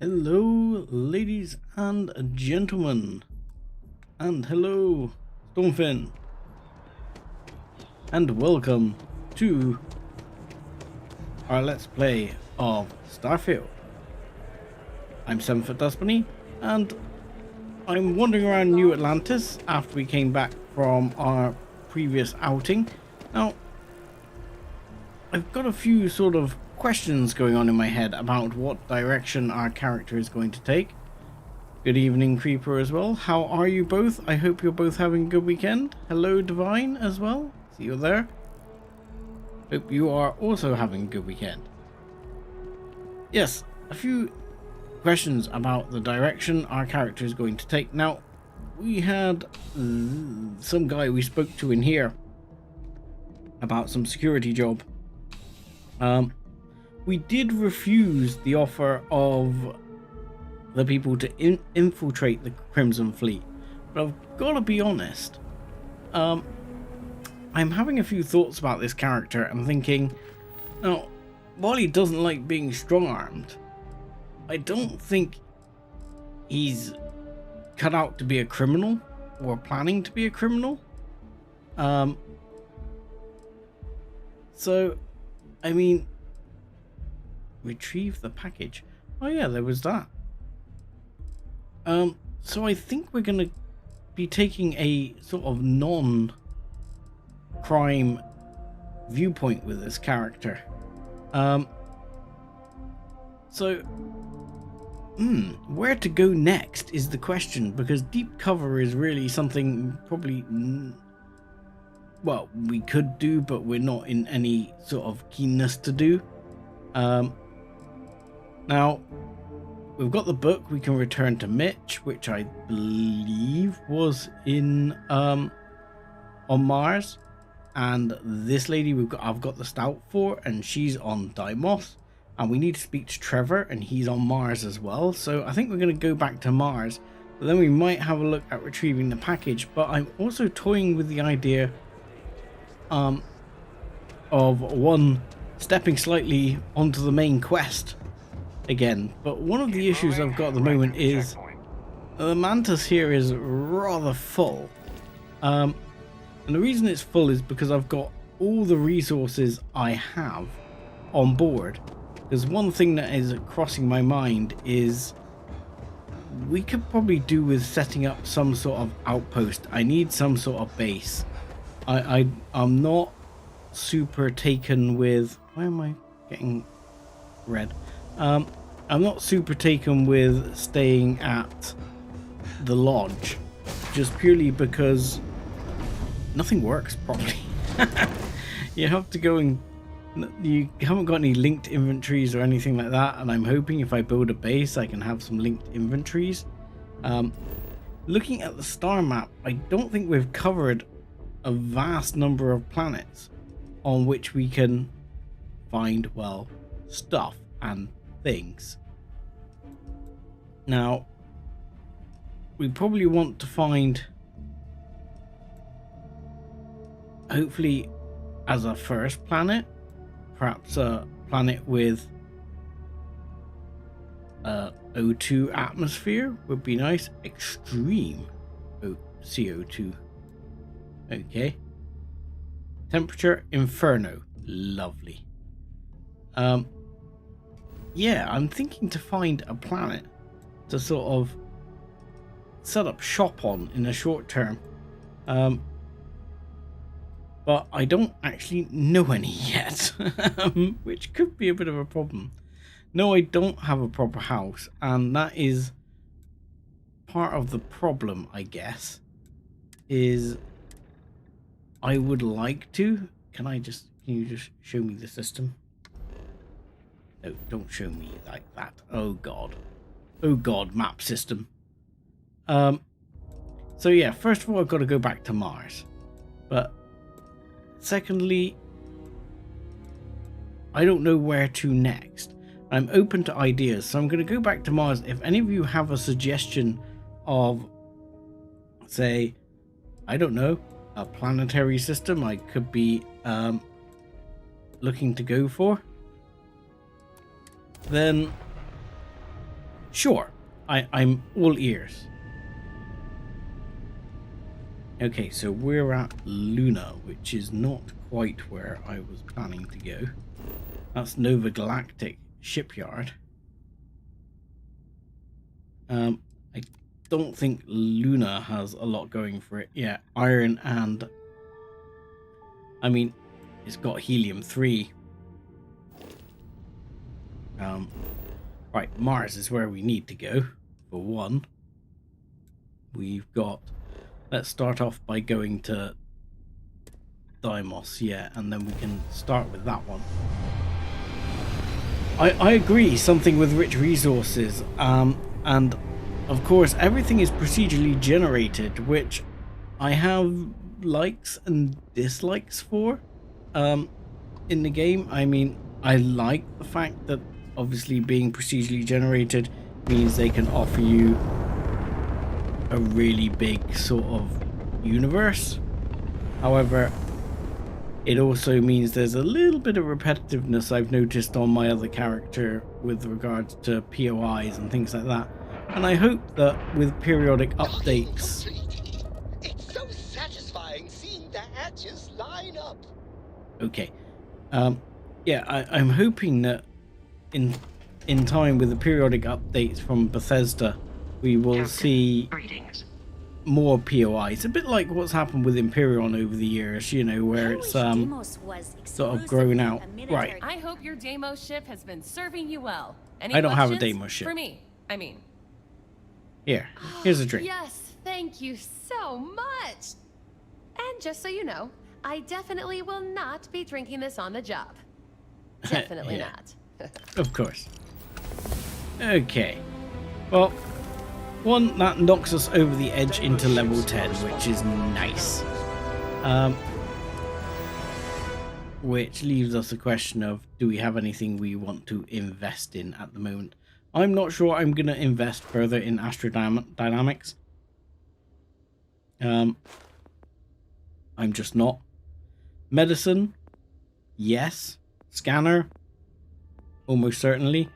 Hello, ladies and gentlemen, and hello, Stormfin, and welcome to our Let's Play of Starfield. I'm 7 Dustbunny, and I'm wandering around New Atlantis after we came back from our previous outing. Now, I've got a few sort of questions going on in my head about what direction our character is going to take. Good evening, Creeper, as well. How are you both? I hope you're both having a good weekend. Hello, Divine, as well. See you there. Hope you are also having a good weekend. Yes, a few questions about the direction our character is going to take. Now, we had some guy we spoke to in here about some security job. We did refuse the offer of the people to infiltrate the Crimson Fleet, but I've got to be honest, I'm having a few thoughts about this character. I'm thinking, now, while he doesn't like being strong-armed, I don't think he's cut out to be a criminal or planning to be a criminal. So, I mean, retrieve the package. Oh yeah, there was that. So I think we're gonna be taking a sort of non-crime viewpoint with this character. Where to go next is the question, because deep cover is really something probably well, we could do, but we're not in any sort of keenness to do. Now, we've got the book. We can return to Mitch, which I believe was in on Mars, and this lady I've got the stout for, and she's on Deimos, and we need to speak to Trevor, and he's on Mars as well. So I think we're going to go back to Mars, but then we might have a look at retrieving the package. But I'm also toying with the idea of one stepping slightly onto the main quest again. But one of the issues I've got at the moment is the Mantis here is rather full, and the reason it's full is because I've got all the resources I have on board. There's one thing that is crossing my mind is we could probably do with setting up some sort of outpost. I need some sort of base. I'm not super taken with, why am I getting red? I'm not super taken with staying at the lodge, just purely because nothing works properly. You have to go and you haven't got any linked inventories or anything like that, and I'm hoping if I build a base I can have some linked inventories. Looking at the star map, I don't think we've covered a vast number of planets on which we can find, well, stuff and things. Now, we probably want to find, hopefully as a first planet, perhaps a planet with O2 atmosphere would be nice. Extreme CO2. Okay. Temperature Inferno. Lovely. Yeah, I'm thinking to find a planet to sort of set up shop on in the short term. But I don't actually know any yet, which could be a bit of a problem. No, I don't have a proper house, and that is part of the problem, I guess, is I would like to. Can you just show me the system? No, don't show me like that. Oh god. Oh god, map system. So yeah, first of all I've got to go back to Mars. But secondly, I don't know where to next. I'm open to ideas, so I'm going to go back to Mars. If any of you have a suggestion of, say, I don't know, a planetary system I could be looking to go for, then Sure, I'm all ears. Okay, so we're at Luna, which is not quite where I was planning to go. That's Nova Galactic Shipyard. I don't think Luna has a lot going for it. Yeah, iron and... I mean, it's got helium-3. Right, Mars is where we need to go, for one. We've got... Let's start off by going to Deimos, yeah, and then we can start with that one. I agree, something with rich resources, and of course everything is procedurally generated, which I have likes and dislikes for in the game. I mean, I like the fact that obviously being procedurally generated means they can offer you a really big sort of universe. However, it also means there's a little bit of repetitiveness I've noticed on my other character with regards to POIs and things like that. And I hope that with periodic updates... It's so satisfying seeing the hatches line up. Okay. Yeah, I'm hoping that in time with the periodic updates from Bethesda, we will see more POIs. A bit like what's happened with Imperion over the years, you know, where it's sort of grown out. Right. I hope your Deimos ship has been serving you well. Any I don't have a questions? Deimos ship. For me, I mean. Here's a drink. Yes, thank you so much. And just so you know, I definitely will not be drinking this on the job. Definitely not. Of course. Okay. Well, one, that knocks us over the edge into level 10, which is nice. Which leaves us a question of, do we have anything we want to invest in at the moment? I'm not sure I'm going to invest further in astrodynamics. I'm just not. Medicine, yes. Scanner, almost certainly.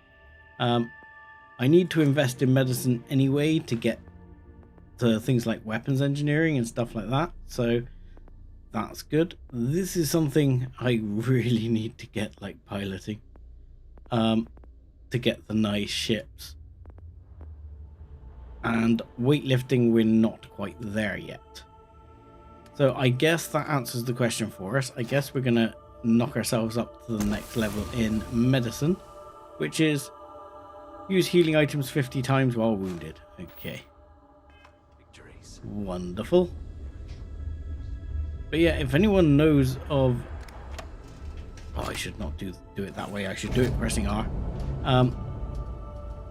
I need to invest in medicine anyway to get to things like weapons engineering and stuff like that. So that's good. This is something I really need to get, like piloting. To get the nice ships. And weightlifting, we're not quite there yet. So I guess that answers the question for us. I guess we're going to knock ourselves up to the next level in medicine, which is use healing items 50 times while wounded. Okay. Victories. Wonderful. But yeah, if anyone knows of... Oh, I should not do it that way. I should do it pressing R.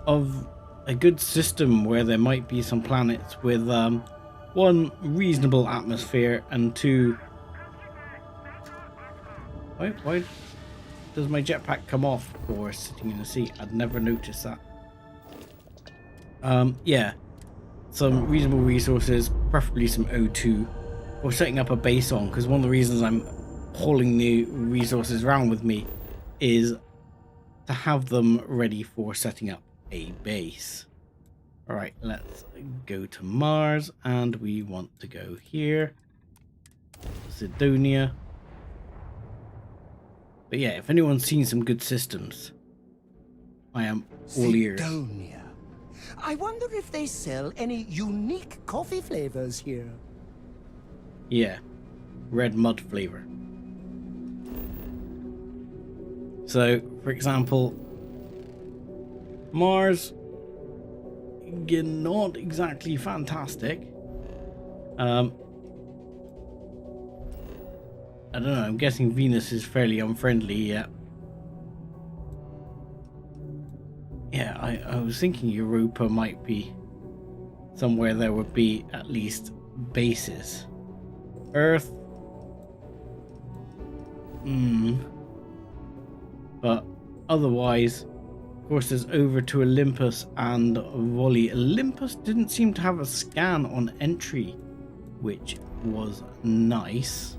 Of a good system where there might be some planets with one, reasonable atmosphere, and two... Why does my jetpack come off for sitting in the seat? I'd never noticed that. Yeah, some reasonable resources, preferably some O2, or setting up a base on, because one of the reasons I'm hauling the resources around with me is to have them ready for setting up a base. Alright, let's go to Mars, and we want to go here. Sidonia. But yeah, if anyone's seen some good systems, I am all ears. Sidonia. I wonder if they sell any unique coffee flavors here. Yeah, red mud flavor. So, for example, Mars, not exactly fantastic. I don't know, I'm guessing Venus is fairly unfriendly, yeah. Yeah, I was thinking Europa might be somewhere there would be at least bases. Earth. But otherwise, of course, there's over to Olympus and Volley. Olympus didn't seem to have a scan on entry, which was nice.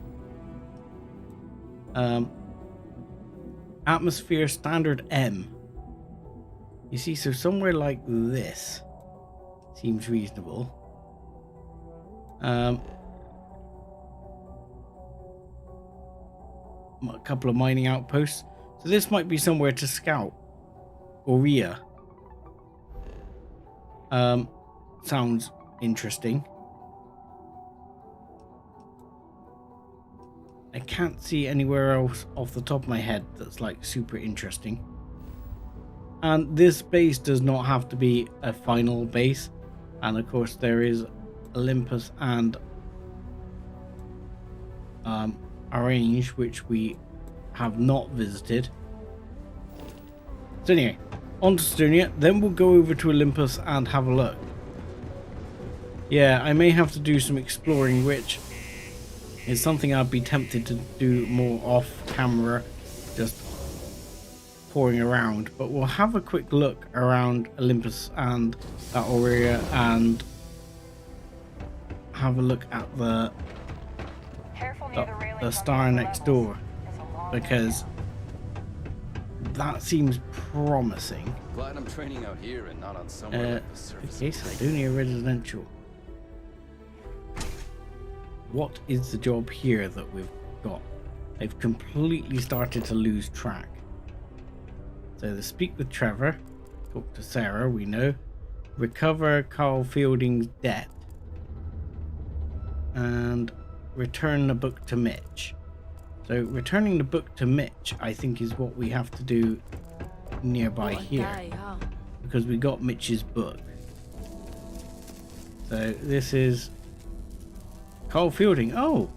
Atmosphere standard M. You see, so somewhere like this seems reasonable. A couple of mining outposts. So this might be somewhere to scout. Aurea. Sounds interesting. I can't see anywhere else off the top of my head that's like super interesting. And this base does not have to be a final base. And of course there is Olympus and Arrange, which we have not visited. So anyway, on to Stunia, then we'll go over to Olympus and have a look. Yeah, I may have to do some exploring, which is something I'd be tempted to do more off camera, just pouring around. But we'll have a quick look around Olympus and Aurea and have a look at the star next door, because that seems promising. Glad I'm training out here and not on somewhere like the surface. Okay, Cydonia residential. What is the job here that we've got? I've completely started to lose track. So the speak with Trevor, talk to Sarah, we know. Recover Carl Fielding's debt. And return the book to Mitch. So returning the book to Mitch, I think, is what we have to do nearby here, because we got Mitch's book. So this is Carl Fielding. Oh,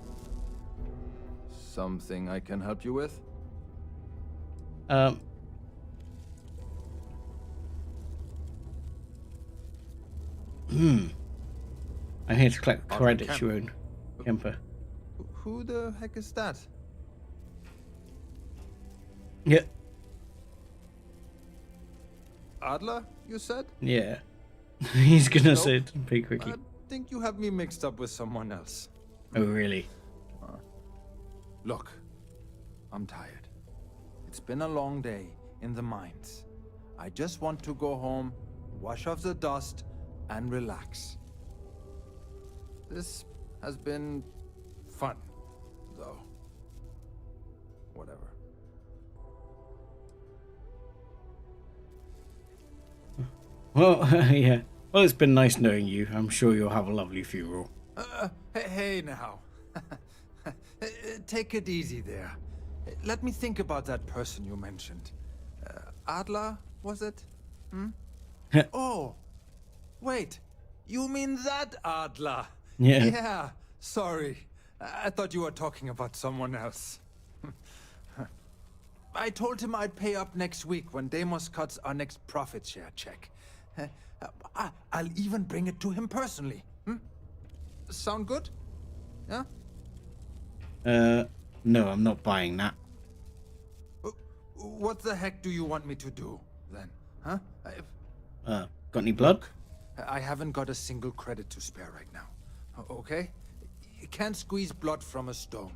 Something I can help you with? I'm here to collect credits you own, Kemper. Who the heck is that? Yeah. Adler, you said? Yeah. He's gonna Nope. say it pretty quickly. I think you have me mixed up with someone else. Oh, really? Look, I'm tired. It's been a long day in the mines. I just want to go home, wash off the dust, and relax. This has been fun, though. Whatever. Well, yeah. Well, it's been nice knowing you. I'm sure you'll have a lovely funeral. Hey now. Take it easy there. Let me think about that person you mentioned. Adler, was it? Oh, wait. You mean that Adler? Yeah. Yeah, sorry. I thought you were talking about someone else. I told him I'd pay up next week when Deimos cuts our next profit share check. I'll even bring it to him personally. Sound good? Yeah? No, I'm not buying that. What the heck do you want me to do, then? Huh? Got any blood? I haven't got a single credit to spare right now. Okay? You can't squeeze blood from a stone.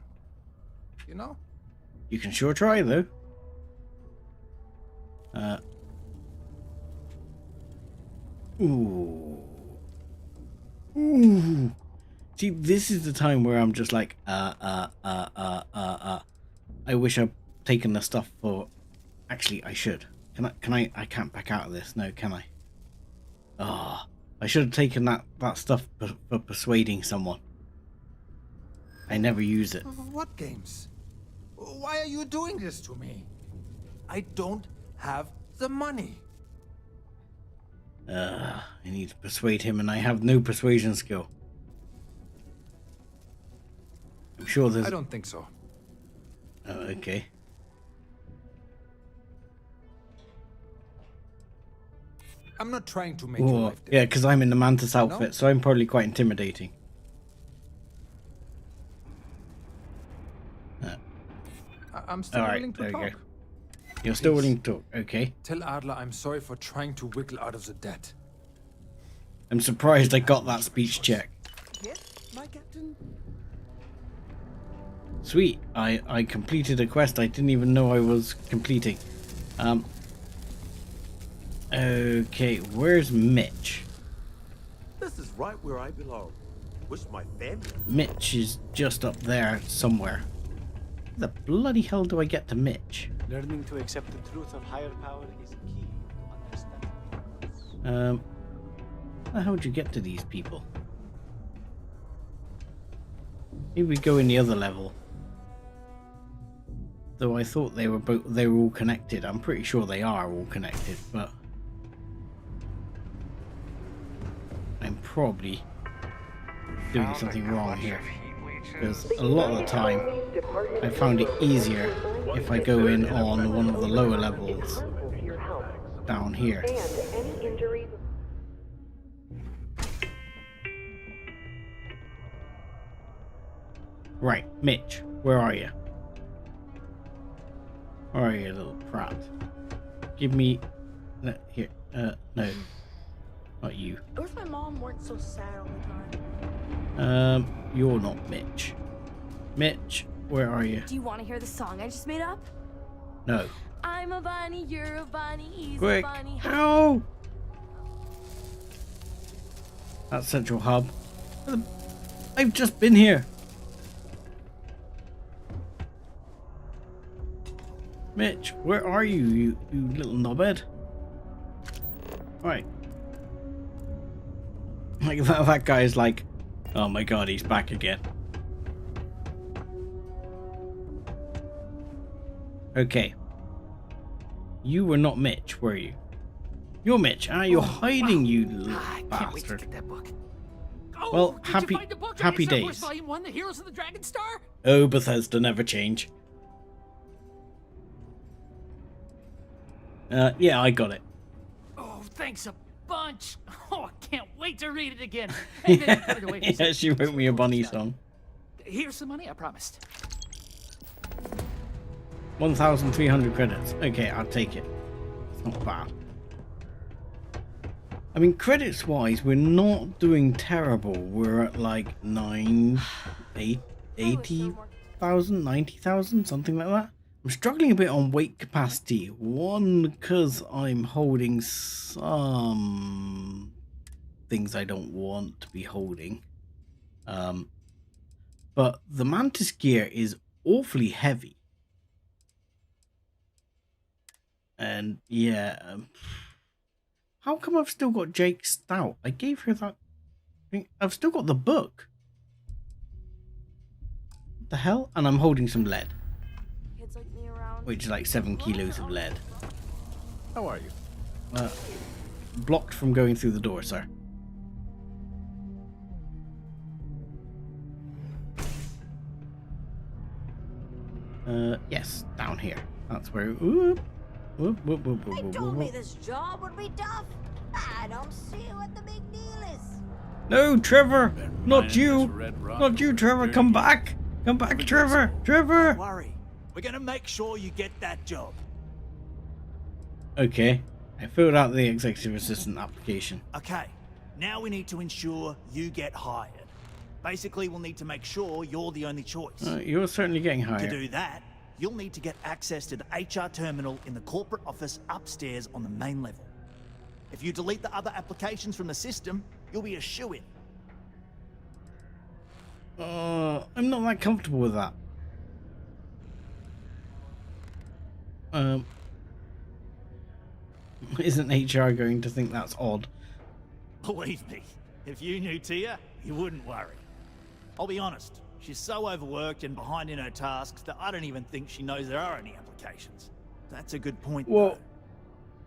You know? You can sure try, though. Ooh. Ooh. See, this is the time where I'm just like, I wish I'd taken the stuff for... Actually, I should. Can I? I can't back out of this. No, can I? Ah, I should have taken that stuff for persuading someone. I never use it. What games? Why are you doing this to me? I don't have the money. I need to persuade him, and I have no persuasion skill. I'm sure there's... I don't think so. Oh, okay. I'm not trying to make your Oh, life difficult. yeah, because I'm in the Mantis No? outfit, so I'm probably quite intimidating. I'm still All willing right, to there talk. you go. You're still willing to talk, okay. Tell Adler I'm sorry for trying to wiggle out of the debt. I'm surprised I got that speech check. Yes, my captain. Sweet, I completed a quest I didn't even know I was completing. Okay, where's Mitch? This is right where I belong. Wish my family. Mitch is just up there somewhere. How the bloody hell do I get to Mitch? Learning to accept the truth of higher power is key to understanding. How would you get to these people? Maybe we go in the other level. Though I thought they were all connected. I'm pretty sure they are all connected, but I'm probably doing something wrong here. Because a lot of the time I found it easier if I go in on one of the lower levels down here. Right, Mitch, where are you? Where are you, little prat? Give me... Here, no. Not you. I wish my mom weren't so sad all the time. You're not Mitch. Mitch, where are you? Do you want to hear the song I just made up? No. I'm a bunny, you're a bunny, he's Quick! a bunny. Ow! That's Central Hub. I've just been here. Mitch, where are you, you little knobhead? Right. Like that guy's like, oh my god, he's back again. Okay. You were not Mitch, were you? You're Mitch. Ah, you're hiding, you little bastard. That book. Well, did happy- you find the book? happy Star Wars days. Volume 1, The Heroes of the Dragon Star? Oh, Bethesda never change. Yeah, I got it. Oh, thanks a bunch. Oh, I can't wait to read it again. Hey, then put it away for a Yeah, second. she wrote me a bunny song. Here's some money, I promised. 1,300 credits. Okay, I'll take it. It's not bad. I mean, credits wise, we're not doing terrible. We're at like 80,000, 90,000, something like that. I'm struggling a bit on weight capacity. One, because I'm holding some things I don't want to be holding. But the Mantis gear is awfully heavy. And yeah, how come I've still got Jake Stout? I gave her that thing. I've still got the book. What the hell? And I'm holding some lead, Kids like me around. which is like 7 kilos of lead. How are you? Blocked from going through the door, sir. Yes, down here. That's where. Whoop, whoop, whoop, whoop, They whoop, told me whoop. this job would be tough. I don't see what the big deal is. No, Trevor, not you, not you, Trevor. Come back, Trevor, Trevor. Don't worry. We're gonna make sure you get that job. Okay, I filled out the executive assistant application. Okay, now we need to ensure you get hired. Basically, we'll need to make sure you're the only choice. You're certainly getting To higher. do that, you'll need to get access to the HR terminal in the corporate office upstairs on the main level. If you delete the other applications from the system, you'll be a shoo-in. I'm not that comfortable with that. Isn't HR going to think that's odd? Believe me, if you knew Tia, you wouldn't worry. I'll be honest, she's so overworked and behind in her tasks that I don't even think she knows there are any applications. That's a good point, Well- though.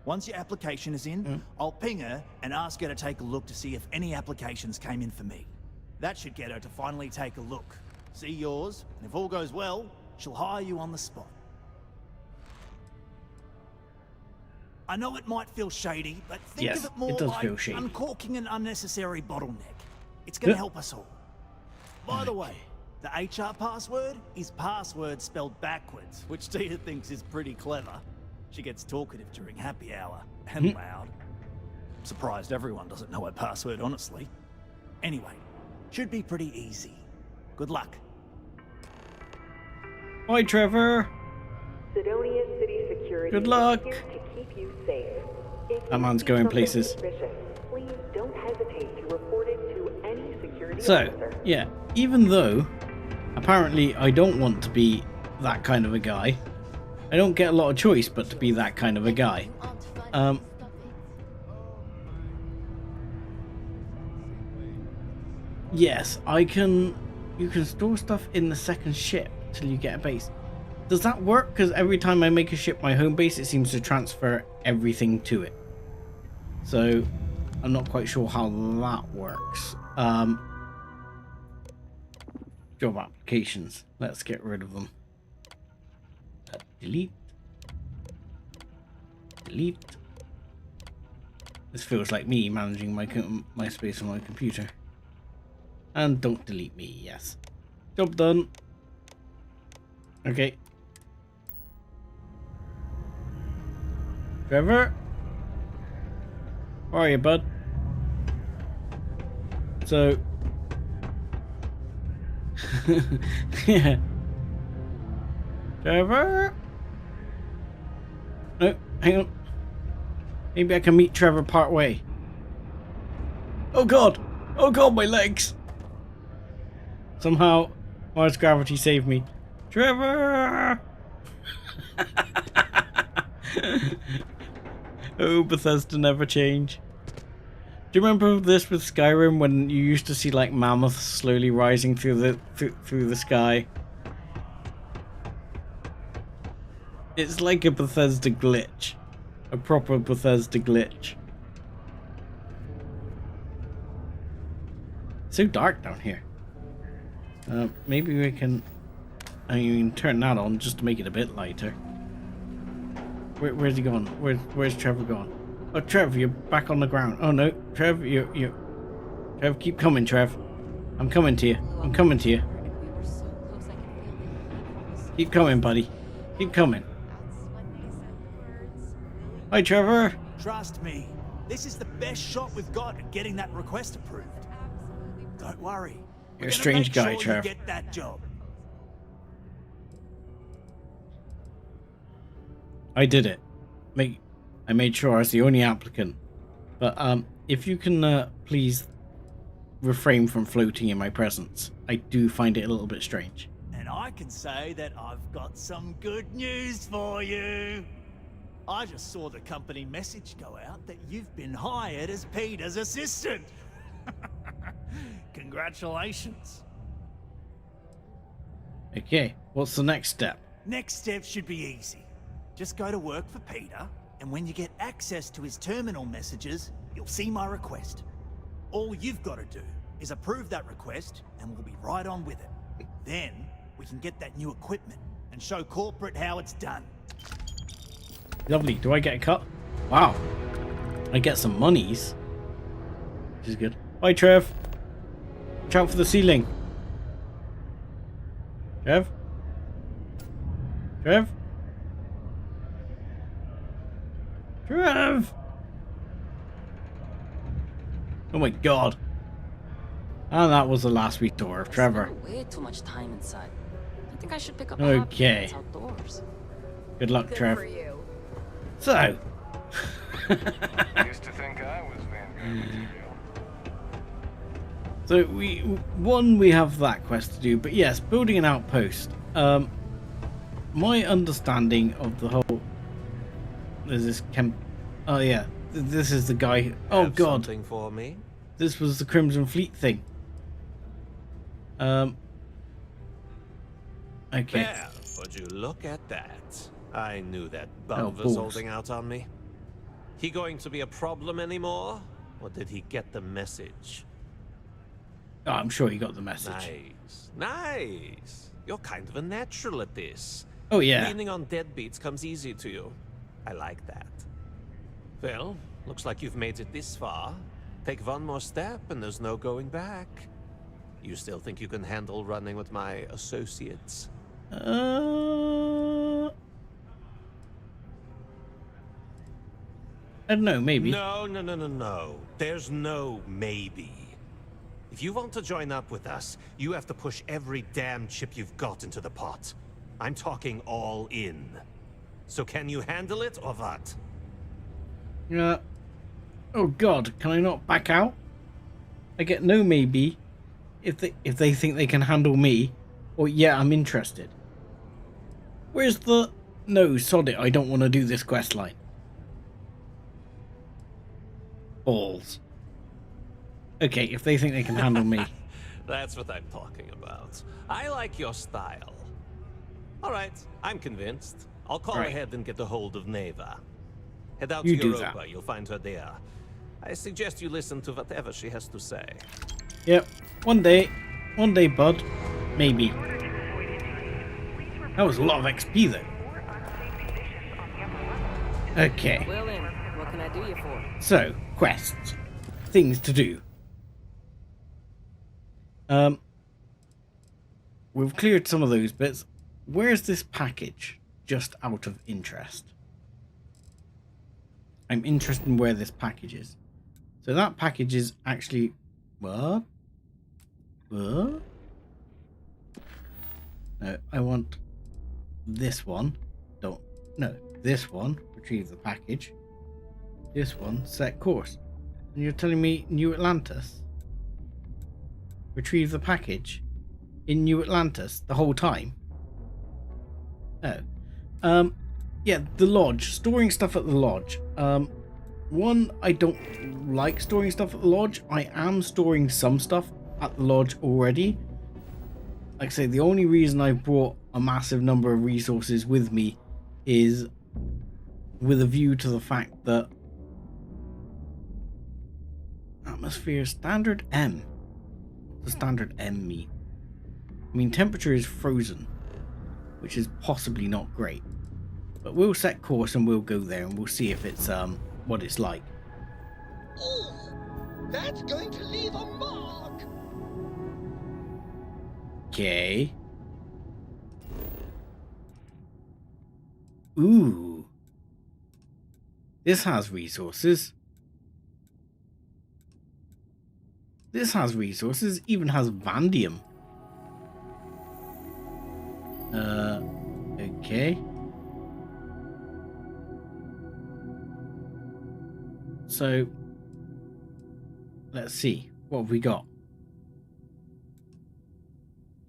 Once your application is in, I'll ping her and ask her to take a look to see if any applications came in for me. That should get her to finally take a look, see yours, and if all goes well, she'll hire you on the spot. I know it might feel shady, but think Yes, of it more it does like feel shady. uncorking an unnecessary bottleneck. It's going to Yeah. help us all. By the way, the HR password is password spelled backwards, which Tia thinks is pretty clever. She gets talkative during happy hour, and loud. Surprised everyone doesn't know her password, honestly. Anyway, should be pretty easy. Good luck. Bye, Trevor. Sidonia City Security Good luck. is here to keep you safe. That man's going places. Please don't hesitate to report it to any security So, officer. yeah, even though apparently I don't want to be that kind of a guy, I don't get a lot of choice but to be that kind of a guy. Yes, you can store stuff in the second ship till you get a base. Does that work? Because every time I make a ship my home base, it seems to transfer everything to it. So I'm not quite sure how that works. Job applications. Let's get rid of them. Delete. Delete. This feels like me managing my space on my computer. And don't delete me, yes. Job done. Okay. Trevor? Where are you, bud? So... yeah. Trevor? No, hang on. Maybe I can meet Trevor part way. Oh god! Oh god, my legs! Somehow, Mars gravity saved me. Trevor! Oh, Bethesda never change. Do you remember this with Skyrim when you used to see like mammoths slowly rising through the sky? It's like a Bethesda glitch. A proper Bethesda glitch. It's so dark down here. Maybe we can... I mean, turn that on just to make it a bit lighter. Where's he going? Where's Trevor going? Oh, Trev, you're back on the ground. Oh no, Trev, Trev, keep coming, Trev. I'm coming to you. I'm coming to you. Keep coming, buddy. Keep coming. Hi, Trevor. Trust me, this is the best shot we've got at getting that request approved. Don't worry. You're a strange guy, sure Trev. You get that job. I did it. I made sure I was the only applicant. But if you can please refrain from floating in my presence. I do find it a little bit strange. And I can say that I've got some good news for you. I just saw the company message go out that you've been hired as Peter's assistant. Congratulations. Okay, what's the next step? Next step should be easy. Just go to work for Peter, and when you get access to his terminal messages, you'll see my request. All you've got to do is approve that request, and we'll be right on with it. Then, we can get that new equipment and show corporate how it's done. Lovely. Do I get a cut? Wow. I get some monies. Which is good. Bye, Trev. Watch out for the ceiling. Trev? Trev? Trev! Oh my god. And that was the last we saw of Trevor. Way too much time inside. I think I should pick up a Okay. hobby outdoors. Good luck, Good Trev. for you. So. Used to think I was Van. So we have that quest to do, but yes, building an outpost. My understanding of the whole... There's this oh yeah, this is the guy. Oh god. Something for me? This was the Crimson Fleet thing. Okay. Well, would you look at that? I knew that bum was balls. holding out on me. He going to be a problem anymore? Or did he get the message? Oh, I'm sure he got the message. Nice. Nice. You're kind of a natural at this. Oh yeah. Leaning on deadbeats comes easy to you. I like that. Well, looks like you've made it this far. Take one more step and there's no going back. You still think you can handle running with my associates? I don't know, maybe. No. There's no maybe. If you want to join up with us, you have to push every damn chip you've got into the pot. I'm talking all in. So can you handle it or what? Oh God, can I not back out? I get no maybe if they think they can handle me, or yeah, I'm interested. Where's the... No, sod it, I don't want to do this quest line. Balls. Okay, if they think they can handle me. That's what I'm talking about. I like your style. Alright, I'm convinced. I'll call ahead and get a hold of Neva. Head out to Europa, you'll find her there. I suggest you listen to whatever she has to say. Yep, one day, bud. Maybe. That was a lot of XP though. Okay. Well then, what can I do you for? So, quests. Things to do. We've cleared some of those bits. Where's this package? Just out of interest. I'm interested in where this package is. So that package is actually... What? What? No, I want this one. Don't... No, this one. Retrieve the package. This one. Set course. And you're telling me New Atlantis? Retrieve the package in New Atlantis the whole time? Oh. Yeah, the lodge. Storing stuff at the lodge. One, I don't like storing stuff at the lodge. I am storing some stuff at the lodge already. Like I say, the only reason I brought a massive number of resources with me is with a view to the fact that atmosphere standard M. What does standard M mean? I mean, temperature is frozen, which is possibly not great. But we'll set course and we'll go there and we'll see if it's what it's like. Oh, that's going to leave a mark. Okay. Ooh. This has resources. This has resources, even has vanadium. Okay. So, let's see. What have we got?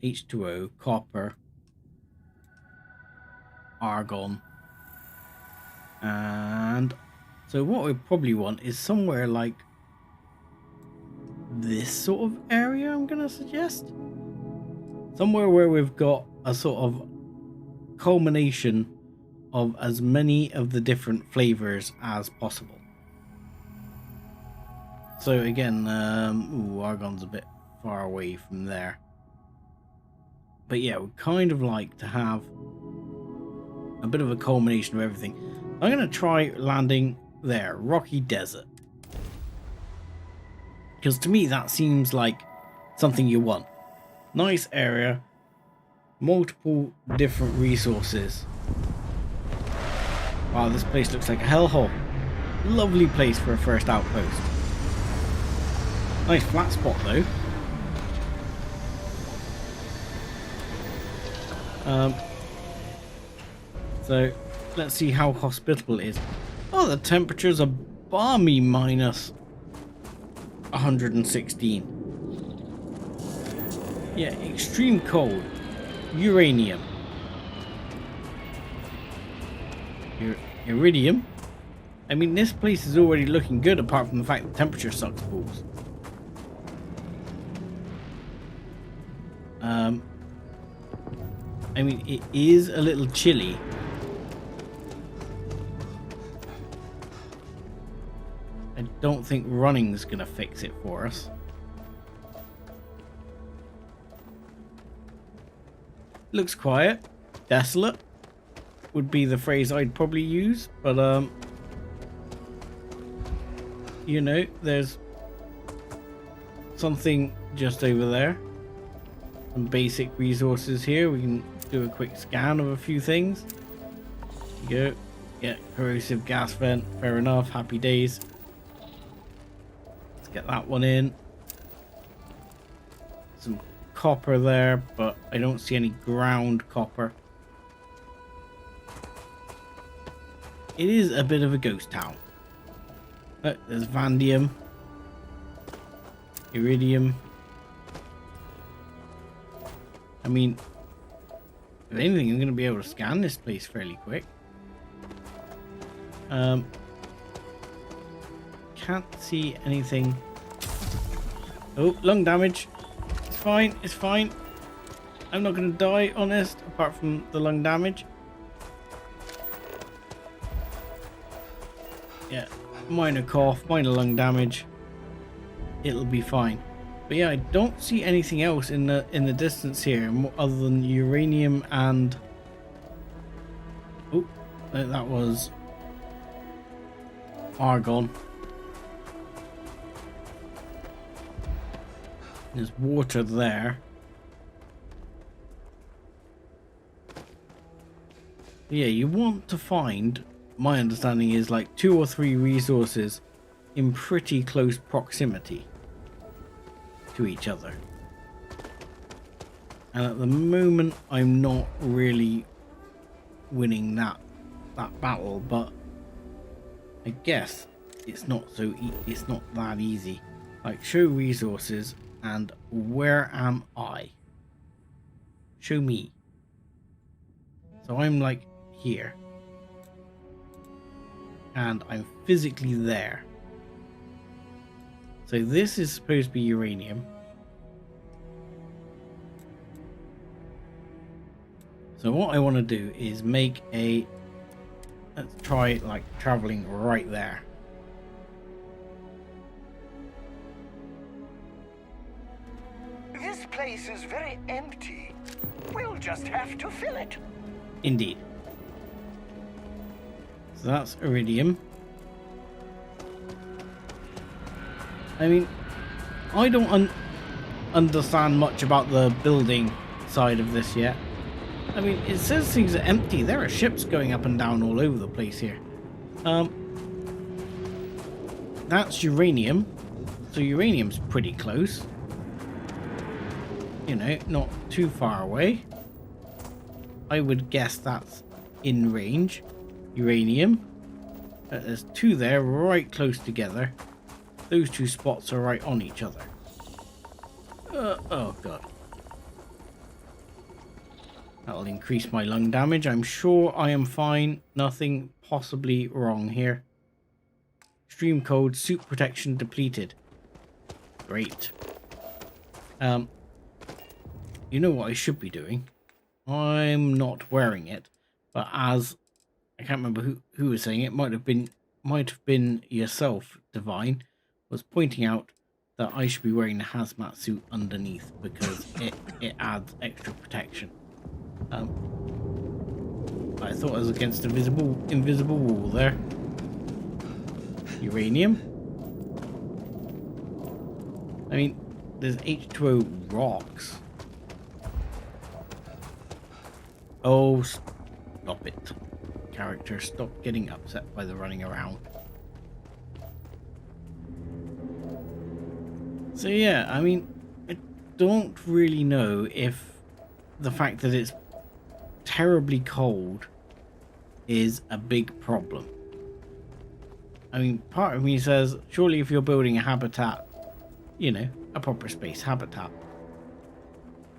H2O, copper, argon. And so what we probably want is somewhere like this sort of area, I'm going to suggest. Somewhere where we've got a sort of culmination of as many of the different flavors as possible. So again, ooh, argon's a bit far away from there. But yeah, we'd kind of like to have a bit of a culmination of everything. I'm going to try landing there, Rocky Desert. Because to me that seems like something you want. Nice area, multiple different resources. Wow, this place looks like a hellhole. Lovely place for a first outpost. Nice flat spot though. So let's see how hospitable it is. Oh, the temperatures are balmy, minus 116. Yeah, extreme cold. Uranium. Iridium. I mean, this place is already looking good apart from the fact the temperature sucks balls. I mean, it is a little chilly. I don't think running's gonna fix it for us. Looks quiet. Desolate would be the phrase I'd probably use, but you know, there's something just over there. Some basic resources here. We can do a quick scan of a few things. There you go. Yeah, corrosive gas vent. Fair enough. Happy days. Let's get that one in. Some copper there, but I don't see any ground copper. It is a bit of a ghost town. Look, there's vanadium, iridium. I mean, if anything, I'm going to be able to scan this place fairly quick. Can't see anything. Oh, lung damage. It's fine, it's fine. I'm not going to die, honest, apart from the lung damage. Yeah, minor cough, minor lung damage. It'll be fine. But yeah, I don't see anything else in the distance here other than uranium and... Oh, that was argon. There's water there. Yeah, you want to find, my understanding is, like 2 or 3 resources in pretty close proximity to each other. And at the moment, I'm not really winning that battle, but I guess it's not it's not that easy. Like, show resources, and where am I? Show me. So I'm like here, and I'm physically there. So this is supposed to be uranium. So what I want to do is make a... Let's try like traveling right there. This place is very empty. We'll just have to fill it. Indeed. So that's iridium. I mean, I don't understand much about the building side of this yet. I mean, it says things are empty. There are ships going up and down all over the place here. That's uranium. So uranium's pretty close. You know, not too far away. I would guess that's in range. Uranium. There's 2 there, right close together. Those 2 spots are right on each other. Oh god. That'll increase my lung damage. I'm sure I am fine. Nothing possibly wrong here. Extreme cold, suit protection depleted. Great. You know what I should be doing? I'm not wearing it, but as I can't remember who was saying it, might have been yourself, Divine, was pointing out that I should be wearing the hazmat suit underneath because it adds extra protection. I thought I was against an invisible wall there. Uranium. I mean, there's H2O rocks. Oh, stop it. Character, stop getting upset by the running around. So yeah, I mean, I don't really know if the fact that it's terribly cold is a big problem. I mean, part of me says, surely if you're building a habitat, you know, a proper space habitat,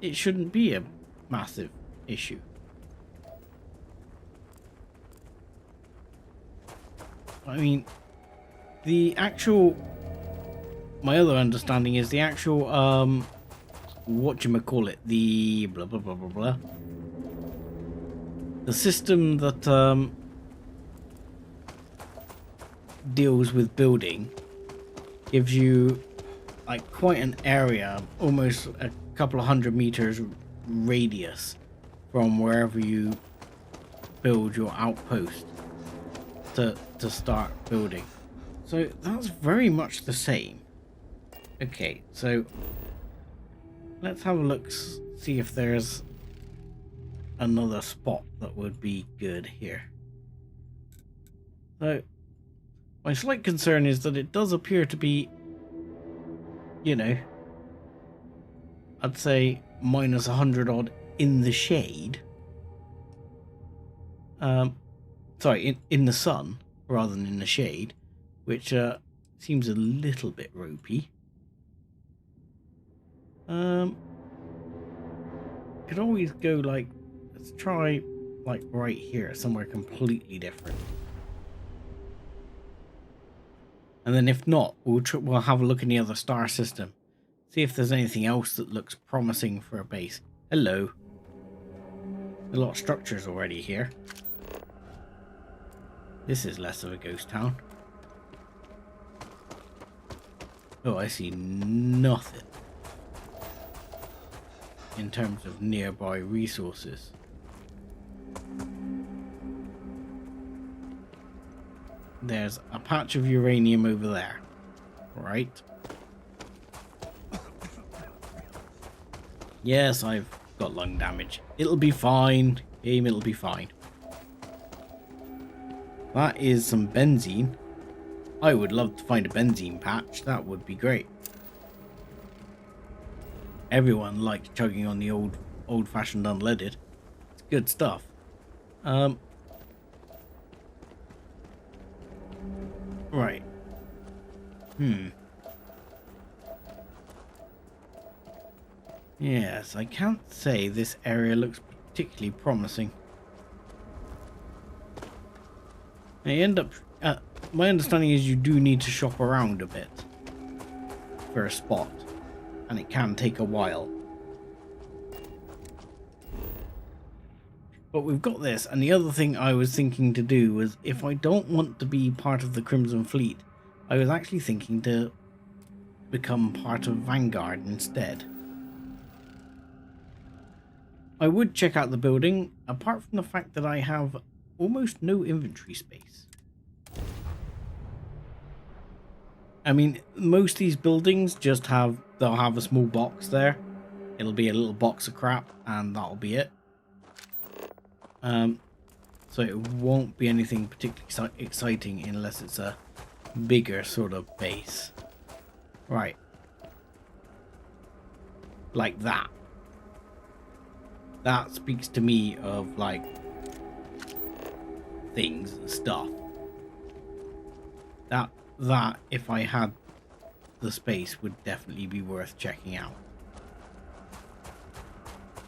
it shouldn't be a massive issue. I mean, my other understanding is the actual, whatchamacallit, the blah blah blah blah blah. The system that deals with building gives you like quite an area, almost a couple of 100 meters radius from wherever you build your outpost to start building. So that's very much the same. Okay, so let's have a look, see if there's another spot that would be good here. So my slight concern is that it does appear to be, you know, I'd say minus 100 odd in the shade. Sorry, in the sun rather than in the shade, which seems a little bit ropey. Could always go like, let's try like right here, somewhere completely different. And then if not, we'll have a look in the other star system. See if there's anything else that looks promising for a base. Hello. A lot of structures already here. This is less of a ghost town. Oh, I see nothing in terms of nearby resources. There's a patch of uranium over there, right? Yes, I've got lung damage. It'll be fine, game, it'll be fine. That is some benzene. I would love to find a benzene patch, that would be great. Everyone likes chugging on the old-fashioned unleaded. It's good stuff. Right. Yes, I can't say this area looks particularly promising. I end up... my understanding is you do need to shop around a bit for a spot, and it can take a while. But we've got this, and the other thing I was thinking to do was, if I don't want to be part of the Crimson Fleet, I was actually thinking to become part of Vanguard instead. I would check out the building, apart from the fact that I have almost no inventory space. I mean, most of these buildings just have, they'll have a small box there. It'll be a little box of crap, and that'll be it. So it won't be anything particularly exciting unless it's a bigger sort of base. Right. Like that. That speaks to me of, like, things and stuff. That, if I had the space, would definitely be worth checking out.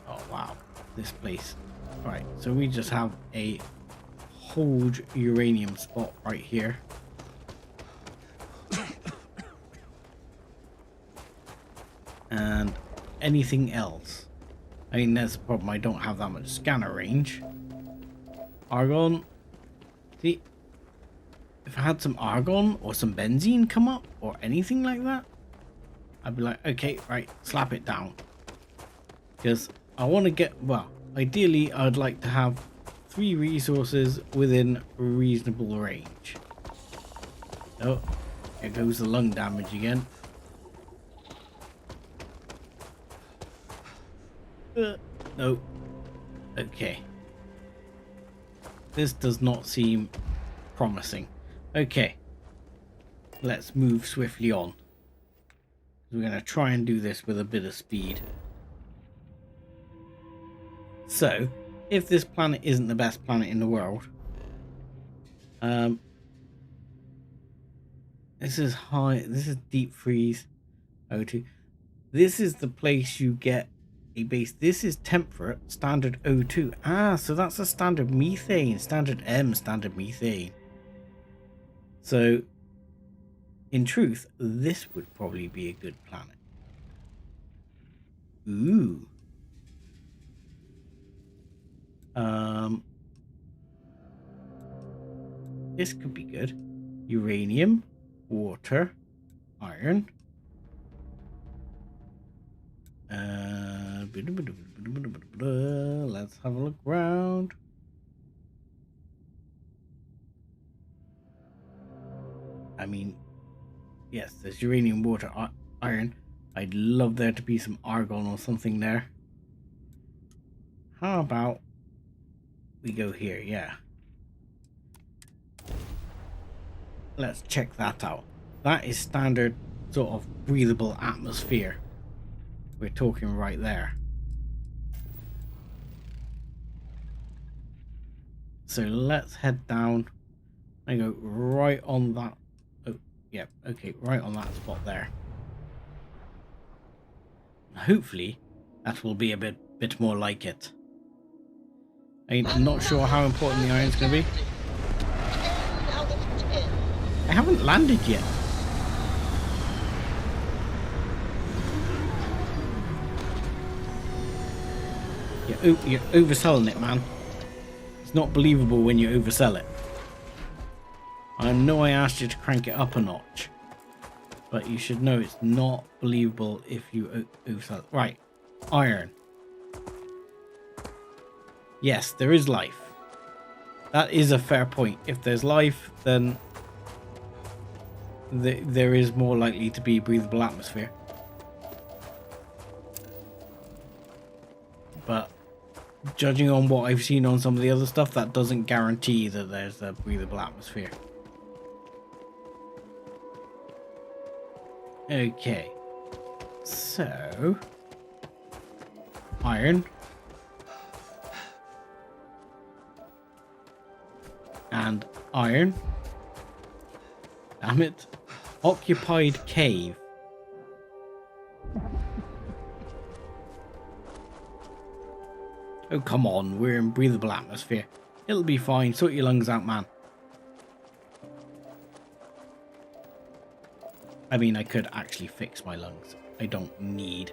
Oh, wow. This place. Right, so we just have a whole uranium spot right here. And anything else? I mean, there's a problem. I don't have that much scanner range. Argon. See, if I had some argon or some benzene come up or anything like that, I'd be like, okay, right, slap it down. Because I want to get, well, ideally, I'd like to have 3 resources within reasonable range. Oh, here goes the lung damage again. No. Okay. This does not seem promising. Okay. Let's move swiftly on. We're going to try and do this with a bit of speed. So, if this planet isn't the best planet in the world, this is high, this is deep freeze O2. This is the place you get a base. This is temperate, standard O2. Ah, so that's a standard methane, standard M, standard methane. So, in truth, this would probably be a good planet. Ooh. This could be good. Uranium, water, iron. Let's have a look around. I mean, yes, there's uranium, water, iron. I'd love there to be some argon or something there. How about we go here? Yeah. Let's check that out. That is standard sort of breathable atmosphere. We're talking right there. So let's head down and go right on that. Oh, Yep, okay, right on that spot there. Hopefully, that will be a bit more like it. I'm not sure how important the iron's going to be. 10 out of 10. I haven't landed yet. You're overselling it, man. It's not believable when you oversell it. I know I asked you to crank it up a notch, but you should know it's not believable if you oversell it. Right, iron. Yes, there is life. That is a fair point. If there's life, then there is more likely to be breathable atmosphere. But judging on what I've seen on some of the other stuff, that doesn't guarantee that there's a breathable atmosphere. Okay. So, iron. And iron. Damn it. Occupied cave. Oh, come on. We're in breathable atmosphere. It'll be fine. Sort your lungs out, man. I mean, I could actually fix my lungs. I don't need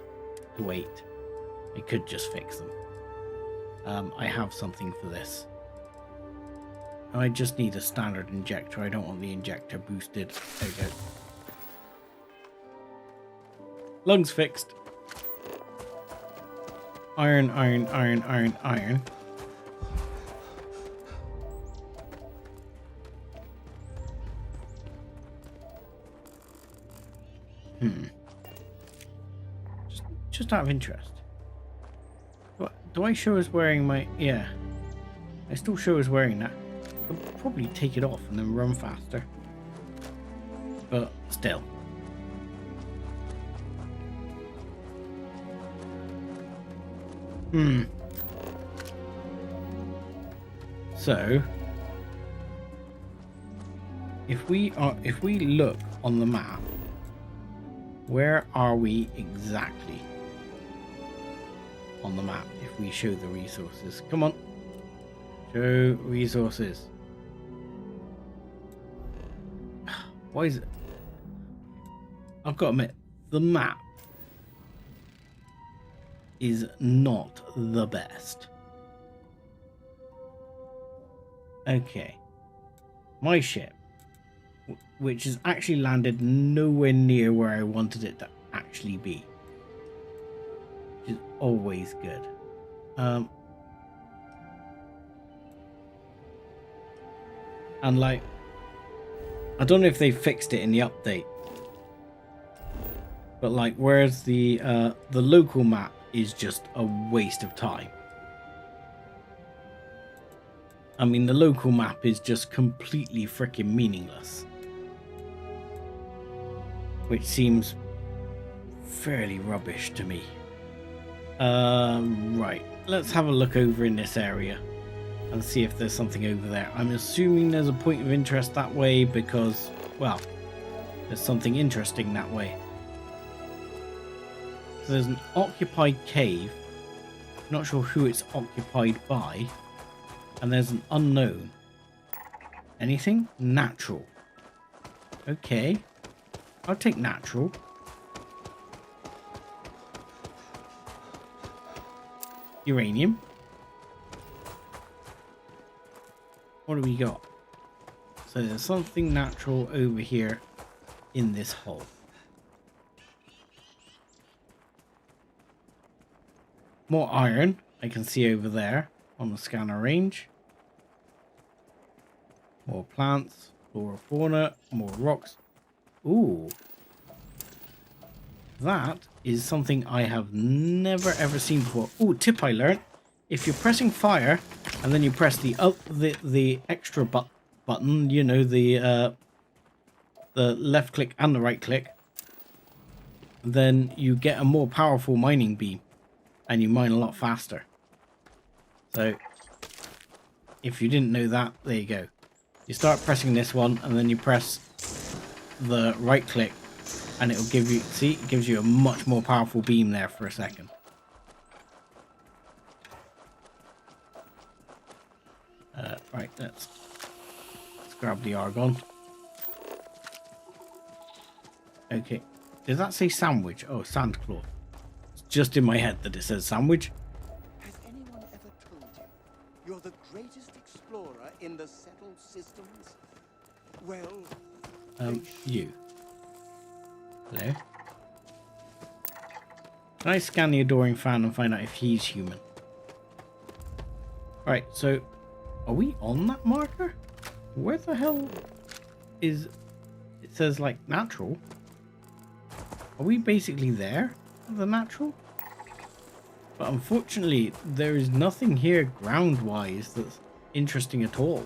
to wait. I could just fix them. I have something for this. I just need a standard injector. I don't want the injector boosted. There we go. Lungs fixed. Iron, iron, iron, iron, iron. Just out of interest. Do I show as wearing my... Yeah. I still show as wearing that. I'll probably take it off and then run faster. But still. So if we look on the map, where are we exactly on the map if we show the resources? Come on. Show resources. Why is it? I've got to admit, the map is not the best. Okay. My ship, which has actually landed nowhere near where I wanted it to actually be, which is always good. And like, I don't know if they fixed it in the update, but like, whereas the local map is just a waste of time. I mean, the local map is just completely freaking meaningless, which seems fairly rubbish to me. Right, let's have a look over in this area and see if there's something over there. I'm assuming there's a point of interest that way because, well, there's something interesting that way. So there's an occupied cave. Not sure who it's occupied by. And there's an unknown. Anything? Natural. Okay. I'll take natural. Uranium. What do we got? So there's something natural over here in this hole. More iron I can see over there on the scanner range. More plants, flora, fauna, more rocks. Ooh. That is something I have never ever seen before. Ooh, tip I learned. If you're pressing fire and then you press the extra button, you know, the left click and the right click, then you get a more powerful mining beam and you mine a lot faster. So if you didn't know that, there you go. You start pressing this one and then you press the right click and it'll give you, see, it gives you a much more powerful beam there for a second. Right, let's grab the argon. Okay, does that say sandwich? Oh, sandclaw. It's just in my head that it says sandwich. Has anyone ever told you you're the greatest explorer in the settled systems? Well, You. Hello? Can I scan the adoring fan and find out if he's human? Right, so are we on that marker? Where the hell is... It says like natural. Are we basically there? The natural? But unfortunately, there is nothing here ground-wise that's interesting at all.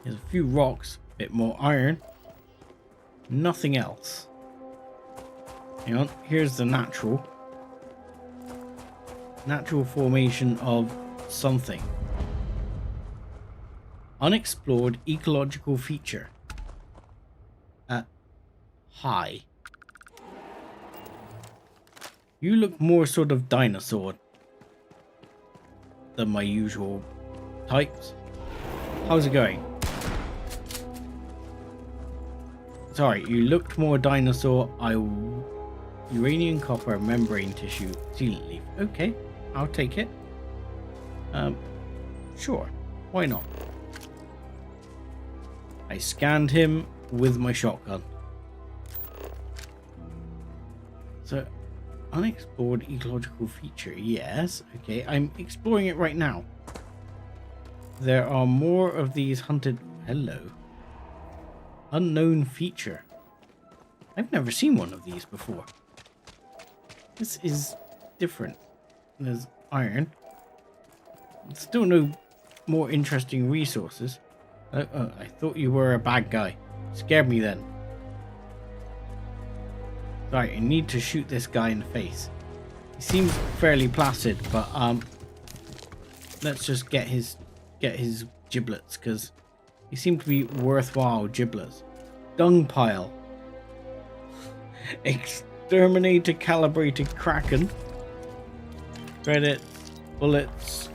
There's a few rocks, a bit more iron. Nothing else. Hang on, here's the natural. Natural formation of something. Unexplored ecological feature. Hi. You look more sort of dinosaur than my usual types. How's it going? Sorry, you looked more dinosaur. Uranium, copper, membrane tissue, sealant leaf. Okay, I'll take it. Sure, why not? I scanned him with my shotgun. So, unexplored ecological feature. Yes, okay, I'm exploring it right now. There are more of these hunted... Hello. Unknown feature. I've never seen one of these before. This is different. There's iron. Still no more interesting resources. I thought you were a bad guy. Scared me then. Sorry, I need to shoot this guy in the face. He seems fairly placid, but let's just get his giblets, because he seemed to be worthwhile giblets. Dung pile. Exterminator calibrated kraken. Credits. Bullets.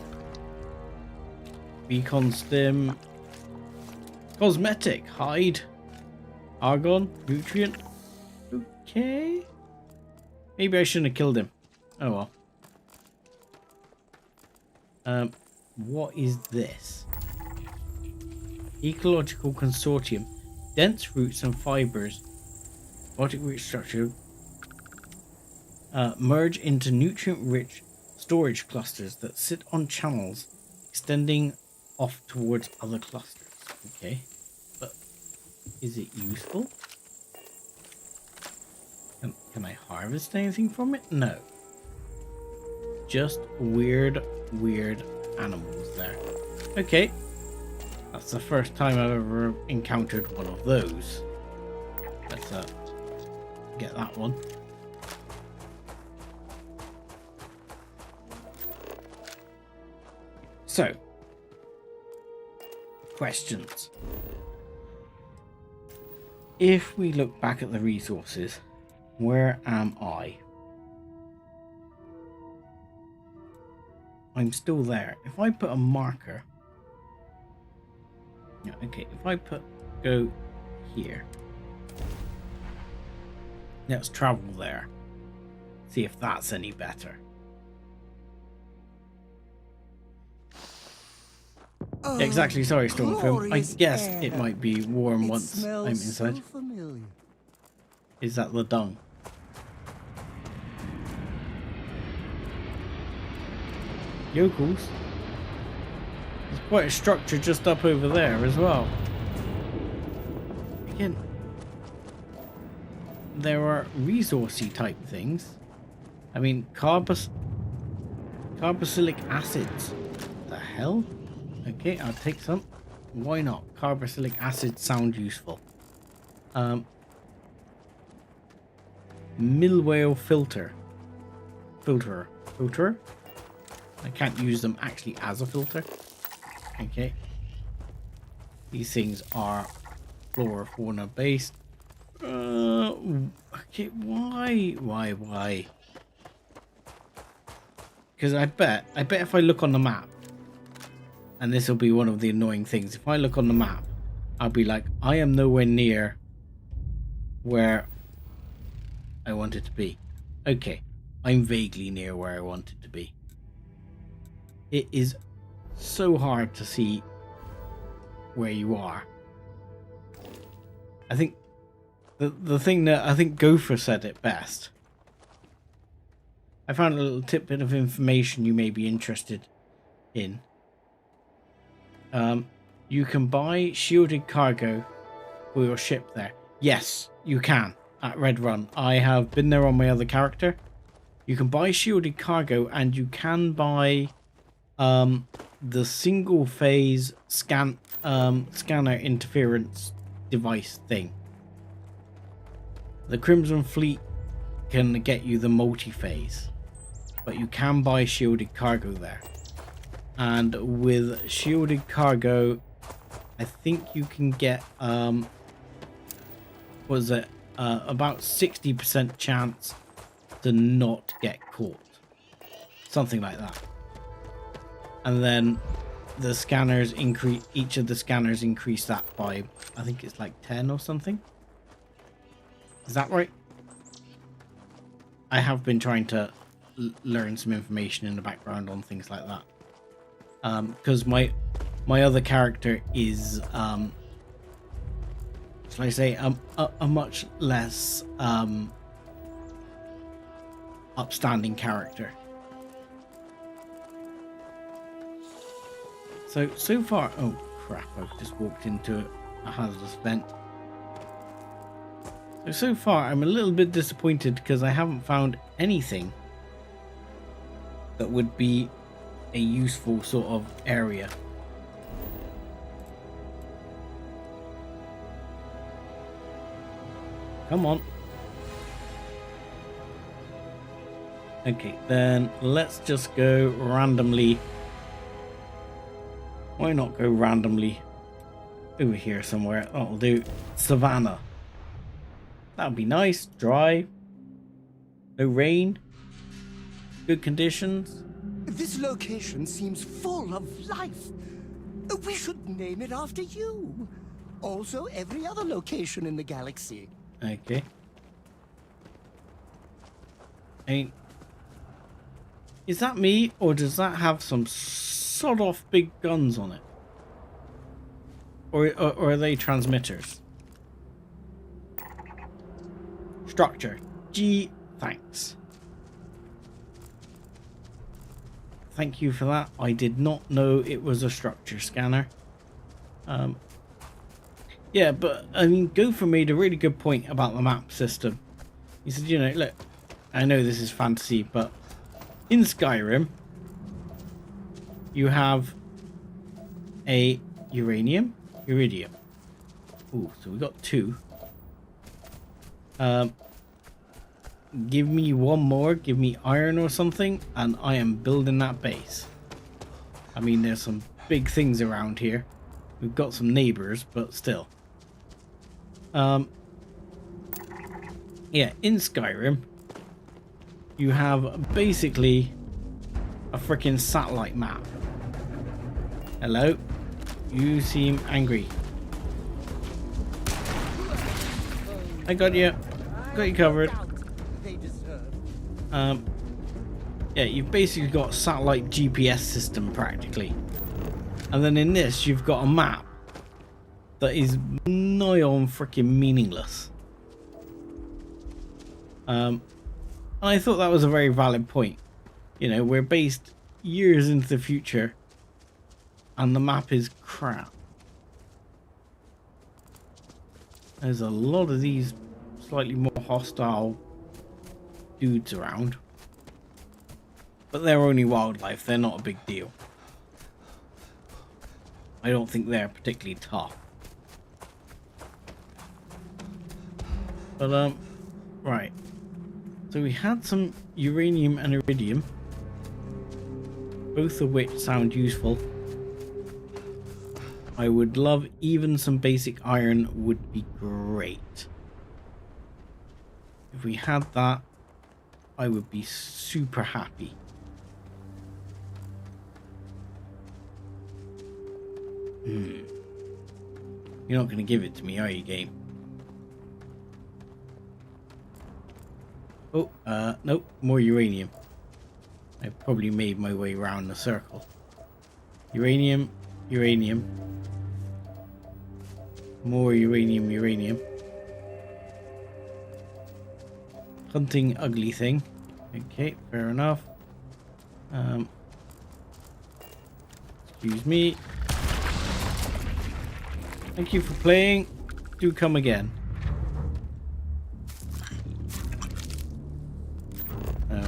Beacon stim. Cosmetic. Hide. Argon. Nutrient. Okay. Maybe I shouldn't have killed him. Oh well. What is this? Ecological consortium. Dense roots and fibers. Biotic root structure. Merge into nutrient-rich storage clusters that sit on channels extending off towards other clusters. Okay. But is it useful? Can I harvest anything from it? No. Just weird animals there. Okay. That's the first time I've ever encountered one of those. Let's get that one. So, questions. If we look back at the resources, where am I? I'm still there. If I put a marker... Yeah, okay, if I go here. Let's travel there. See if that's any better. Oh, exactly, sorry, Stormfilm. I guess air. it might be warm once I'm Smells inside. so familiar. Is that the dung? Yokels. There's quite a structure just up over there as well. Again, there are resourcey type things. I mean, carboxylic acids. What the hell? Okay, I'll take some. Why not? Carboxylic acids sound useful. Mill whale filter. Filter. I can't use them actually as a filter. Okay. These things are flora fauna based. Okay, why? Because I bet if I look on the map, and this will be one of the annoying things, if I look on the map, I'll be like, I am nowhere near where I want it to be. Okay, I'm vaguely near where I want it to be. It is so hard to see where you are. I think the thing that I think Gopher said it best. I found a little tidbit of information you may be interested in. You can buy shielded cargo for your ship there. Yes, you can at Red Run. I have been there on my other character. You can buy shielded cargo, and you can buy the single phase scanner interference device thing. The Crimson Fleet can get you the multi-phase, but you can buy shielded cargo there. And with shielded cargo, I think you can get about 60% chance to not get caught, something like that. And then the scanners increase, each of the scanners increase that by, I think it's like 10 or something. Is that right? I have been trying to learn some information in the background on things like that. Because my other character is, shall I say, a much less upstanding character. So far, oh crap! I've just walked into a hazardous vent. So far, I'm a little bit disappointed because I haven't found anything that would be a useful sort of area. Come on. Okay, then let's just go randomly. Why not go randomly over here somewhere? That'll do. Savannah. That'll be nice. Dry. No rain. Good conditions. This location seems full of life. We should name it after you. Also, every other location in the galaxy. Okay. I mean, is that me, or does that have some sod off big guns on it? Or are they transmitters? Structure. Gee, thanks. Thank you for that. I did not know it was a structure scanner. Yeah, but I mean, Gopher made a really good point about the map system. He said, you know, look, I know this is fantasy, but in Skyrim, you have a iridium. Ooh, so we got 2. Give me one more, give me iron or something, and I am building that base. I mean, there's some big things around here. We've got some neighbors, but still. Yeah, in Skyrim, you have basically a freaking satellite map. Hello? You seem angry. I got you. Got you covered. Yeah, you've basically got a satellite GPS system practically. And then in this, you've got a map that is nigh on freaking meaningless. And I thought that was a very valid point. You know, we're based years into the future and the map is crap. There's a lot of these slightly more hostile dudes around. But they're only wildlife, they're not a big deal. I don't think they're particularly tough. But, right. So we had some uranium and iridium, both of which sound useful. I would love even some basic iron would be great. If we had that, I would be super happy. You're not going to give it to me, are you, game? Oh, nope, more uranium. I probably made my way around the circle. Uranium, uranium. More uranium, uranium. Hunting ugly thing. Okay, fair enough. Excuse me. Thank you for playing. Do come again.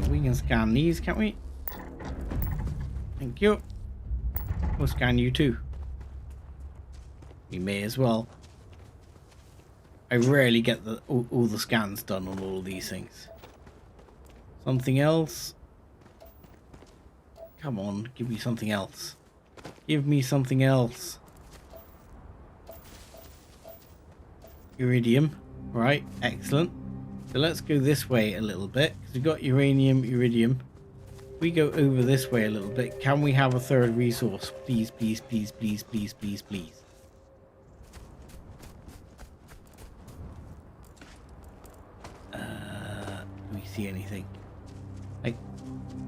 We can scan these, can't we? Thank you. We'll scan you too. We may as well. I rarely get all the scans done on all of these things. Something else? Come on, give me something else. Give me something else. Iridium. Right, excellent. So let's go this way a little bit. Because we've got uranium, iridium. We go over this way a little bit. Can we have a third resource? Please, please, please, please, please, please, please. Do we see anything? I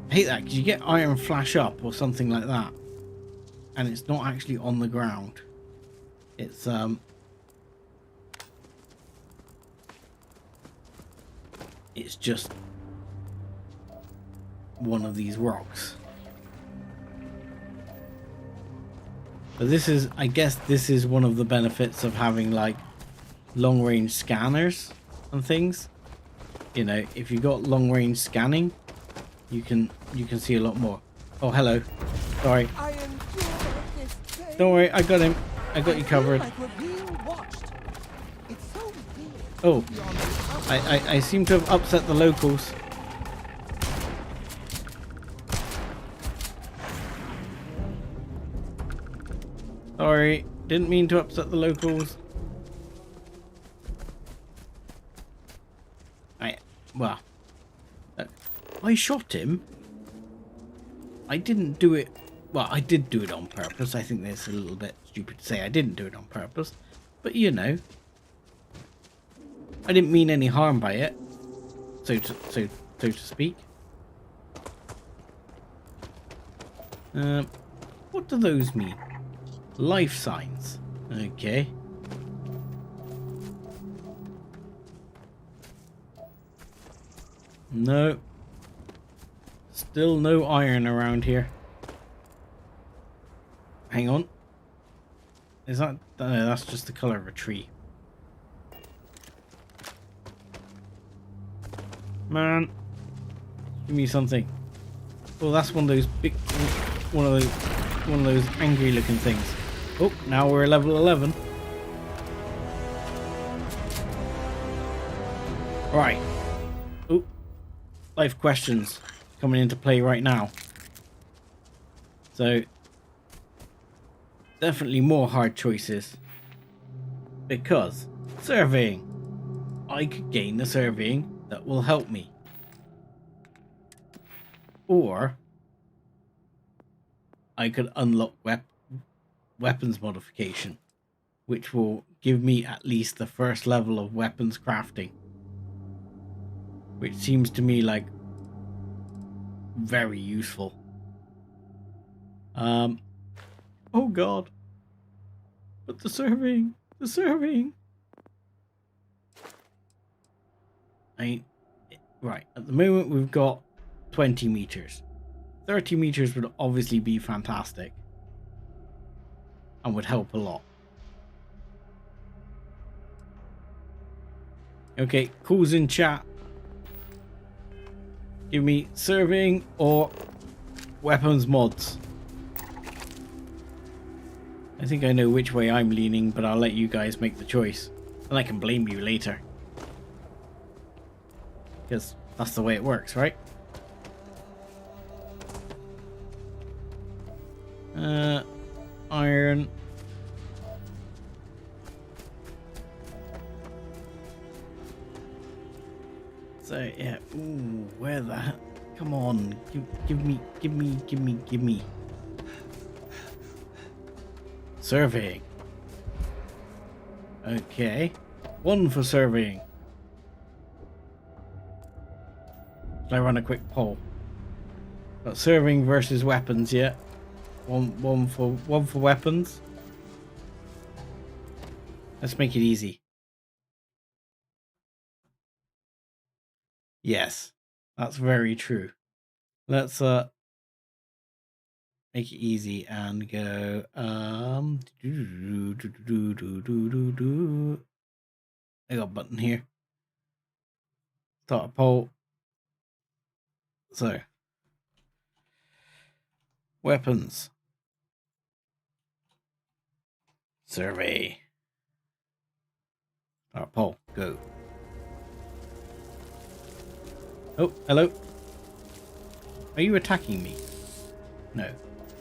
hate that because you get iron flash up or something like that. And it's not actually on the ground. It's just one of these rocks. But this is, I guess this is one of the benefits of having like long range scanners and things. You know, if you got long range scanning, you can see a lot more. Oh, hello. Sorry. Don't worry, I got him. I got you covered. Oh, I seem to have upset the locals. Sorry, didn't mean to upset the locals. Well, I shot him. I didn't do it. Well, I did do it on purpose. I think that's a little bit stupid to say I didn't do it on purpose. But you know, I didn't mean any harm by it, so to speak. What do those mean? Life signs. Okay. No. Still no iron around here. Hang on. Is that... No, that's just the color of a tree. Man. Give me something. Oh, that's one of those big... One of those angry looking things. Oh, now we're level 11. Right. Oh. Life questions coming into play right now. So, definitely more hard choices. Because surveying. I could gain the surveying that will help me. Or I could unlock weapons modification, which will give me at least the first level of weapons crafting. Which seems to me like very useful. Oh god. But the surveying. Right, at the moment we've got 20 meters. 30 meters would obviously be fantastic. And would help a lot. Okay, who's in chat? Give me surveying or weapons mods. I think I know which way I'm leaning, but I'll let you guys make the choice. And I can blame you later. Because that's the way it works, right? Iron. So yeah, ooh, where the heck? Come on, give me. Surveying. Okay, 1 for surveying. Should I run a quick poll? Got surveying versus weapons, yeah. One for weapons. Let's make it easy. Yes, that's very true. Let's make it easy and go I got a button here. Start a poll. So weapons. Survey. Start a poll. Go. Oh, hello. Are you attacking me? No.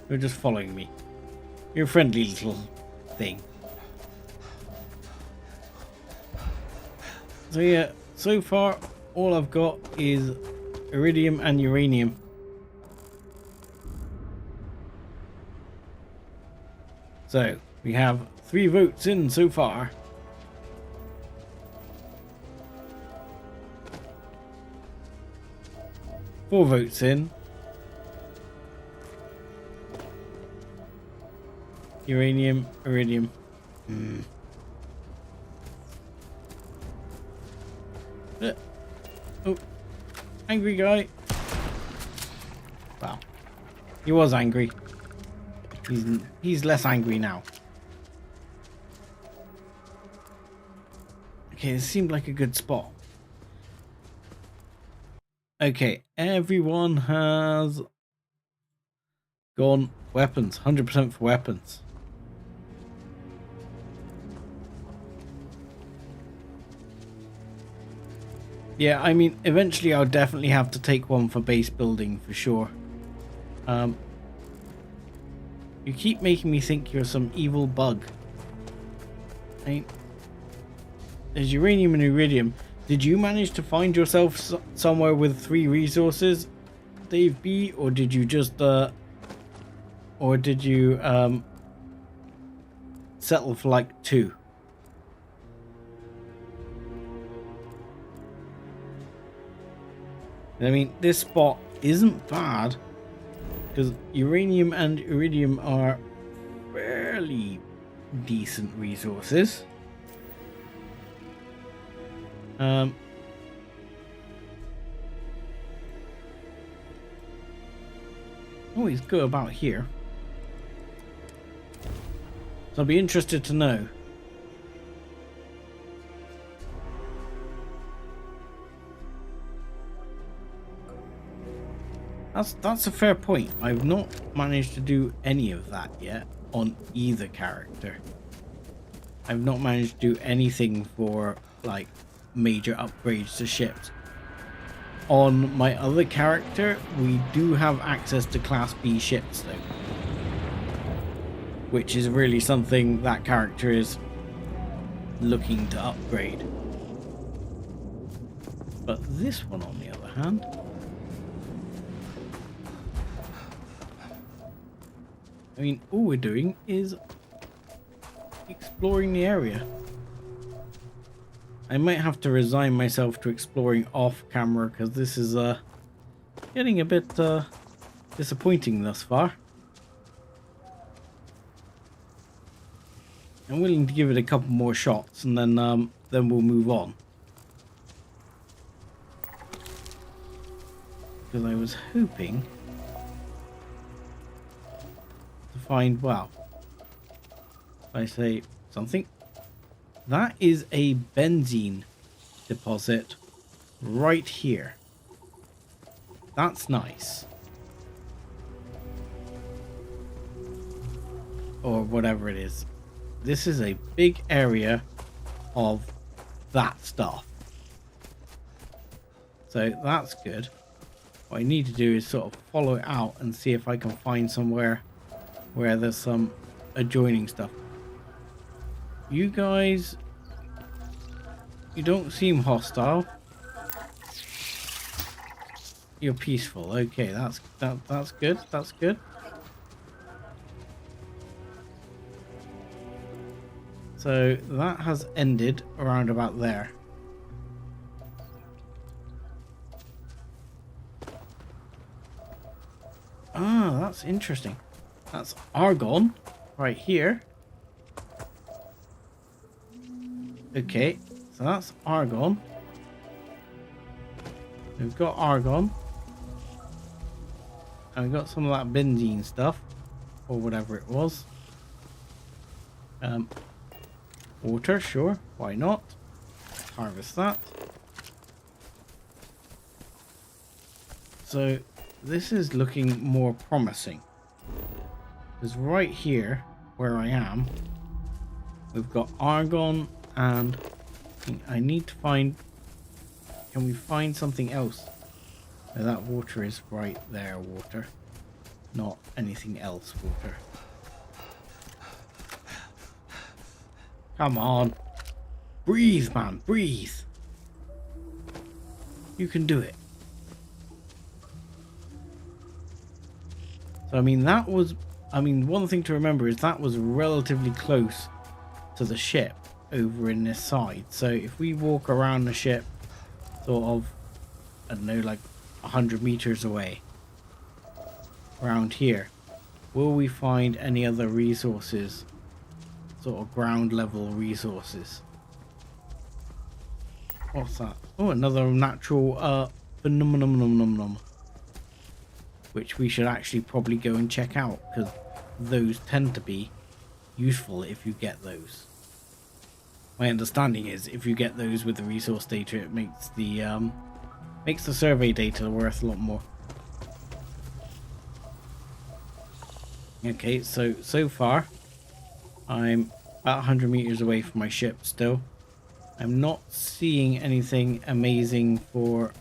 You're just following me. You're a friendly little thing. So yeah, so far all I've got is iridium and uranium. So we have 3 votes in so far. Four votes in. Uranium, iridium. Oh, angry guy. Wow, he was angry. He's less angry now. Okay, this seemed like a good spot. Okay, everyone has gone weapons. 100% for weapons. Yeah, I mean, eventually I'll definitely have to take one for base building for sure. You keep making me think you're some evil bug. There's uranium and iridium. Did you manage to find yourself somewhere with 3 resources, Dave B, or did you just settle for like 2? I mean, this spot isn't bad because uranium and iridium are fairly decent resources. Always go about here. So I'll be interested to know. That's a fair point. I've not managed to do any of that yet on either character. I've not managed to do anything for like major upgrades to ships. On my other character, we do have access to Class B ships though, which is really something that character is looking to upgrade. But this one, on the other hand, I mean, all we're doing is exploring the area. I might have to resign myself to exploring off camera because this is getting a bit disappointing thus far. I'm willing to give it a couple more shots and then we'll move on. Because I was hoping to find, well, I say something. That is a benzene deposit right here. That's nice. Or whatever it is. This is a big area of that stuff. So that's good. What I need to do is sort of follow it out and see if I can find somewhere where there's some adjoining stuff. You guys, you don't seem hostile. You're peaceful. Okay, that's good. That's good. So that has ended around about there. Ah, that's interesting. That's argon right here. Okay, so that's argon. We've got argon. And we've got some of that benzene stuff. Or whatever it was. Water, sure. Why not? Harvest that. So this is looking more promising. Because right here, where I am, we've got argon and I need to find... Can we find something else? Now that water is right there, water. Not anything else, water. Come on. Breathe, man. Breathe. You can do it. So, I mean, that was... I mean, one thing to remember is that was relatively close to the ship over in this side. So, if we walk around the ship sort of, I don't know, like 100 meters away around here, will we find any other resources, sort of ground level resources? What's that? Oh, another natural phenomenon, which we should actually probably go and check out, because those tend to be useful if you get those. My understanding is if you get those with the resource data, it makes the survey data worth a lot more. Okay, so far I'm about 100 meters away from my ship still. I'm not seeing anything amazing for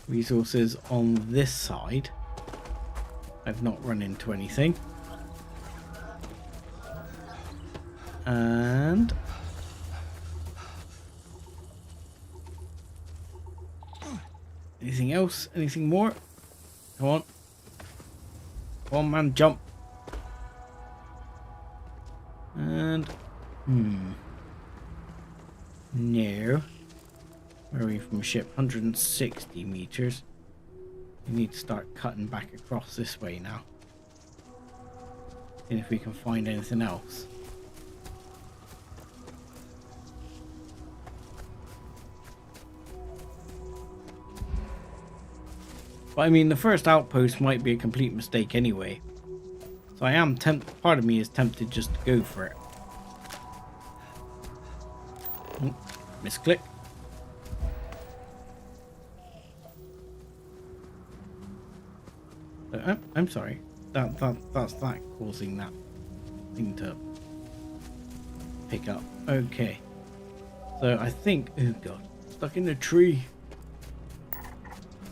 resources on this side. I've not run into anything. And anything else? Anything more? Come on. Come on, man, jump. And no. Where are we from ship? 160 meters. We need to start cutting back across this way now. See if we can find anything else. But I mean, the first outpost might be a complete mistake anyway. So I am part of me is tempted just to go for it. Oh, misclick. I'm sorry. That's that causing that thing to pick up. Okay. So I think, oh god, stuck in a tree.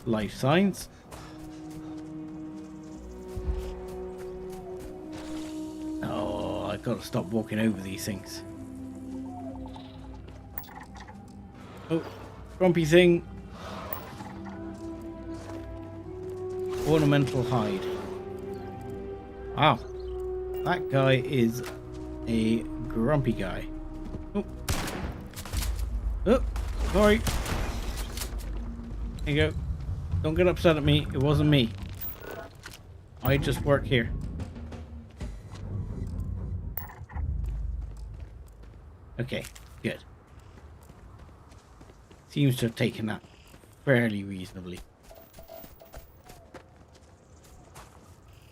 Life signs. Oh, I've got to stop walking over these things. Oh, grumpy thing. Ornamental hide. Wow, that guy is a grumpy guy. Oh, oh, sorry. There you go. Don't get upset at me. It wasn't me. I just work here. Okay, good. Seems to have taken that fairly reasonably.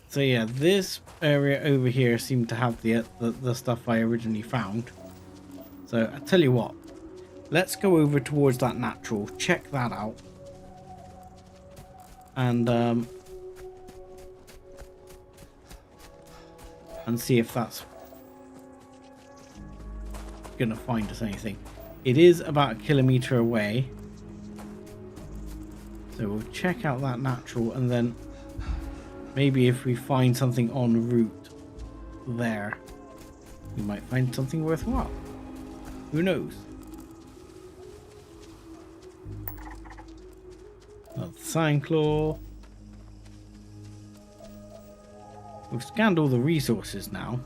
So yeah, this area over here seemed to have the stuff I originally found. So I tell you what, let's go over towards that natural, check that out, and see if that's gonna find us anything. It is about 1 kilometer away, so we'll check out that natural, and then maybe if we find something en route there, we might find something worthwhile. Who knows? Sandclaw. We've scanned all the resources now.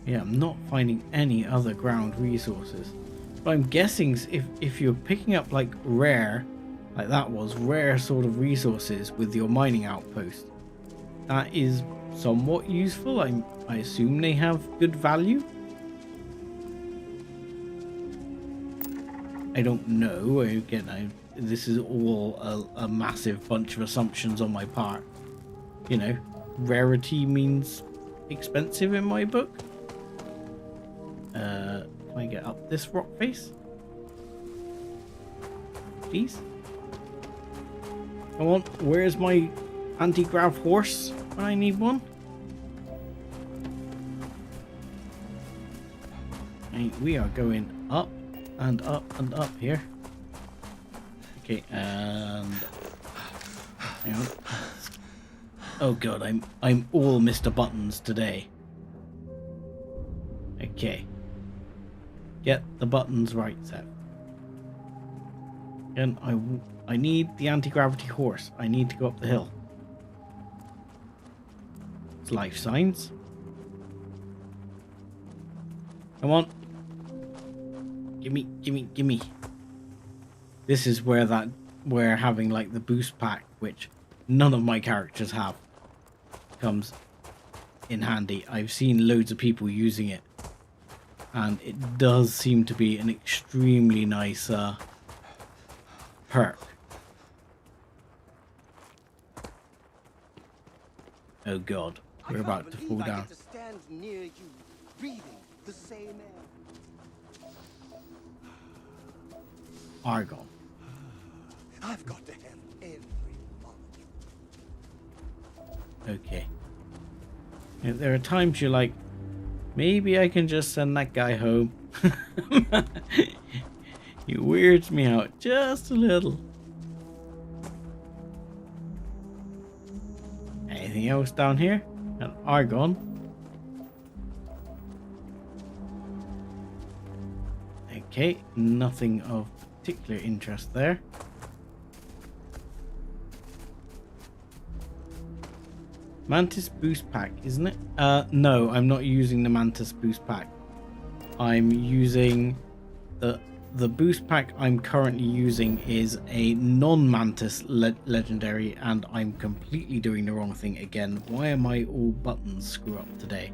Yeah, I'm not finding any other ground resources. But I'm guessing if you're picking up like rare, like that was, rare sort of resources with your mining outpost, that is somewhat useful. I assume they have good value. I don't know. Again, this is all a massive bunch of assumptions on my part. You know, rarity means expensive in my book. Can I get up this rock face? Please? Come on, where's my anti-grav horse when I need one? Right, we are going up and up and up here. Okay, and hang on. Oh god, I'm all Mr. Buttons today. Okay. Get the buttons right, Seth. And I need the anti-gravity horse. I need to go up the hill. It's life signs. Come on. Gimme, gimme, gimme. This is where having like the boost pack, which none of my characters have, comes in handy. I've seen loads of people using it, and it does seem to be an extremely nice perk. Oh god, we're about to fall down. I get to stand near you, breathing the same air. Argon. I've got to have every molecule. Okay. There are times you're like, maybe I can just send that guy home. He weirds me out just a little. Anything else down here? An argon. Okay, nothing of particular interest there. Mantis boost pack, isn't it? No, I'm not using the Mantis boost pack. I'm using the boost pack I'm currently using is a non-Mantis legendary, and I'm completely doing the wrong thing again. Why am I all buttons screw up today?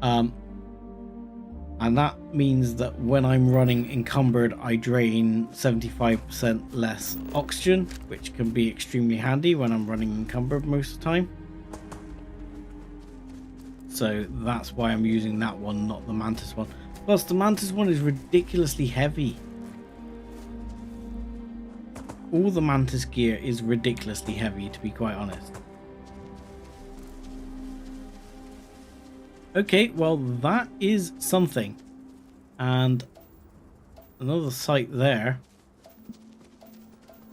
And that means that when I'm running encumbered, I drain 75% less oxygen, which can be extremely handy when I'm running encumbered most of the time. So that's why I'm using that one, not the Mantis one. Plus, the Mantis one is ridiculously heavy. All the Mantis gear is ridiculously heavy, to be quite honest. Okay, well, that is something. And another site there.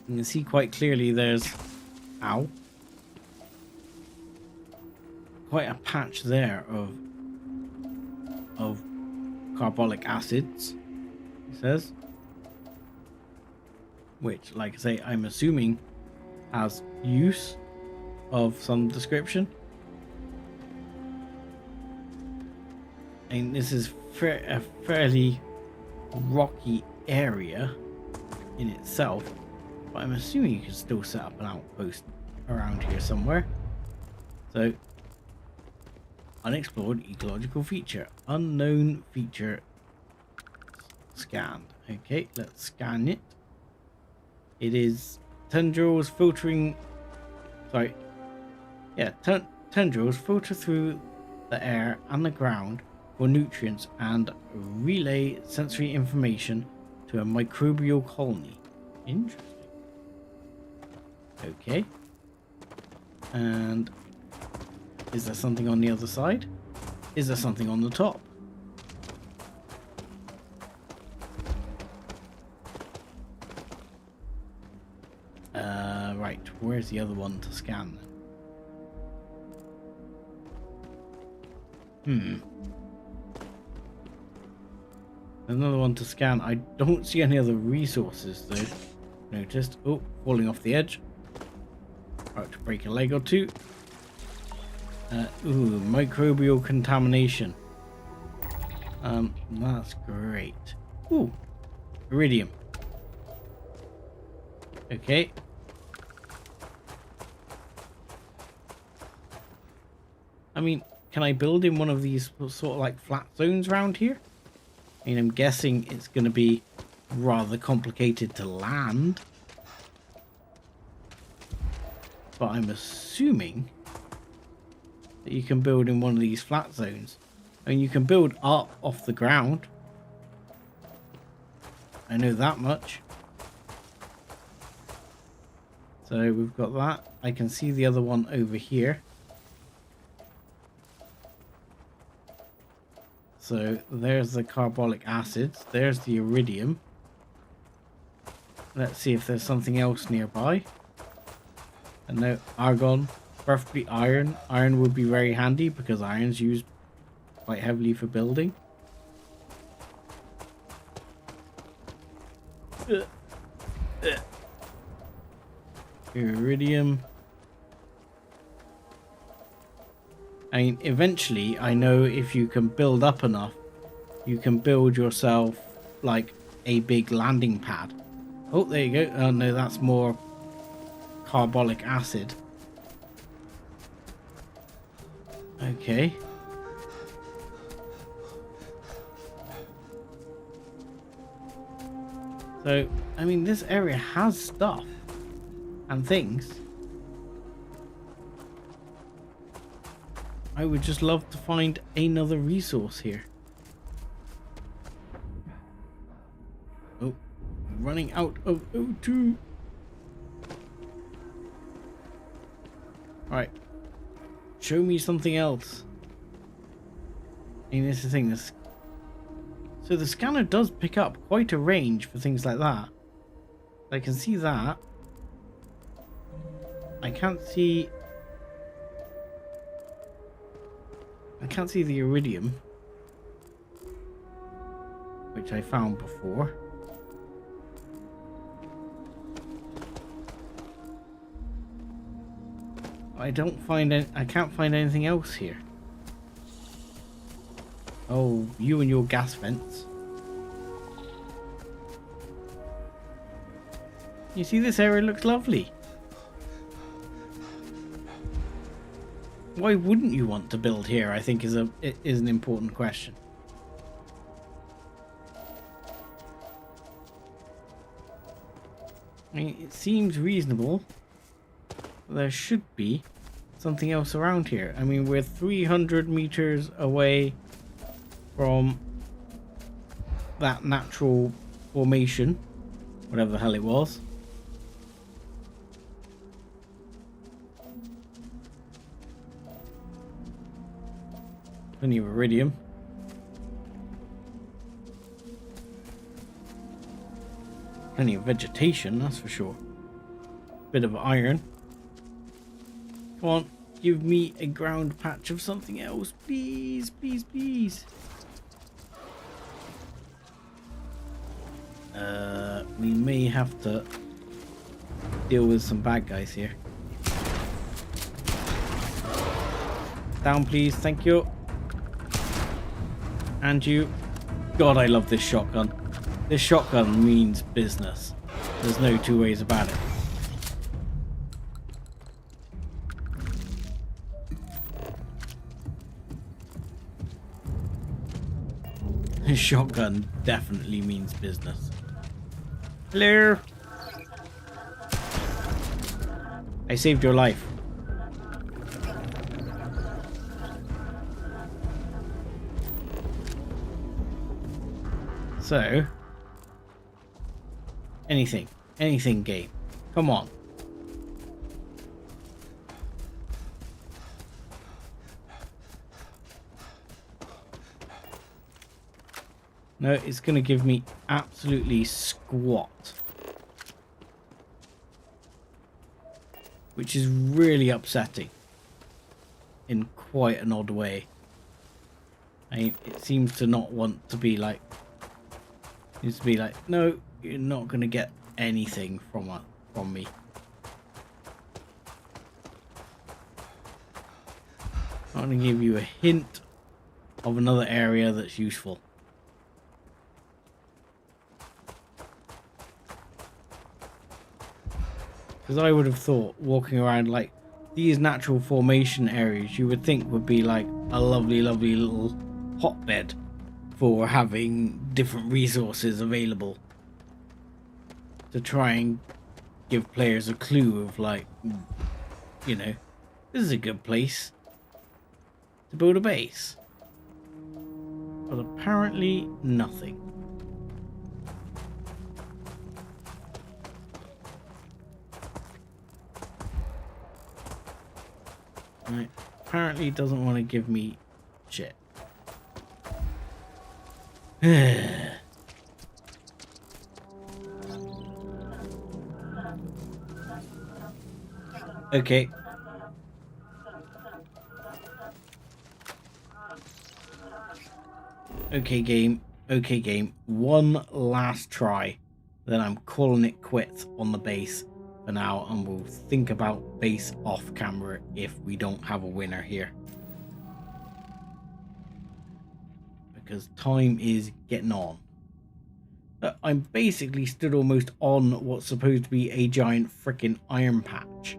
You can see quite clearly there's... Ow. Quite a patch there of carbolic acids, it says. Which, like I say, I'm assuming has use of some description. And this is a fairly rocky area in itself, but I'm assuming you can still set up an outpost around here somewhere. So, unexplored ecological feature, unknown feature scanned. Okay, let's scan it. It is tendrils filtering. Sorry, yeah, tendrils filter through the air and the ground for nutrients and relay sensory information to a microbial colony. Interesting. Okay. And is there something on the other side? Is there something on the top? Right, where's the other one to scan then? Another one to scan. I don't see any other resources though. Noticed. Oh, falling off the edge. About to break a leg or two. Ooh, microbial contamination. That's great. Ooh, iridium. Okay. I mean, can I build in one of these sort of like flat zones around here? I mean, I'm guessing it's going to be rather complicated to land. But I'm assuming that you can build in one of these flat zones. I mean, you can build up off the ground. I know that much. So we've got that. I can see the other one over here. So there's the carbolic acids. There's the iridium. Let's see if there's something else nearby. And no, argon. Preferably iron. Iron would be very handy because iron's used quite heavily for building. Iridium. I mean, eventually, I know if you can build up enough, you can build yourself like a big landing pad. Oh, there you go. Oh no, that's more carbolic acid. Okay. So, I mean, this area has stuff and things. I would just love to find another resource here. Oh, running out of O2. Right. Show me something else. I mean, this is the thing. So the scanner does pick up quite a range for things like that. I can see that. I can't see the iridium, which I found before. I can't find anything else here. Oh, you and your gas vents. You see, this area looks lovely. Why wouldn't you want to build here, I think is an important question. I mean, it seems reasonable. There should be something else around here. I mean, we're 300 meters away from that natural formation, whatever the hell it was. Plenty of iridium. Plenty of vegetation, that's for sure. Bit of iron. Come on, give me a ground patch of something else, please, please, please. We may have to deal with some bad guys here. Down, please, thank you. And you. God, I love this shotgun. This shotgun means business. There's no two ways about it. This shotgun definitely means business. Hello. I saved your life. So, anything game. Come on. No, it's going to give me absolutely squat. Which is really upsetting. In quite an odd way. I mean, it seems to not want to be like Seems to be like, no, you're not going to get anything from me. I'm going to give you a hint of another area that's useful. Because I would have thought walking around like these natural formation areas, you would think would be like a lovely, lovely little hotbed for having different resources available to try and give players a clue of like, you know, this is a good place to build a base. But apparently nothing. Right. Apparently doesn't want to give me shit. Okay. Okay, game. Okay, game. One last try. Then I'm calling it quits on the base for now, and we'll think about base off camera if we don't have a winner here. Because time is getting on. I'm basically stood almost on what's supposed to be a giant freaking iron patch.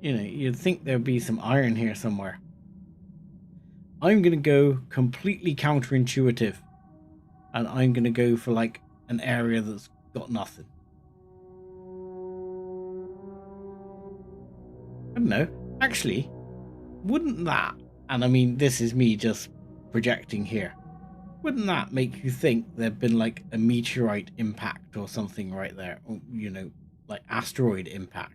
You know, you'd think there'd be some iron here somewhere. I'm going to go completely counterintuitive. And I'm going to go for like an area that's got nothing. I don't know. Actually, wouldn't that, and I mean this is me just projecting here, wouldn't that make you think there'd been like a meteorite impact or something right there? Or, you know, like asteroid impact.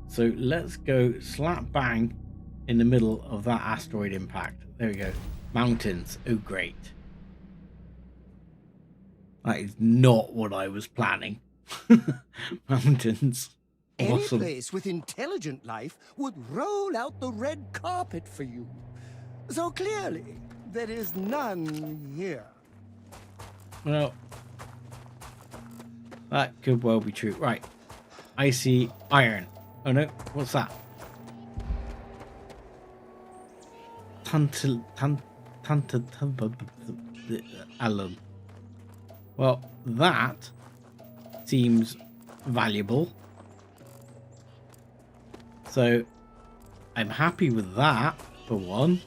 So let's go slap bang in the middle of that asteroid impact. There we go. Mountains. Oh, great. That is not what I was planning. Mountains. Awesome. Any place with intelligent life would roll out the red carpet for you. So clearly, there is none here. Well, that could well be true. Right. I see iron. Oh no, what's that? Alum. Well, that seems valuable. So I'm happy with that for one.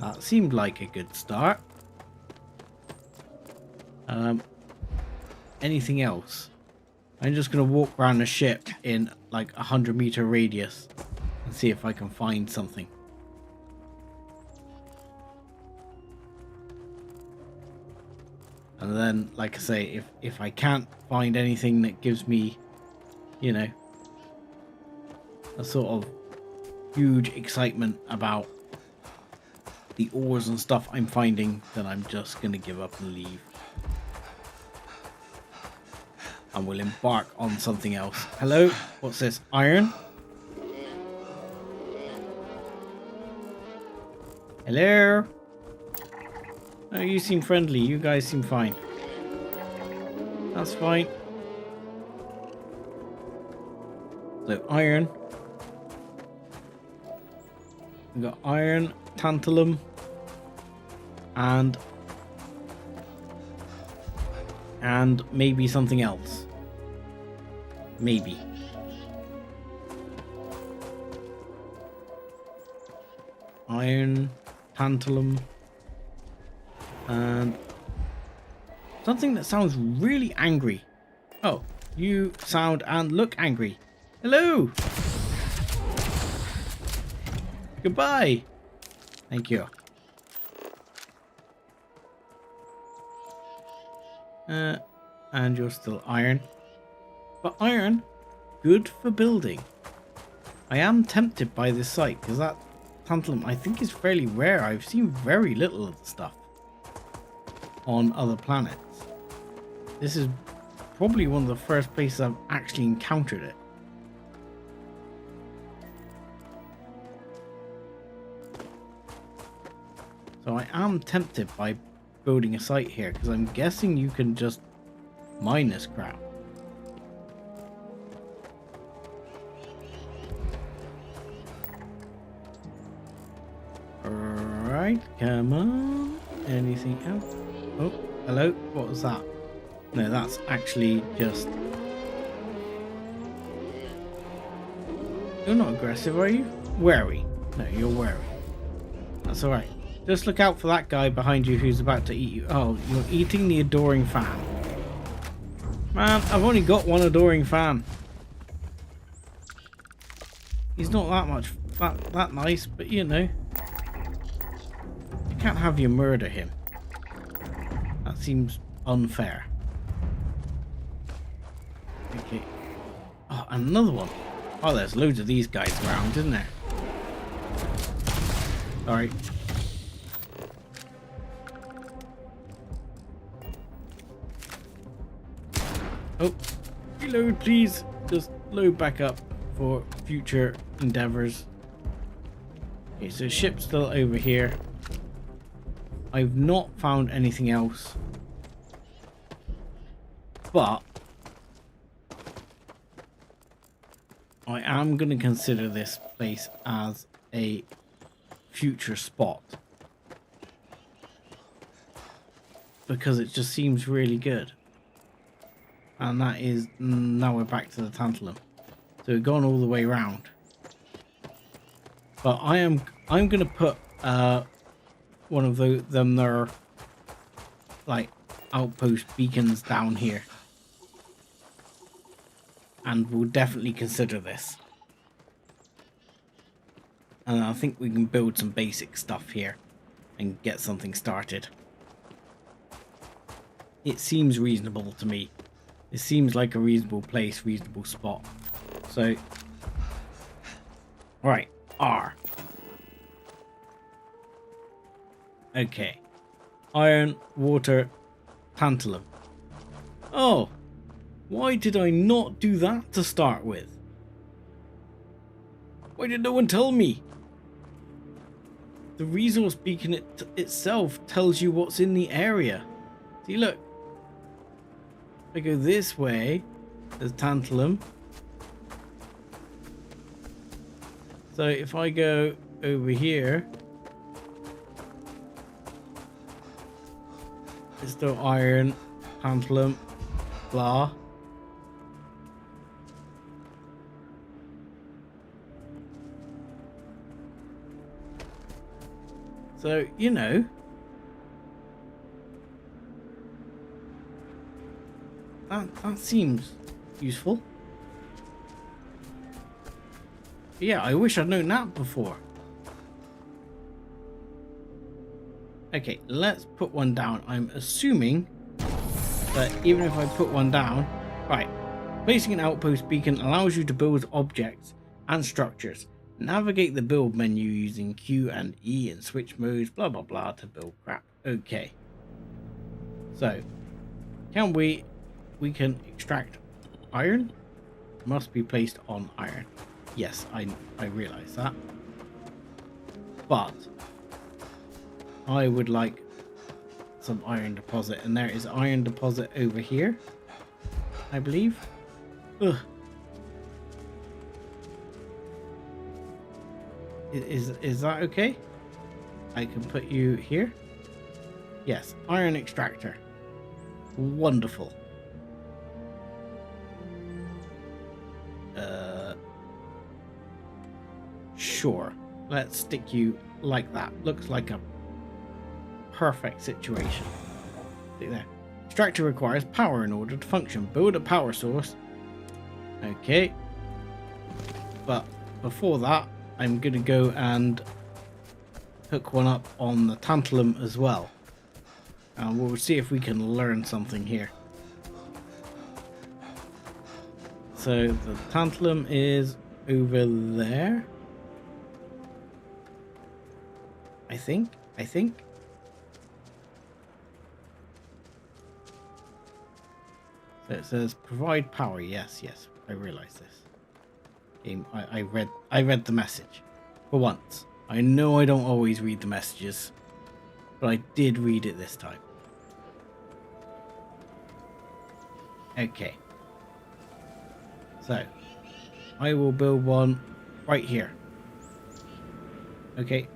That seemed like a good start. Anything else? I'm just going to walk around the ship in like 100-meter radius and see if I can find something. And then, like I say, if I can't find anything that gives me, you know, a sort of huge excitement about the ores and stuff I'm finding, then I'm just going to give up and leave. And we'll embark on something else. Hello? What's this? Iron? Hello? Oh, you seem friendly. You guys seem fine. That's fine. So, iron. We've got iron, tantalum, and maybe something else. Maybe. Iron, tantalum, and something that sounds really angry. Oh, you sound and look angry. Hello! Goodbye! Thank you. And you're still iron. But iron, good for building. I am tempted by this site because that tantalum I think is fairly rare. I've seen very little of the stuff on other planets. This is probably one of the first places I've actually encountered it. So I am tempted by building a site here, because I'm guessing you can just mine this crap. Alright, come on. Anything else? Oh, hello? What was that? No, that's actually just... You're not aggressive, are you? Wary. No, you're wary. That's alright. Just look out for that guy behind you who's about to eat you. Oh, you're eating the adoring fan. Man, I've only got one adoring fan. He's not that much that nice, but you know. I can't have you murder him. That seems unfair. Okay. Oh, another one. Oh, there's loads of these guys around, isn't there? Sorry. Oh, reload please. Just load back up for future endeavors. Okay, so ship's still over here. I've not found anything else. But I am going to consider this place as a future spot. Because it just seems really good. And that is, now we're back to the tantalum. So we've gone all the way around. But I'm going to put one of them there, like outpost beacons down here. And we'll definitely consider this. And I think we can build some basic stuff here and get something started. It seems reasonable to me. It seems like a reasonable place, reasonable spot. So, right, R. Okay. Iron, water, tantalum. Oh, why did I not do that to start with? Why did no one tell me? The resource beacon itself tells you what's in the area. See, look. If I go this way, there's tantalum. So if I go over here, it's still iron, tantalum, blah. So, you know, that seems useful. Yeah, I wish I'd known that before. Okay, let's put one down. I'm assuming that even if I put one down... Right. Placing an outpost beacon allows you to build objects and structures. Navigate the build menu using Q and E and switch modes, blah blah blah, to build crap. Okay. So, can we can extract iron? Must be placed on iron. Yes, I realize that. But I would like some iron deposit, and there is iron deposit over here, I believe. Ugh. Is that okay? I can put you here. Yes, iron extractor. Wonderful. Sure. Let's stick you like that. Looks like a perfect situation. See there. Extractor requires power in order to function. Build a power source. Okay. But before that, I'm going to go and hook one up on the tantalum as well. And we'll see if we can learn something here. So the tantalum is over there. I think. So it says provide power. Yes, yes, I realize this. Game, I read the message for once. I know I don't always read the messages, but I did read it this time. Okay. So I will build one right here. Okay,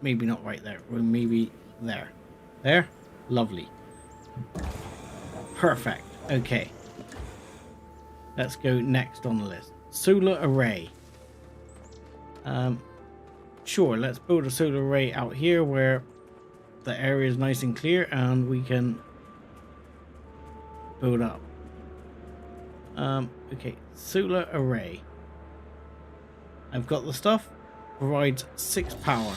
maybe not right there. Or maybe there. There? Lovely. Perfect. Okay. Let's go next on the list. Solar array. Sure, let's build a solar array out here where the area is nice and clear and we can build up. Okay, solar array. I've got the stuff. Provides 6 power.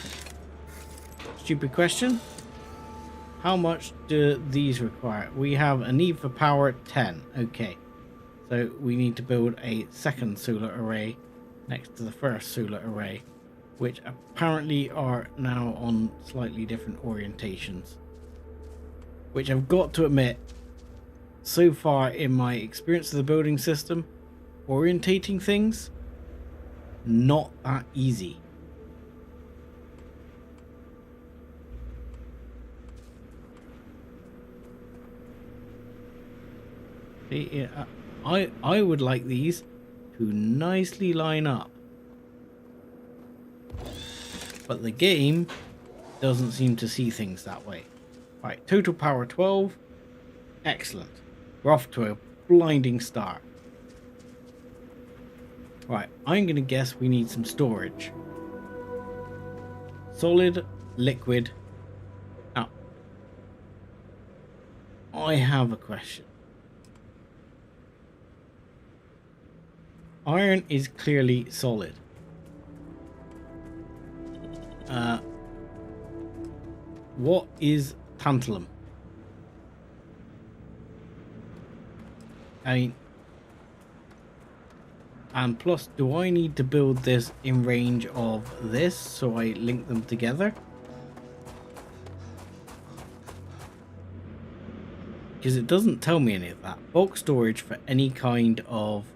Stupid question. How much do these require? We have a need for power 10. Okay. So we need to build a second solar array next to the first solar array, which apparently are now on slightly different orientations. Which I've got to admit, so far in my experience of the building system, orientating things, not that easy. Yeah, I would like these to nicely line up, but the game doesn't seem to see things that way. Right, total power 12. Excellent. We're off to a blinding start. Right, I'm going to guess we need some storage. Solid, liquid. Now, I have a question. Iron is clearly solid. What is tantalum? I mean, and plus, do I need to build this in range of this so I link them together? Because it doesn't tell me any of that. Bulk storage for any kind of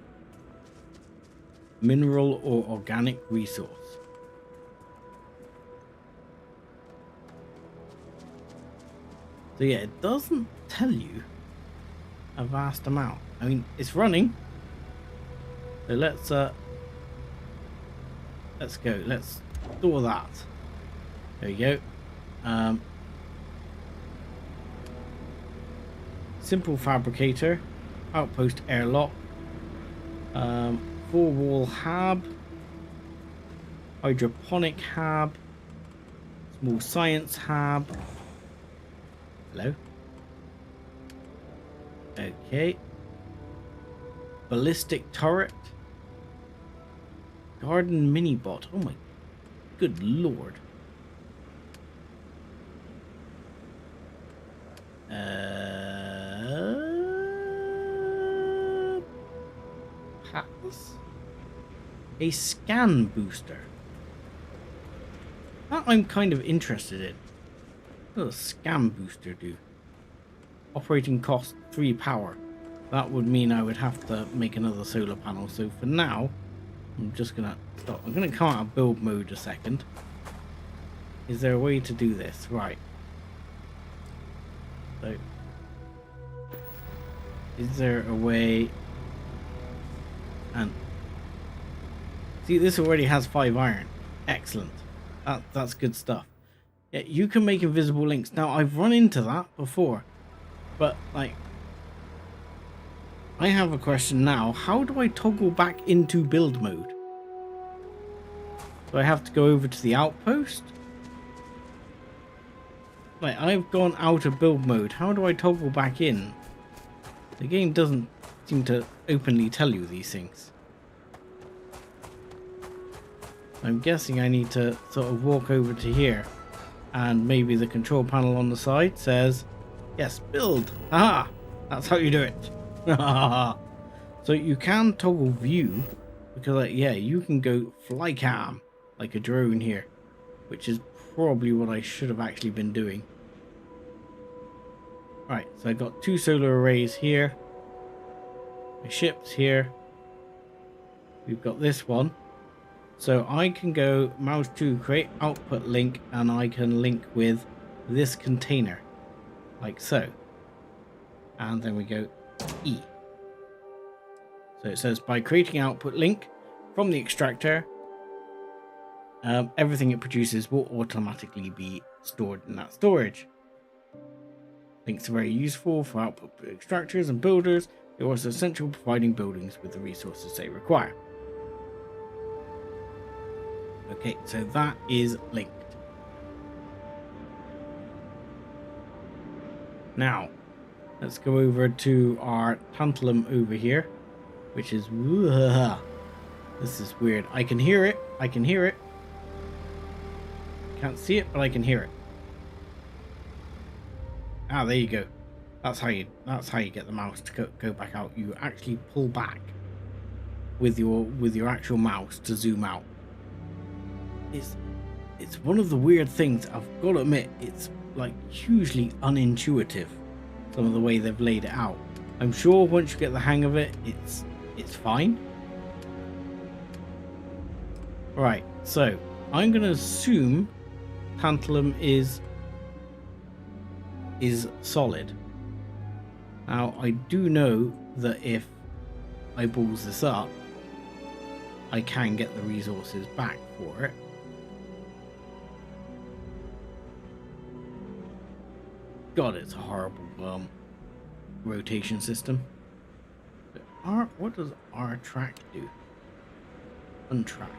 mineral or organic resource. So yeah, it doesn't tell you a vast amount. I mean, it's running. So let's go. Let's store that. There you go. Simple fabricator, outpost airlock, 4-wall hab, hydroponic hab, small science hab. Hello. Okay. Ballistic turret. Garden mini bot. Oh my good lord. Pass. A scan booster. That I'm kind of interested in. What does a scan booster do? Operating cost 3 power. That would mean I would have to make another solar panel. So for now, I'm just gonna stop. I'm gonna come out of build mode a second. Is there a way to do this? Right. So, is there a way? And see, this already has 5 iron. Excellent. That's good stuff. Yeah, you can make invisible links. Now, I've run into that before, but like, I have a question now. How do I toggle back into build mode? Do I have to go over to the outpost? Like, I've gone out of build mode. How do I toggle back in? The game doesn't seem to openly tell you these things. I'm guessing I need to sort of walk over to here, and maybe the control panel on the side says, yes, build. Haha, that's how you do it. So you can toggle view, because like, yeah, you can go fly cam like a drone here, which is probably what I should have actually been doing. Right, so I got 2 solar arrays here. My ship's here. We've got this one. So I can go mouse to create output link, and I can link with this container, like so. And then we go E. So it says by creating output link from the extractor, everything it produces will automatically be stored in that storage. Links are very useful for output extractors and builders. They're also essential providing buildings with the resources they require. Okay, so that is linked. Now, let's go over to our tantalum over here, which is... This is weird. I can hear it. I can hear it. Can't see it, but I can hear it. Ah, there you go. That's how you get the mouse to go back out. You actually pull back with your actual mouse to zoom out. It's one of the weird things. I've got to admit, it's like hugely unintuitive, some of the way they've laid it out. I'm sure once you get the hang of it, it's fine. Right, so I'm gonna assume tantalum is solid. Now I do know that if I balls this up, I can get the resources back for it. God, it's a horrible rotation system. What does R track do? Untrack.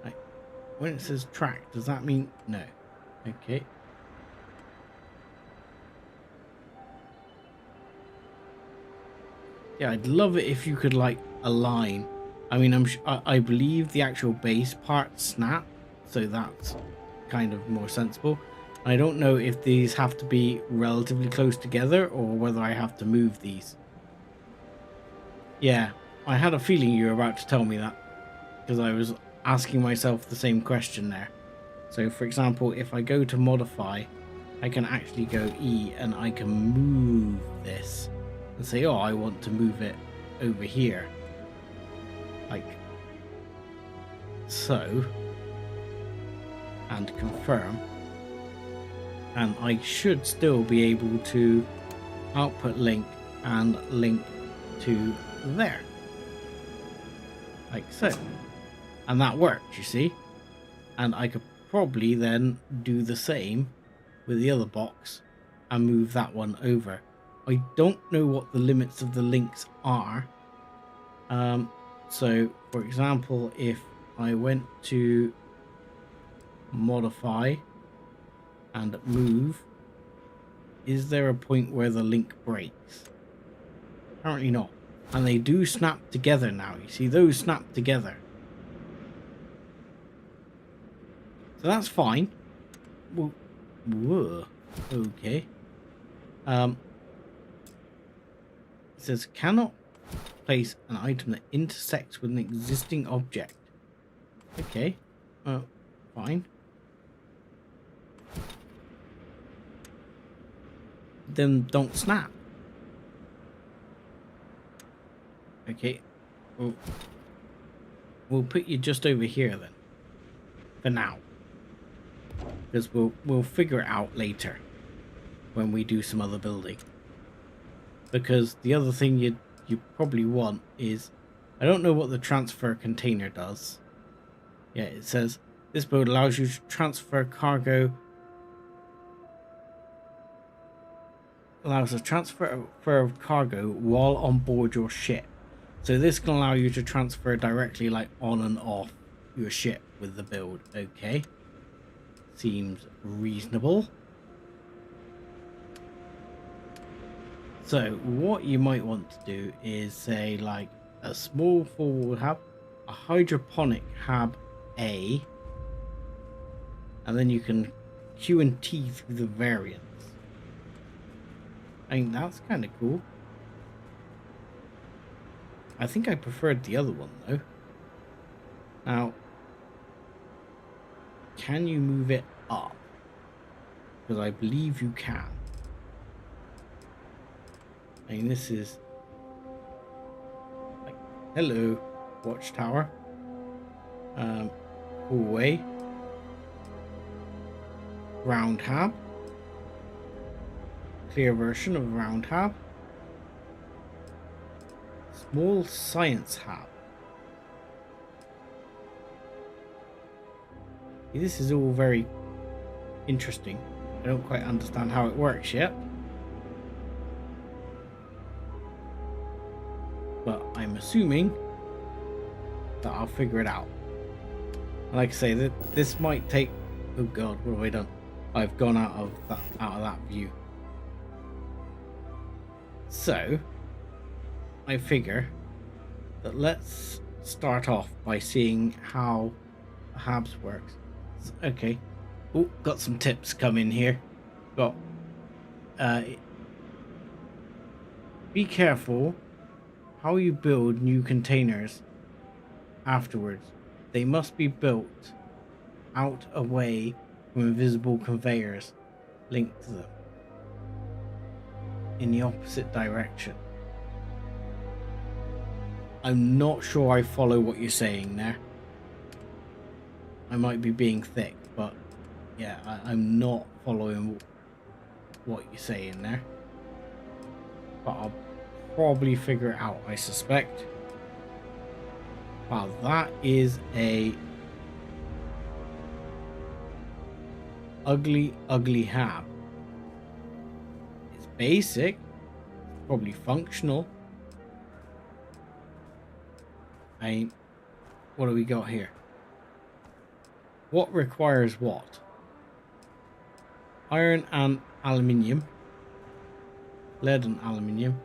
Like, when it says track, does that mean no? Okay. Yeah, I'd love it if you could like align. I mean, I believe the actual base parts snap, so that's kind of more sensible. I don't know if these have to be relatively close together or whether I have to move these. Yeah, I had a feeling you were about to tell me that, because I was asking myself the same question there. So for example, if I go to modify, I can actually go E and I can move this and say, oh, I want to move it over here. Like so. And confirm. And I should still be able to output link and link to there. Like so. And that works, you see. And I could probably then do the same with the other box and move that one over. I don't know what the limits of the links are. So, for example, if I went to modify and move, is there a point where the link breaks? Apparently not. And they do snap together now. You see, those snap together. So that's fine. Well, whoa. Okay. It says cannot place an item that intersects with an existing object. Okay. Fine. Then don't snap. Okay. We'll put you just over here then. For now. Because we'll figure it out later when we do some other building. Because the other thing you probably want is, I don't know what the transfer container does. Yeah, it says this boat allows you to transfer cargo. Allows a transfer of cargo while on board your ship. So this can allow you to transfer directly like on and off your ship with the build. Okay. Seems reasonable. So what you might want to do is say like a small forward hub, a hydroponic hub A, and then you can Q and T through the variants. I mean, that's kind of cool. I think I preferred the other one though. Now, can you move it up? Because I believe you can. I mean, this is like, hello, watchtower. Hallway. Round hab. Clear version of round hab. Small science hab. This is all very interesting. I don't quite understand how it works yet. But I'm assuming that I'll figure it out. Like I say, that this might take... Oh god, what have I done? I've gone out of that view. So, I figure that let's start off by seeing how Habs works. Okay. Oh, got some tips coming here. Got be careful how you build new containers afterwards. They must be built out away from invisible conveyors linked to them in the opposite direction. I'm not sure I follow what you're saying there. I might be being thick, but yeah, I'm not following what you're saying there. But I'll probably figure it out, I suspect. Wow, that is a ugly hab. It's basic, probably functional. What do we got here? What requires what? Iron and aluminium. Lead and aluminium.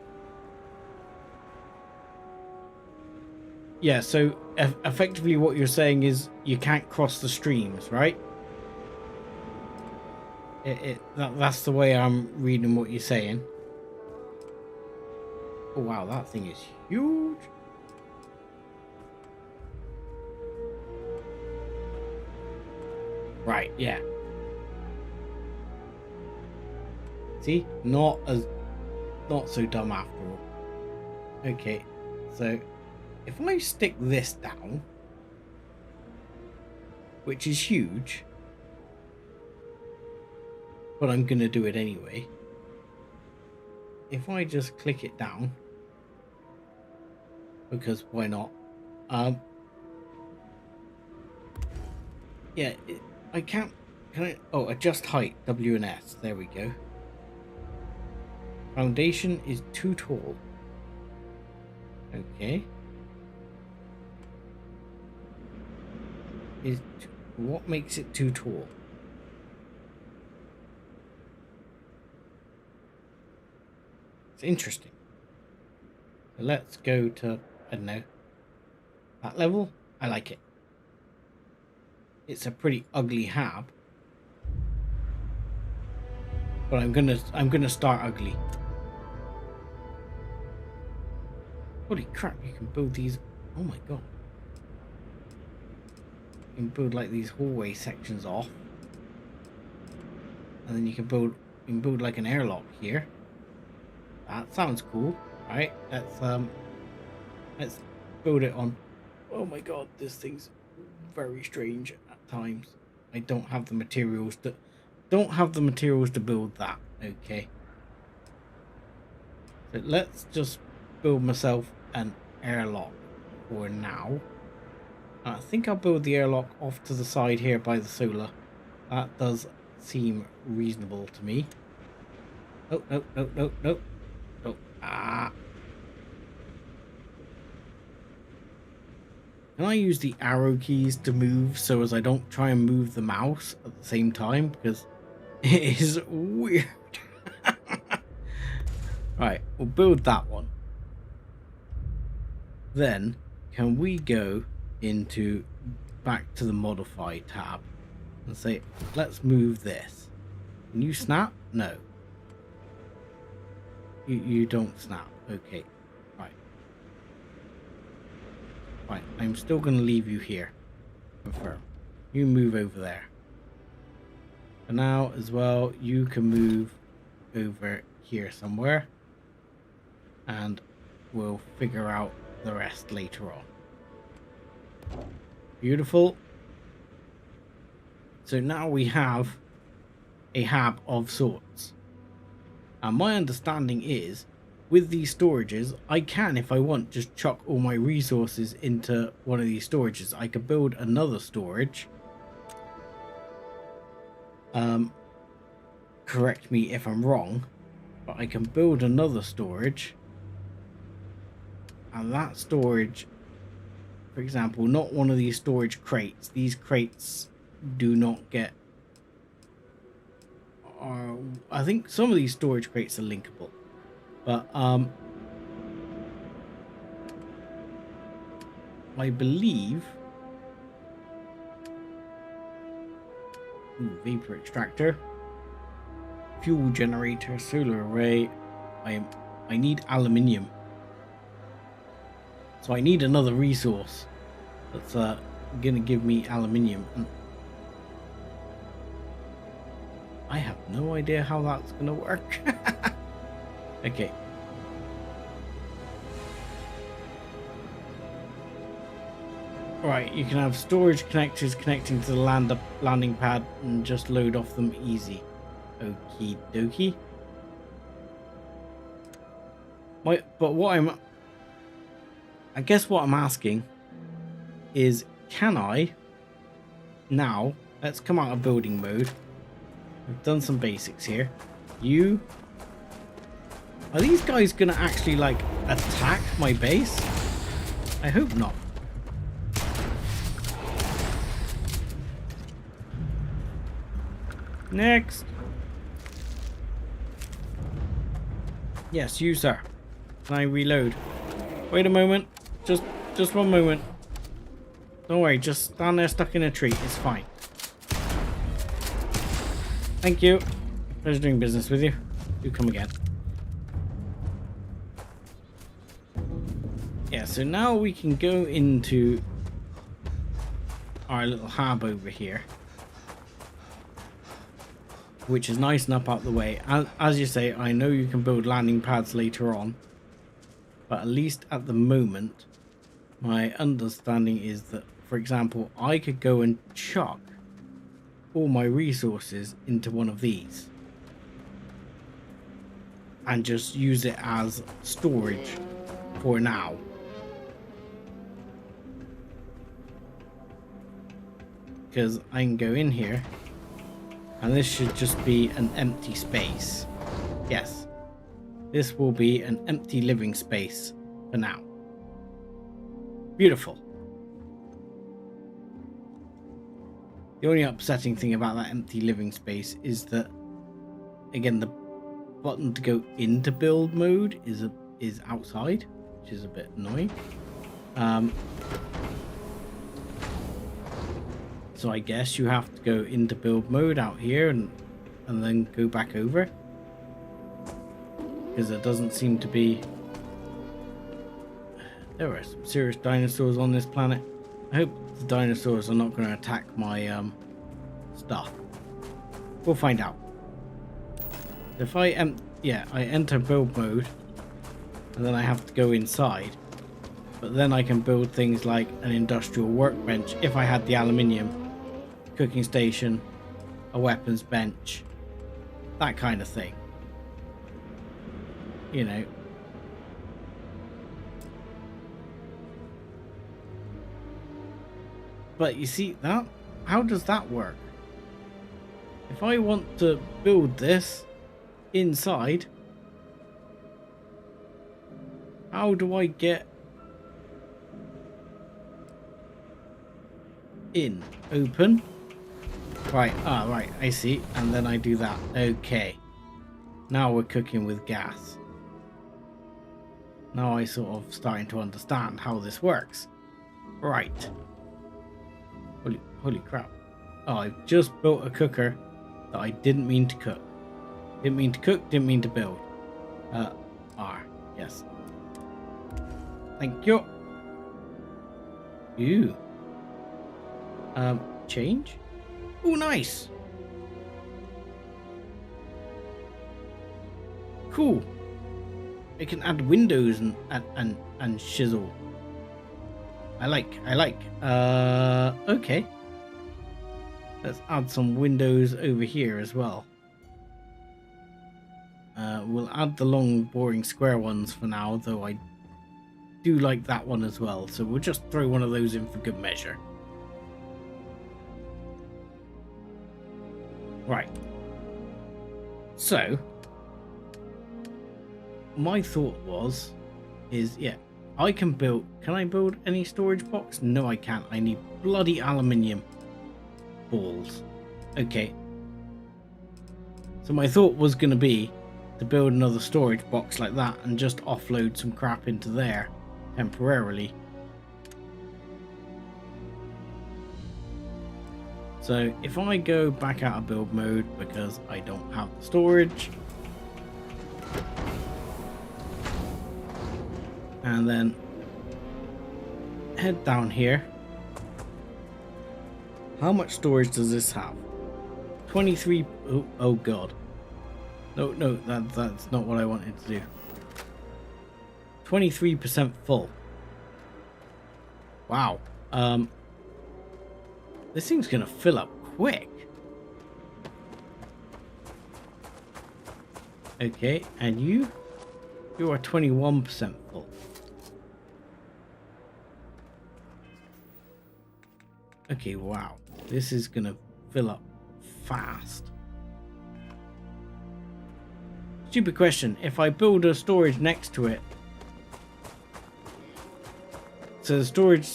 Yeah, so effectively what you're saying is you can't cross the streams, right? That's the way I'm reading what you're saying. Oh wow, that thing is huge. Right, yeah. See? Not so dumb after all. Okay, so if I stick this down, which is huge, but I'm gonna do it anyway. If I just click it down, because why not? Yeah, I can't. Can I? Oh, adjust height. W and S. There we go. Foundation is too tall. Okay. What makes it too tall? It's interesting. So let's go to, I don't know, that level. I like it. It's a pretty ugly hab, but I'm gonna start ugly. Holy crap! You can build these. Oh my god! You can build like these hallway sections off, and then you can build like an airlock here. That sounds cool, right? Let's build it on. Oh my god! This thing's very strange at times. I don't have the materials to build that. Okay, so let's just build myself an airlock for now. I think I'll build the airlock off to the side here by the solar. That does seem reasonable to me. Oh, no. Oh, ah. Can I use the arrow keys to move so as I don't try and move the mouse at the same time? Because it is weird. Right, we'll build that one. Then, can we go into back to the modify tab and say, let's move this. Can you snap? No. You don't snap. Okay. Right. Right. I'm still going to leave you here. Confirm. You move over there. For now as well, you can move over here somewhere. And we'll figure out the rest later on. Beautiful. So now we have a hub of sorts. And my understanding is, with these storages, I can, if I want, just chuck all my resources into one of these storages. I could build another storage. Correct me if I'm wrong, but I can build another storage. And that storage, for example, not one of these storage crates. These crates do not get... I think some of these storage crates are linkable. But, I believe... Ooh, vapor extractor. Fuel generator, solar array. I need aluminium. So I need another resource that's gonna give me aluminium. And I have no idea how that's gonna work. Okay. Right, you can have storage connectors connecting to the landing pad and just load off them easy. Okie dokie. But what I guess what I'm asking is, can I now, let's come out of building mode. We've done some basics here. Are these guys gonna actually like attack my base? I hope not. Next. Yes, you sir. Can I reload? Wait a moment. Just one moment. Don't worry, just stand there stuck in a tree. It's fine. Thank you. Pleasure doing business with you. Do come again. Yeah, so now we can go into our little hub over here, which is nice and up out the way. As you say, I know you can build landing pads later on, but at least at the moment, my understanding is that, for example, I could go and chuck all my resources into one of these and just use it as storage for now. Because I can go in here and this should just be an empty space. Yes, this will be an empty living space for now. Beautiful. The only upsetting thing about that empty living space is that, again, the button to go into build mode is outside, which is a bit annoying. So I guess you have to go into build mode out here and then go back over, because there doesn't seem to be... There are some serious dinosaurs on this planet. I hope the dinosaurs are not going to attack my stuff. We'll find out. If I enter build mode and then I have to go inside, but then I can build things like an industrial workbench if I had the aluminium, cooking station, a weapons bench, that kind of thing. You know. But you see that? How does that work? If I want to build this inside, how do I get in? Open? Right, right, I see. And then I do that. Okay. Now we're cooking with gas. Now I sort of starting to understand how this works. Right. Holy crap. Oh, I've just built a cooker that I didn't mean to cook. Didn't mean to cook, didn't mean to build. R, yes. Thank you. Ooh. Change? Oh, nice. Cool. It can add windows and shizzle. I like. Okay. Let's add some windows over here as well. We'll add the long, boring square ones for now, though I do like that one as well. So we'll just throw one of those in for good measure. Right. So, my thought is, I can build. Can I build any storage box? No, I can't. I need bloody aluminium balls. Okay. So my thought was going to be to build another storage box like that and just offload some crap into there temporarily. So if I go back out of build mode because I don't have the storage, and then head down here, how much storage does this have? 23. Oh god. No, that's not what I wanted to do. 23% full. Wow. This thing's gonna fill up quick. Okay, and you are 21% full. Okay, wow. This is gonna fill up fast. Stupid question. If I build a storage next to it, so the storage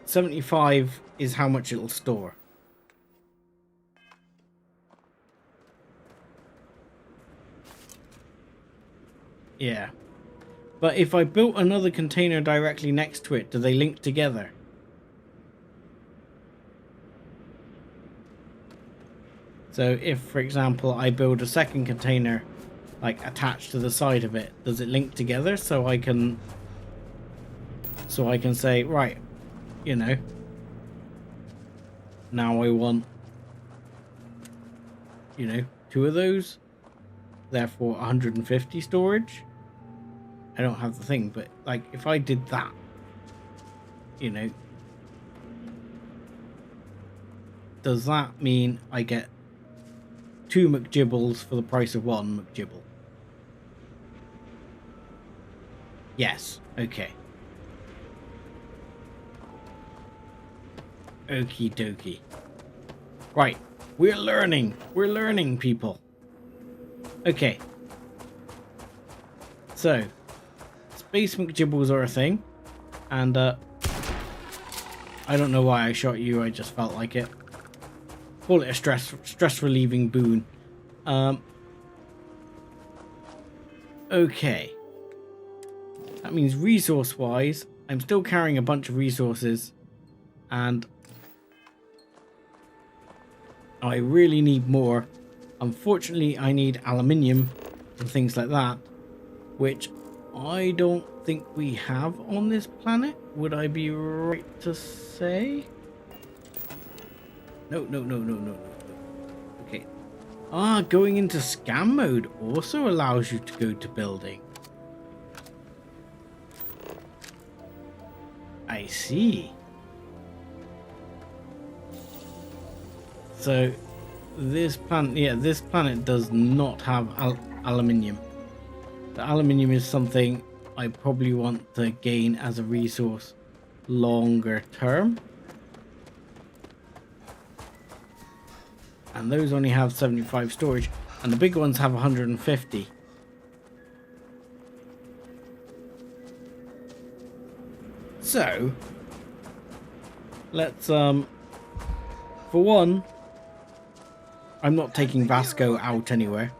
75 is how much it'll store. Yeah. But if I built another container directly next to it, do they link together? So if, for example, I build a second container like attached to the side of it, does it link together so I can say, right, you know, now I want, you know, 2 of those, therefore 150 storage. I don't have the thing, but like if I did that, you know, does that mean I get 2 McGibbles for the price of 1 McGibble? Yes. Okay. Okie dokie. Right. We're learning. We're learning, people. Okay. So, Space McGibbles are a thing. And, I don't know why I shot you. I just felt like it. Call it a stress relieving boon. Okay. That means resource wise, I'm still carrying a bunch of resources, and I really need more. Unfortunately, I need aluminium and things like that, which I don't think we have on this planet. Would I be right to say? No. Okay. Going into scam mode also allows you to go to building. I see. So this planet does not have aluminium. The aluminium is something I probably want to gain as a resource longer term. And those only have 75 storage, and the big ones have 150. So let's for one, I'm not taking Vasco out anywhere.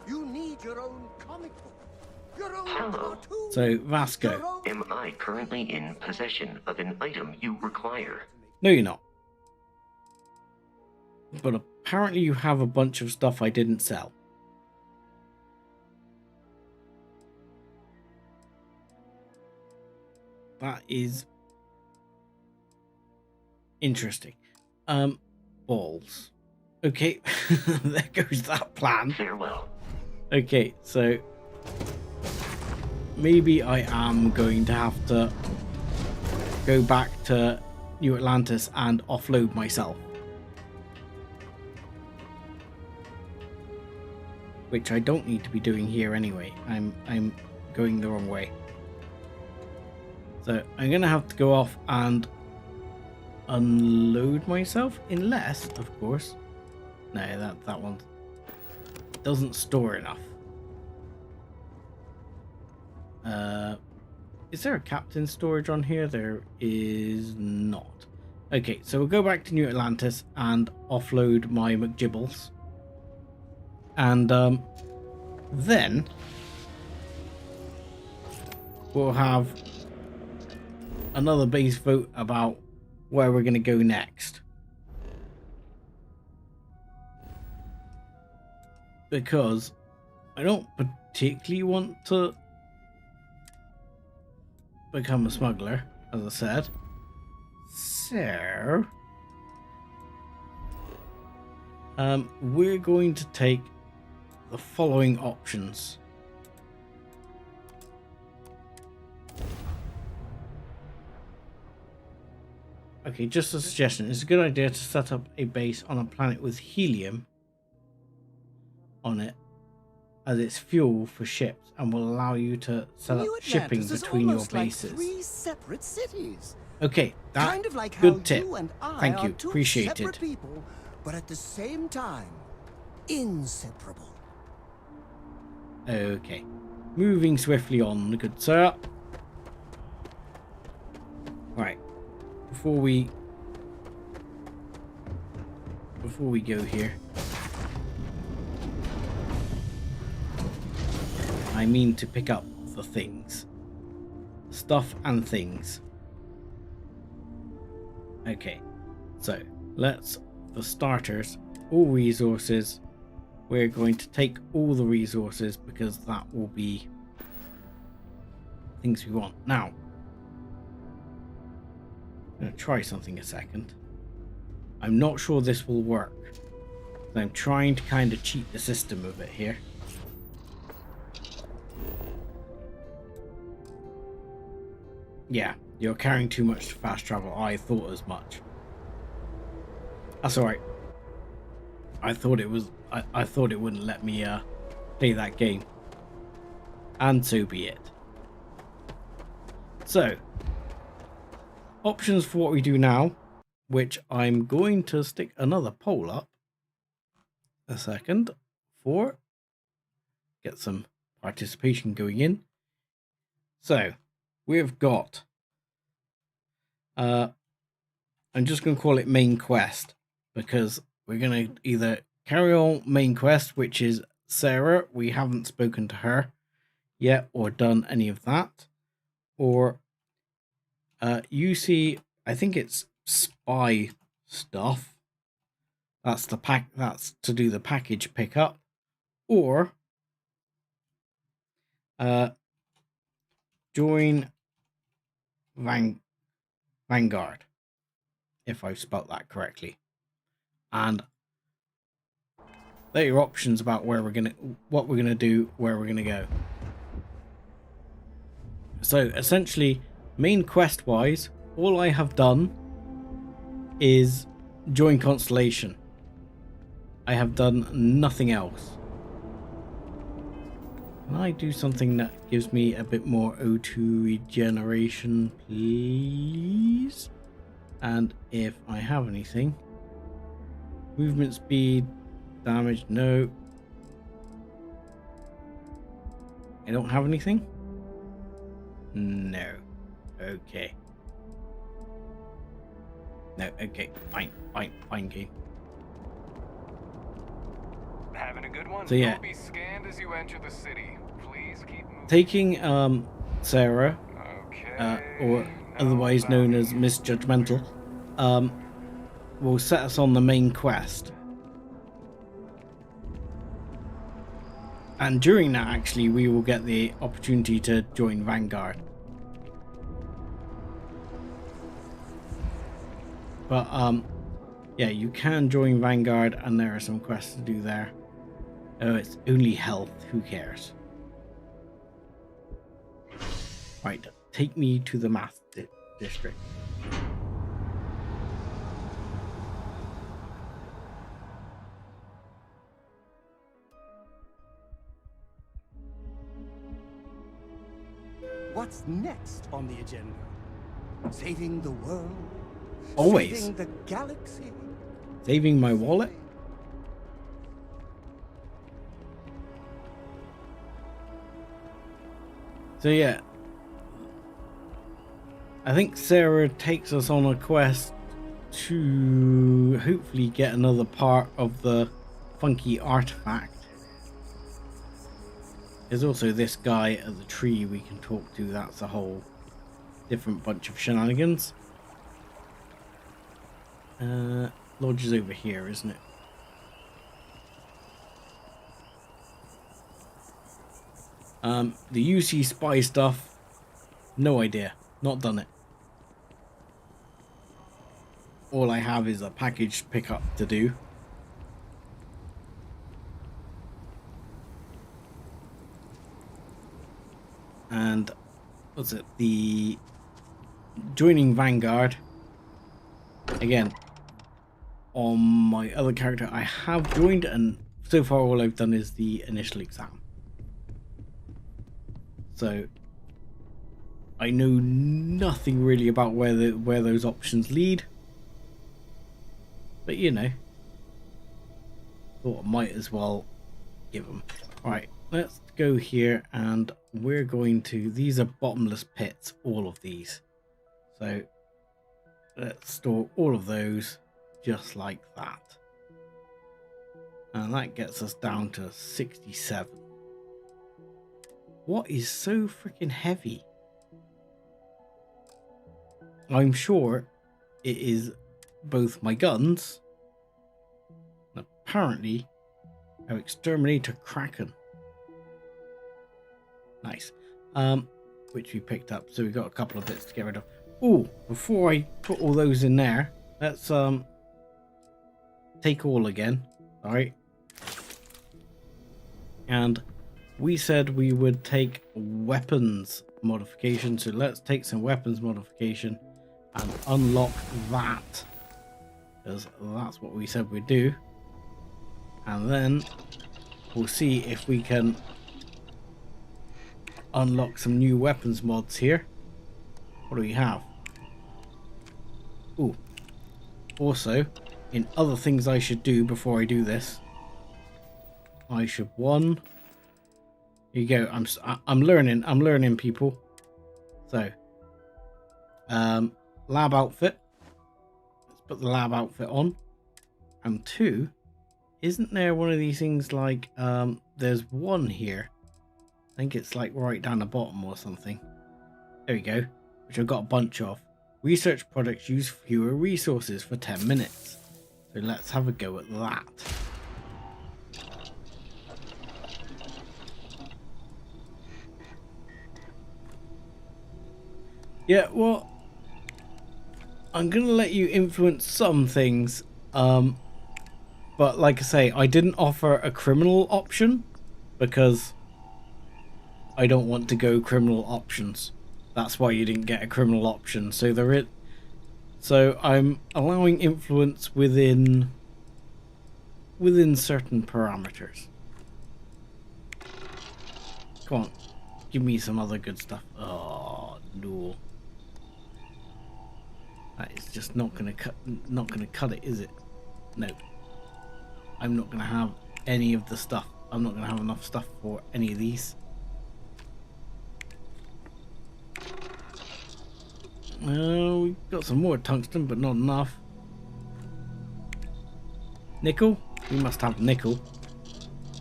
You need your own comic book, your own Hello. cartoon. So Vasco, Am I currently in possession of an item you require? no, you're not. But apparently you have a bunch of stuff I didn't sell. That is interesting. Balls. Okay, there goes that plan. Farewell. Okay, so maybe I am going to have to go back to New Atlantis and offload myself. Which I don't need to be doing here anyway. I'm going the wrong way. So I'm gonna have to go off and unload myself, unless, of course, no, that one doesn't store enough. Is there a captain storage on here? There is not. Okay, so we'll go back to New Atlantis and offload my McGibbles. And then we'll have another base vote about where we're going to go next. Because I don't particularly want to become a smuggler, as I said. So we're going to take the following options. Okay, just a suggestion. It's a good idea to set up a base on a planet with helium on it, as it's fuel for ships and will allow you to set up shipping between your bases. Like 3 separate cities. Okay, that kind of like good how tip. You and I Thank are you, 2 appreciated. separate people, but at the same time, inseparable. Okay, moving swiftly on, good sir. Right, before we go here, I mean to pick up the things, stuff and things. Okay, so let's, for starters, all resources. We're going to take all the resources because that will be things we want. Now, I'm going to try something a second. I'm not sure this will work. I'm trying to kind of cheat the system a bit here. Yeah, you're carrying too much fast travel. I thought as much. That's alright. I thought it was. I thought it wouldn't let me play that game. And so be it. So, options for what we do now, which I'm going to stick another poll up a second for get some participation going in. So, we've got I'm just going to call it main quest, because we're going to either carry on main quest, which is Sarah. We haven't spoken to her yet or done any of that. Or you see, I think it's spy stuff. That's the pack. That's to do the package pickup. Or join Vanguard, if I've spelt that correctly. And they're your options about where we're gonna, what we're gonna do, where we're gonna go. So essentially, main quest wise, all I have done is join Constellation. I have done nothing else. Can I do something that gives me a bit more O2 regeneration, please? And if I have anything, movement speed, damage, no. I don't have anything? No. Okay. No, okay, fine game. Having a good one? So yeah. Don't be scanned as you enter the city. Please keep moving. Taking Sarah, or otherwise known as Miss Judgmental, will set us on the main quest. And during that, actually, we will get the opportunity to join Vanguard. But yeah, you can join Vanguard, and there are some quests to do there. Oh, it's only health. Who cares? Right, take me to the math district. What's next on the agenda? Saving the world? Always. Saving the galaxy? Saving my wallet? So yeah, I think Sarah takes us on a quest to hopefully get another part of the funky artifact. There's also this guy at the tree we can talk to. That's a whole different bunch of shenanigans. Lodge is over here, isn't it? The UC spy stuff, no idea. Not done it. All I have is a package pickup to do. And what's it? The joining Vanguard. Again, on my other character I have joined, and so far all I've done is the initial exam. So I know nothing really about where those options lead. But you know, thought I might as well give them. Alright, let's go here, and we're going to, these are bottomless pits, all of these. So let's store all of those just like that. And that gets us down to 67. What is so freaking heavy? I'm sure it is both my guns and apparently our exterminator Kraken. Nice. Which we picked up, so we got a couple of bits to get rid of. Oh, before I put all those in there, let's take all again. Alright. And we said we would take weapons modification, so let's take some weapons modification and unlock that, because that's what we said we'd do. And then we'll see if we can unlock some new weapons mods here. What do we have? Ooh. Also, in other things I should do before I do this, I should here you go. I'm learning, people. So, lab outfit. Let's put the lab outfit on. And 2, isn't there one of these things like there's one here. I think it's like right down the bottom or something. There we go. Which I've got a bunch of. Research products use fewer resources for 10 minutes. So let's have a go at that. Yeah, well, I'm going to let you influence some things. But like I say, I didn't offer a criminal option because I don't want to go criminal options. That's why you didn't get a criminal option. So I'm allowing influence within certain parameters. Come on, give me some other good stuff. Oh no, that is just not gonna cut it, is it? No, I'm not gonna have any of the stuff. I'm not gonna have enough stuff for any of these. We've got some more tungsten, but not enough. Nickel? We must have nickel.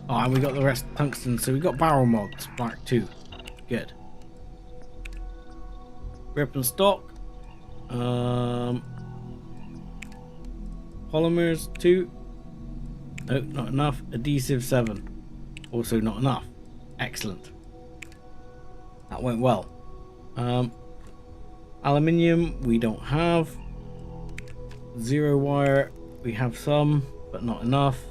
Oh, and we got the rest tungsten, so we got barrel mods, Mark 2. Good. Grip and stock. Polymers 2. No, not enough. Adhesive 7. Also not enough. Excellent. That went well. Aluminium we don't have. Zero wire we have some, but not enough.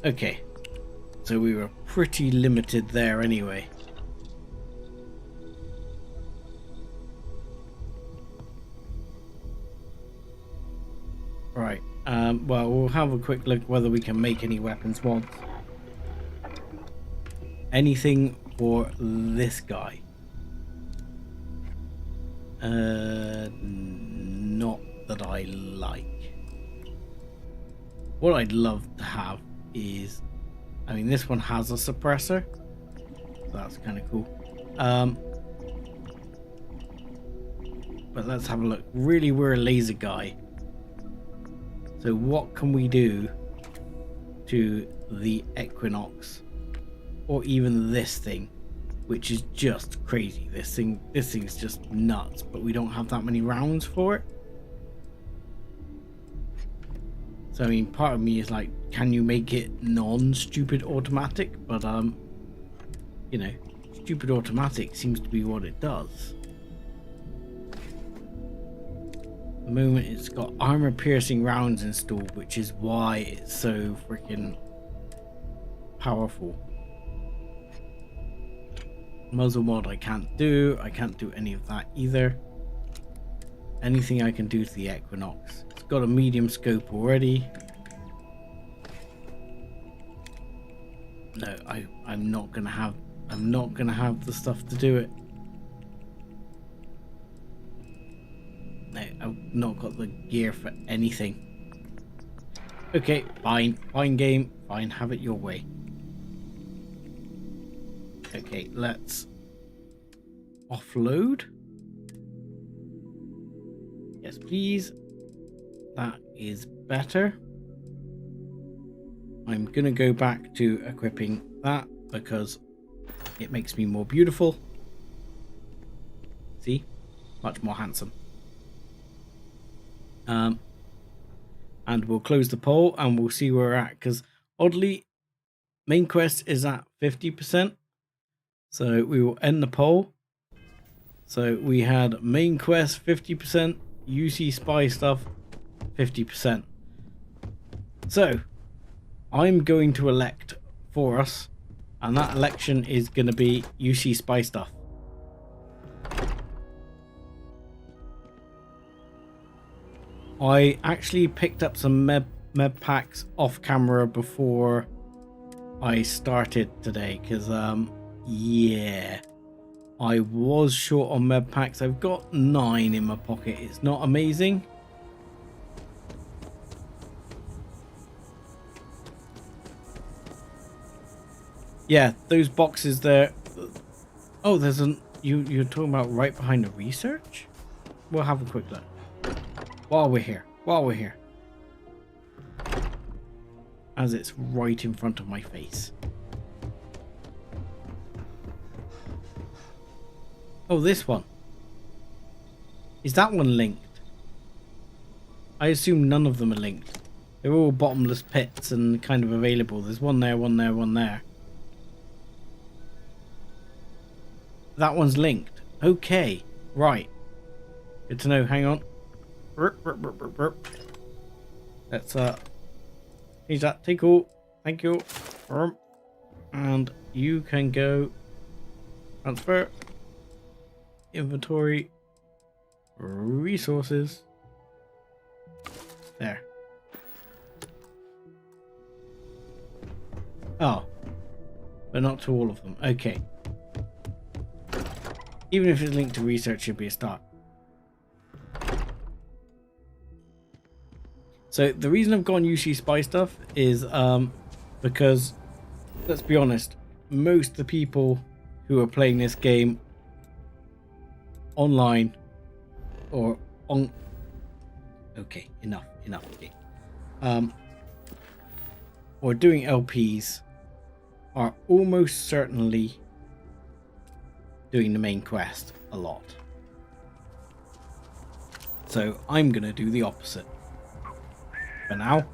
Okay, so we were pretty limited there anyway. well, we'll have a quick look whether we can make any weapons mods. Anything for this guy? Not that I like. What I'd love to have is, I mean, this one has a suppressor, so that's kind of cool. But let's have a look. Really, we're a laser guy. So what can we do to the Equinox, or even this thing, which is just crazy? This thing's just nuts, but we don't have that many rounds for it. So I mean, part of me is like, can you make it non-stupid automatic? But you know, stupid automatic seems to be what it does. At the moment it's got armor piercing rounds installed, which is why it's so freaking powerful. Muzzle mod I can't do any of that either. Anything I can do to the Equinox. It's got a medium scope already. No, I'm not gonna have the stuff to do it. No, I've not got the gear for anything. Okay, fine game, fine, have it your way. Okay, let's offload. Yes, please. That is better. I'm gonna go back to equipping that because it makes me more beautiful. See? Much more handsome. And we'll close the poll and we'll see where we're at, because oddly main quest is at 50%. So we will end the poll. So we had main quest 50%, UC spy stuff 50%. So I'm going to elect for us, and that election is going to be UC spy stuff. I actually picked up some med packs off camera before I started today, because yeah, I was short on med packs. I've got 9 in my pocket. It's not amazing. Yeah, those boxes there. Oh, there's an you're talking about right behind the research? We'll have a quick look. While we're here. As it's right in front of my face. Oh, this one. Is that one linked? I assume none of them are linked. They're all bottomless pits and kind of available. There's one there, one there, one there. That one's linked. Okay, right. Good to know. Hang on. Let's use that. Take all. Thank you. And you can go transfer inventory resources. There. Oh, but not to all of them. Okay. Even if it's linked to research, should be a start. So the reason I've gone UC spy stuff is because, let's be honest, most of the people who are playing this game online or on, okay, enough, okay, or doing LPs are almost certainly doing the main quest a lot. So I'm gonna do the opposite. For now,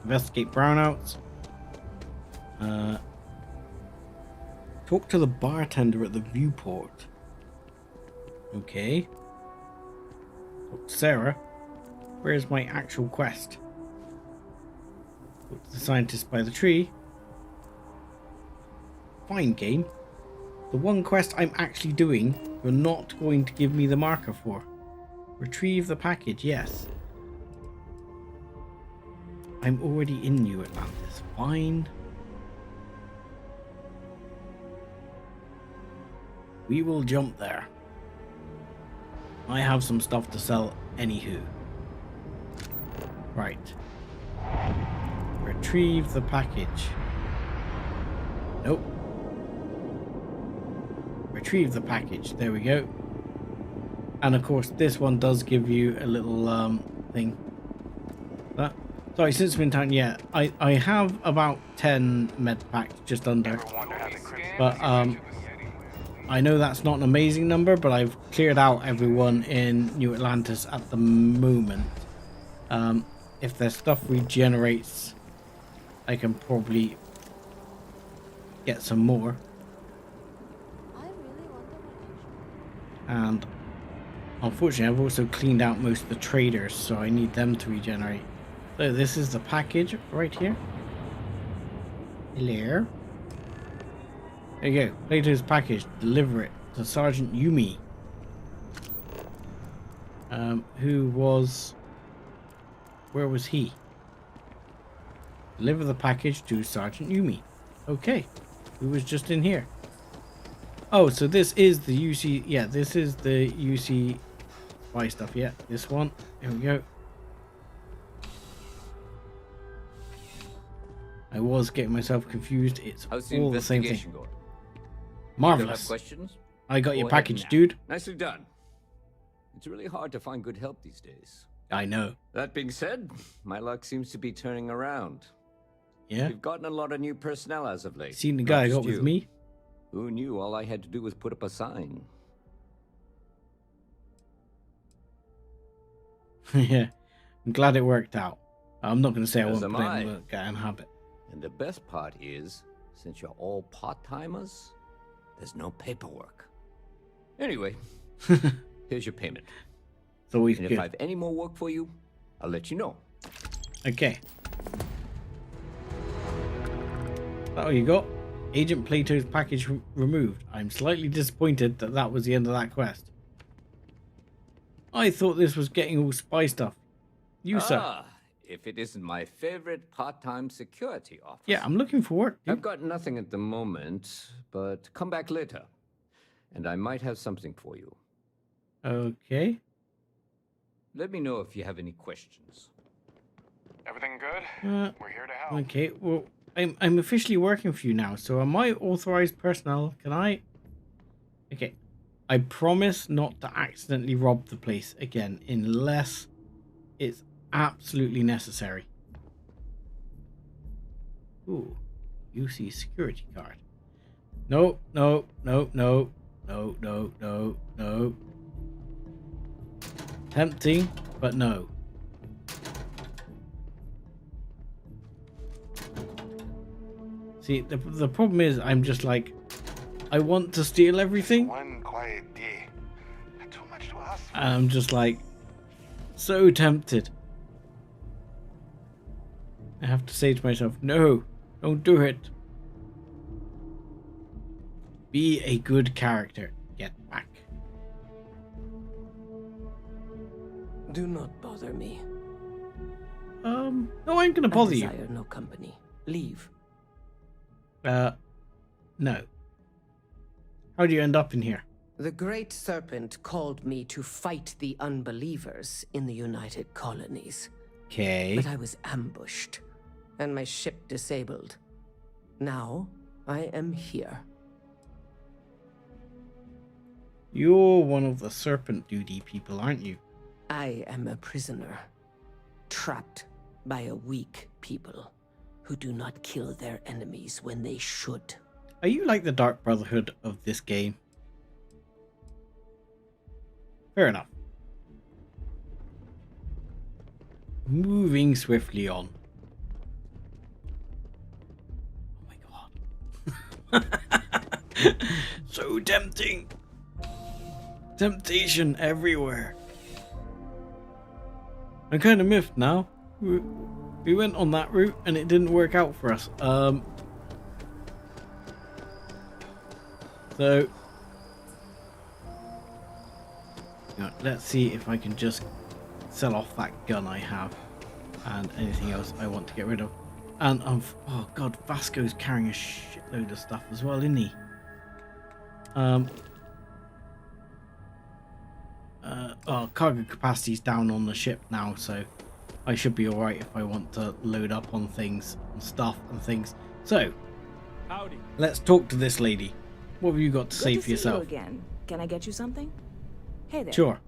investigate brownouts. Talk to the bartender at the viewport. Okay. Talk to Sarah. Where's my actual quest? Talk to the scientist by the tree. Fine, game. The one quest I'm actually doing, you're not going to give me the marker for. Retrieve the package, yes. I'm already in New Atlantis. Fine. We will jump there. I have some stuff to sell anywho. Right. Retrieve the package. Nope. Retrieve the package. There we go. And of course, this one does give you a little thing. That. Sorry, since we're in town, yeah, I have about 10 med packs, just under. But I know that's not an amazing number, but I've cleared out everyone in New Atlantis at the moment. If their stuff regenerates, I can probably get some more. And unfortunately, I've also cleaned out most of the traders, so I need them to regenerate. So this is the package right here. Hello. There you go. Plato's package. Deliver it to Sergeant Yumi. Who was... Where was he? Deliver the package to Sergeant Yumi. Okay. Who was just in here? Oh, so this is the UC... Yeah, this is the UC... Spy stuff. Yeah, this one. There we go. I was getting myself confused. It's all the same thing. Going? Marvelous. Questions? I got your package, dude. Nicely done. It's really hard to find good help these days. I know. That being said, my luck seems to be turning around. Yeah? We've gotten a lot of new personnel as of late. Seen the guy I got with me? Who knew all I had to do was put up a sign? Yeah. I'm glad it worked out. I'm not going to say I won't am play I. the guy and habit. And the best part is, since you're all part-timers, there's no paperwork. Anyway, here's your payment. It's always and good. if I have any more work for you, I'll let you know. Okay. Oh, you got Agent Plato's package removed. I'm slightly disappointed that that was the end of that quest. I thought this was getting all spy stuff. You, sir. If it isn't my favorite part-time security office. Yeah, I'm looking for work. Dude. I've got nothing at the moment, but come back later, and I might have something for you. Okay. Let me know if you have any questions. Everything good? We're here to help. Okay, well, I'm officially working for you now, so am I authorized personnel? Can I... Okay. I promise not to accidentally rob the place again, unless it's absolutely necessary. Ooh, UC security card. No, no, no, no, no, no, no, no. Tempting, but no. See, the problem is I'm just like, I want to steal everything. One quiet day. Not too much to ask for. And I'm just like, so tempted. I have to say to myself, no, don't do it. Be a good character. Get back. Do not bother me. No, I'm gonna bother you. I desire no company. Leave. No. How do you end up in here? The Great Serpent called me to fight the unbelievers in the United Colonies. Okay. But I was ambushed, and my ship disabled. Now, I am here. You're one of the serpent duty people, aren't you? I am a prisoner, trapped by a weak people who do not kill their enemies when they should. Are you like the Dark Brotherhood of this game? Fair enough. Moving swiftly on. Oh my god. So tempting. Temptation everywhere. I'm kind of miffed now. We went on that route and it didn't work out for us. So let's see if I can just sell off that gun I have. and anything else I want to get rid of. And oh god, Vasco's carrying a shitload of stuff as well, isn't he? Cargo capacity's down on the ship now, so I should be alright if I want to load up on things and stuff and things. So, Howdy. Let's talk to this lady. What have you got to say for yourself? Good to see you again. Can I get you something? Hey there. Sure.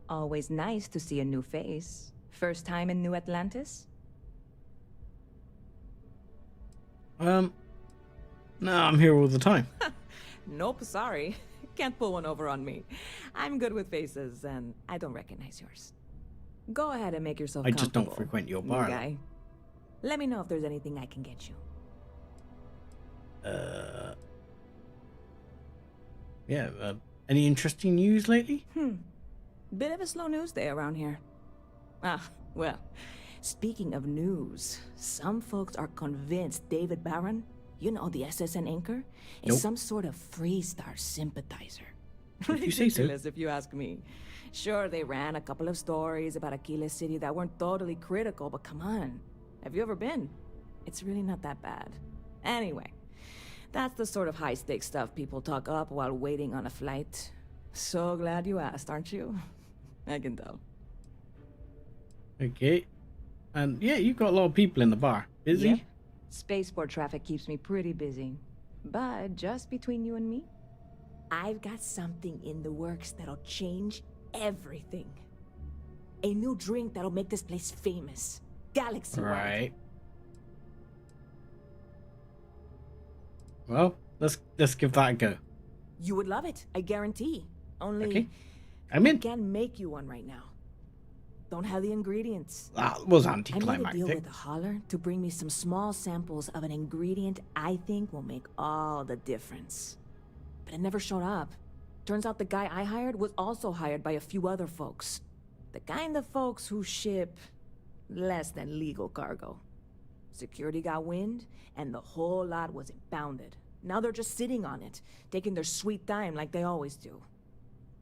Always nice to see a new face. First time in New Atlantis? No, I'm here all the time. Nope, sorry. Can't pull one over on me. I'm good with faces, and I don't recognize yours. Go ahead and make yourself I just don't comfortable, frequent your new bar. guy. Let me know if there's anything I can get you. Yeah, any interesting news lately? Bit of a slow news day around here. Ah, well, speaking of news, some folks are convinced David Barron, you know, the SSN anchor, is some sort of Freestar sympathizer. If you say so. Ridiculous, if you ask me. Sure, they ran a couple of stories about Aquila City that weren't totally critical, but come on. Have you ever been? It's really not that bad. Anyway, that's the sort of high-stakes stuff people talk up while waiting on a flight. So glad you asked, aren't you? I can tell. Okay. And yeah, you've got a lot of people in the bar. Busy? Yep. Spaceport traffic keeps me pretty busy. But just between you and me, I've got something in the works that'll change everything. A new drink that'll make this place famous. Galaxy-wide. Right. Well, let's give that a go. You would love it, I guarantee. Only Okay. I'm in. I can't make you one right now. Don't have the ingredients. That was I made a deal anticlimactic. with a hauler to bring me some small samples of an ingredient I think will make all the difference. But it never showed up. Turns out the guy I hired was also hired by a few other folks. The kind of folks who ship less than legal cargo. Security got wind, and the whole lot was impounded. Now they're just sitting on it, taking their sweet time like they always do.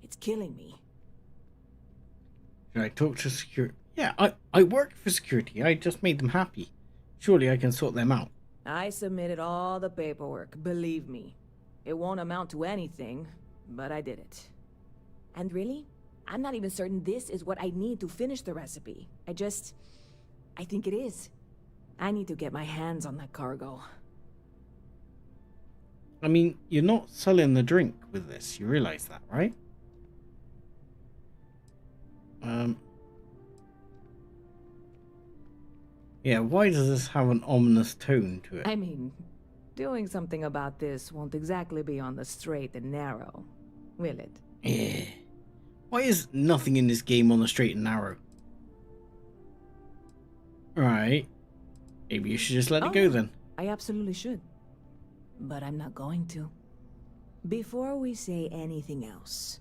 It's killing me. Should I talk to security? Yeah, I work for security. I just made them happy. Surely I can sort them out. I submitted all the paperwork, believe me. It won't amount to anything, but I did it. And really, I'm not even certain this is what I need to finish the recipe. I think it is. I need to get my hands on that cargo. I mean, you're not selling the drink with this. You realize that, right? Yeah, why does this have an ominous tone to it? I mean, doing something about this won't exactly be on the straight and narrow, will it? Yeah. Why is nothing in this game on the straight and narrow? Right. Maybe you should just let it go then. I absolutely should. But I'm not going to. Before we say anything else,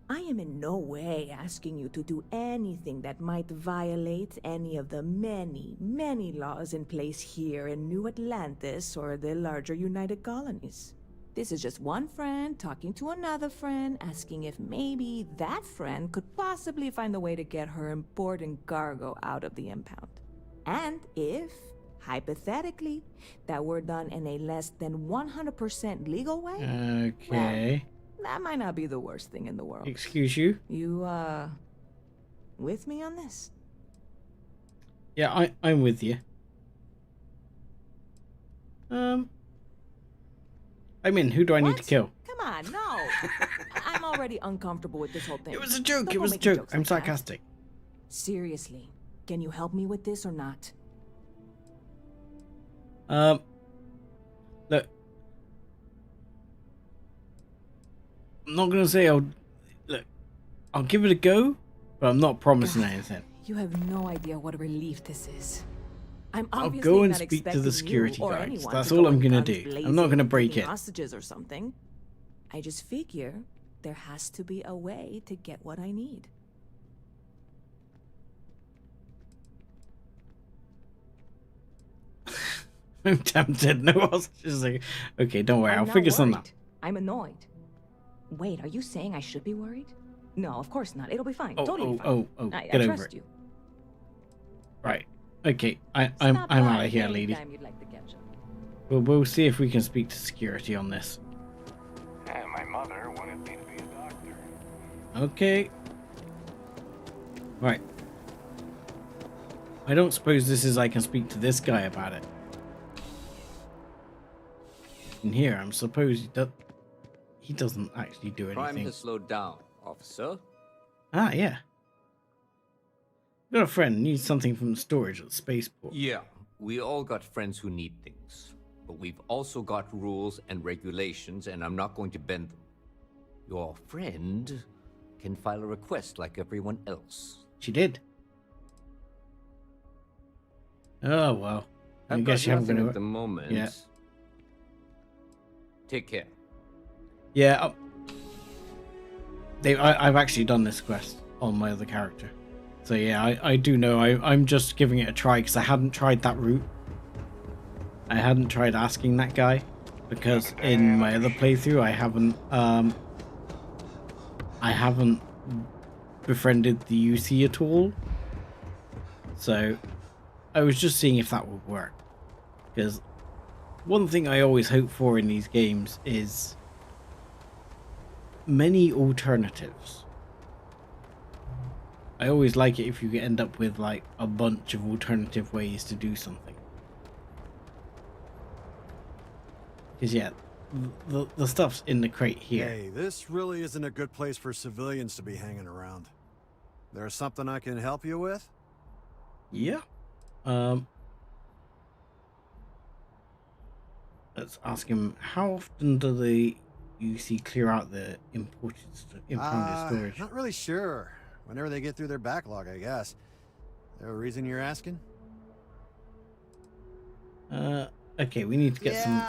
I am in no way asking you to do anything that might violate any of the many, many laws in place here in New Atlantis or the larger United Colonies. This is just one friend talking to another friend, asking if maybe that friend could possibly find a way to get her important cargo out of the impound. And if, hypothetically, that were done in a less than 100% legal way, Okay. well, that might not be the worst thing in the world. Excuse you? You, with me on this? Yeah, I'm with you. I'm in. Who do I need to kill? Come on, no. I'm already uncomfortable with this whole thing. It was a joke. Don't It go was a making joke. jokes I'm like that. sarcastic. Seriously, can you help me with this or not? Look. I'm not gonna say I'll give it a go, but I'm not promising anything. You have no idea what a relief this is. I'm I'll obviously go and not speak to expecting the security you or guards. anyone That's to all go I'm in gonna guns do. I'm not gonna blazing, break taking it. hostages or something. I just figure there has to be a way to get what I need. I'm tempted. No hostages. Okay, don't worry. I'm I'll not figure something out. worried. I'm annoyed. Wait, are you saying I should be worried? No, of course not. It'll be fine. Oh, totally oh, fine. oh, I get over trust it. you. Right. Okay, I'm out of here, Anytime lady. you'd like to catch up. We'll see if we can speak to security on this. And my mother wanted me to be a doctor. Okay. Right. I don't suppose this is I can speak to this guy about it. In here, I'm supposed he doesn't actually do anything. Crime has slowed down, officer. Ah, yeah. Got a friend, needs something from the storage at the spaceport. Yeah, we all got friends who need things. But we've also got rules and regulations, and I'm not going to bend them. Your friend can file a request like everyone else. She did. Oh, well. I guess you haven't been at the moment. Yeah. Take care. Yeah. I've actually done this quest on my other character. So yeah, I do know. I'm just giving it a try because I hadn't tried that route. I hadn't tried asking that guy because in my other playthrough I haven't befriended the UC at all. So I was just seeing if that would work. Because one thing I always hope for in these games is many alternatives. I always like it if you end up with like a bunch of alternative ways to do something. Because yeah, the stuff's in the crate here. Hey, this really isn't a good place for civilians to be hanging around. There's something I can help you with? Yeah. Let's ask him, how often do the UC clear out the imported storage? Not really sure. Whenever they get through their backlog, I guess. There a reason you're asking? Okay, we need to get some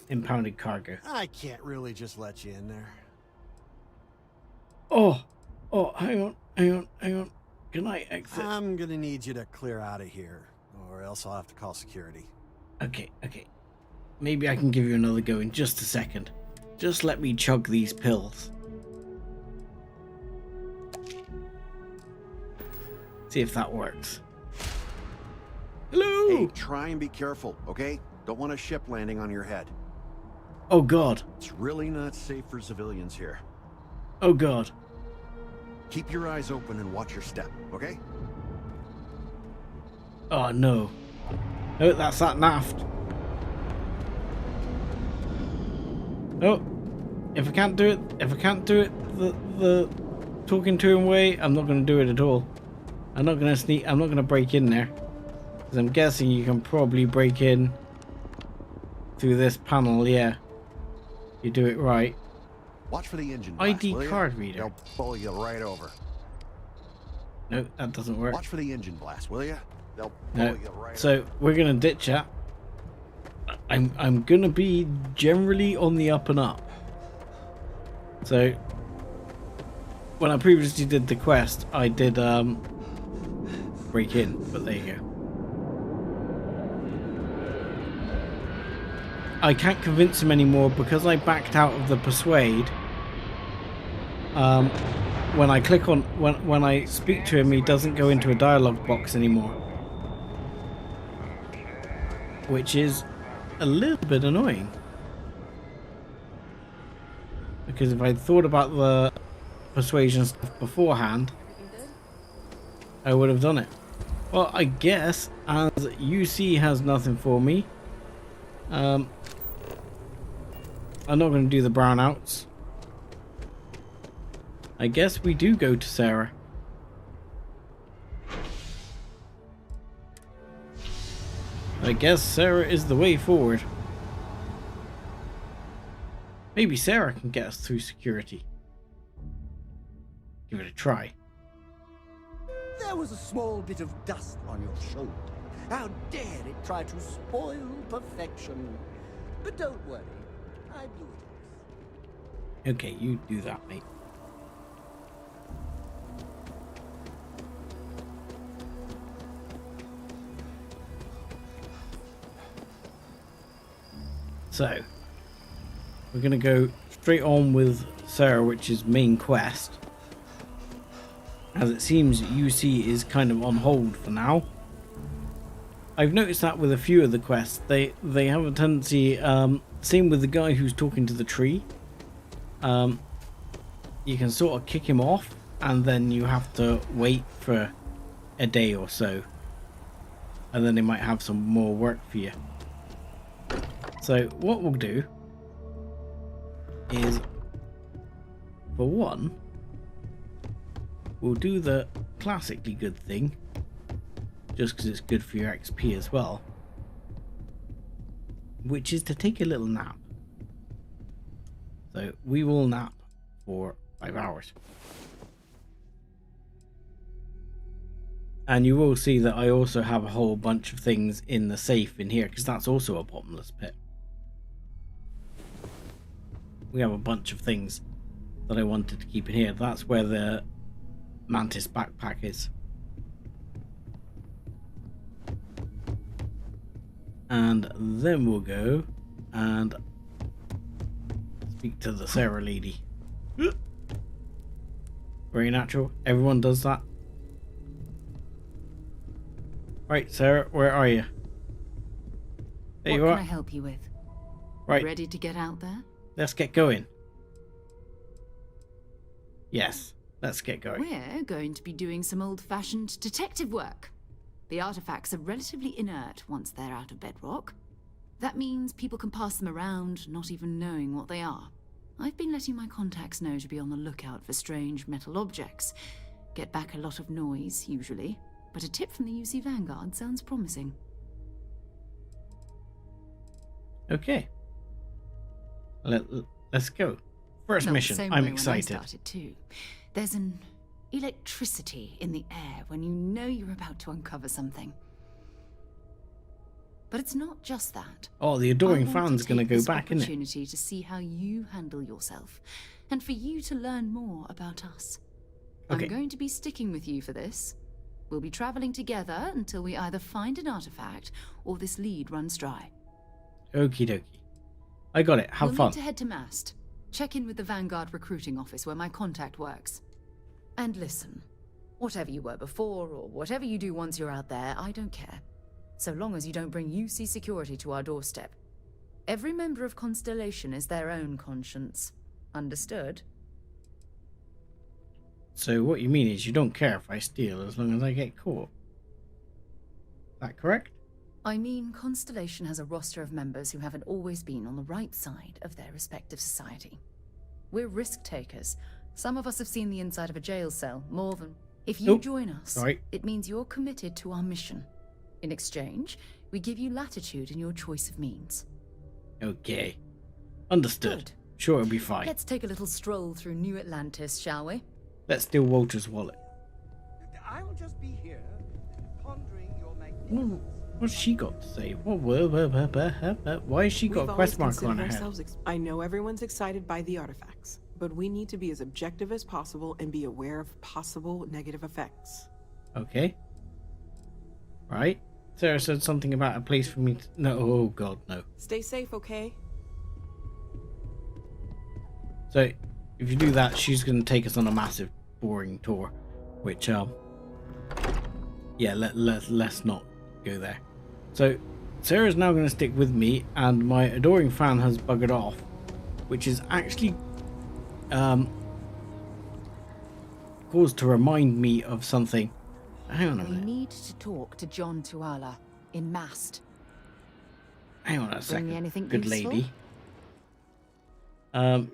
impounded cargo. I can't really just let you in there. Oh, hang on. Can I exit? I'm gonna need you to clear out of here, or else I'll have to call security. Okay. Maybe I can give you another go in just a second. Just let me chug these pills. See if that works. Hello! Hey, try and be careful, okay? Don't want a ship landing on your head. Oh god. It's really not safe for civilians here. Oh god. Keep your eyes open and watch your step, okay? Oh no. No, that's that naft. Oh, if I can't do it, the talking to him way, I'm not going to do it at all. I'm not going to break in there. Because I'm guessing you can probably break in through this panel, yeah. You do it right. Watch for the engine blast, ID card reader. They'll pull you right over. No, that doesn't work. Watch for the engine blast, will you? They'll pull No. you right So we're going to ditch that. I'm going to be generally on the up and up. So when I previously did the quest, I did break in, but there you go. I can't convince him anymore because I backed out of the persuade. When I click on when I speak to him, he doesn't go into a dialogue box anymore, which is a little bit annoying. Because if I'd thought about the persuasion stuff beforehand, I would have done it. Well, I guess as UC has nothing for me, I'm not going to do the brownouts. I guess we do go to Sarah. I guess Sarah is the way forward. Maybe Sarah can get us through security. Give it a try. There was a small bit of dust on your shoulder. How dare it try to spoil perfection? But don't worry, I blew it. Okay, you do that, mate. So, we're going to go straight on with Sarah, which is main quest. As it seems UC is kind of on hold for now. I've noticed that with a few of the quests, they have a tendency. Same with the guy who's talking to the tree. You can sort of kick him off, and then you have to wait for a day or so, and then they might have some more work for you. So what we'll do is, for one, we'll do the classically good thing, just because it's good for your XP as well, which is to take a little nap. So we will nap for 5 hours. And you will see that I also have a whole bunch of things in the safe in here, because that's also a bottomless pit. We have a bunch of things that I wanted to keep in here. That's where the mantis backpack is. And then we'll go and speak to the Sarah lady. Very natural. Everyone does that. Right, Sarah, where are you? There you are. What can I help you with? Right. Ready to get out there? Let's get going. Yes, let's get going. We're going to be doing some old-fashioned detective work. The artifacts are relatively inert once they're out of bedrock. That means people can pass them around, not even knowing what they are. I've been letting my contacts know to be on the lookout for strange metal objects. Get back a lot of noise, usually. But a tip from the UC Vanguard sounds promising. Okay. Let's go. First Felt mission. the same I'm way excited. When I started too. There's an electricity in the air when you know you're about to uncover something. But it's not just that. Oh, the adoring I want fan's going to go this back, isn't it? Opportunity to see how you handle yourself, and for you to learn more about us. Okay. I'm going to be sticking with you for this. We'll be traveling together until we either find an artifact or this lead runs dry. Okie dokie. I got it. Have We'll fun. need to head to Mast. Check in with the Vanguard recruiting office where my contact works. And listen, whatever you were before or whatever you do once you're out there, I don't care. So long as you don't bring UC security to our doorstep. Every member of Constellation is their own conscience. Understood? So what you mean is you don't care if I steal as long as I get caught. Is that correct? I mean, Constellation has a roster of members who haven't always been on the right side of their respective society. We're risk takers. Some of us have seen the inside of a jail cell more than... If you join us, it means you're committed to our mission. In exchange, we give you latitude in your choice of means. Okay. Understood. Good. Sure, it'll be fine. Let's take a little stroll through New Atlantis, shall we? Let's steal Walter's wallet. I'll just be here, pondering your magnificence. What's she got to say? Why has she got a quest mark on her head? I know everyone's excited by the artifacts, but we need to be as objective as possible and be aware of possible negative effects. Okay. Right. Sarah said something about a place for me to... No, oh god, no. Stay safe, okay? So, if you do that, she's going to take us on a massive, boring tour. Which, yeah, let's not go there. So, Sarah's now going to stick with me, and my adoring fan has buggered off. Which is actually... caused to remind me of something. Hang on a minute. We need to talk to John Tuala in Mast. Hang on a second, Bring me anything good useful? lady.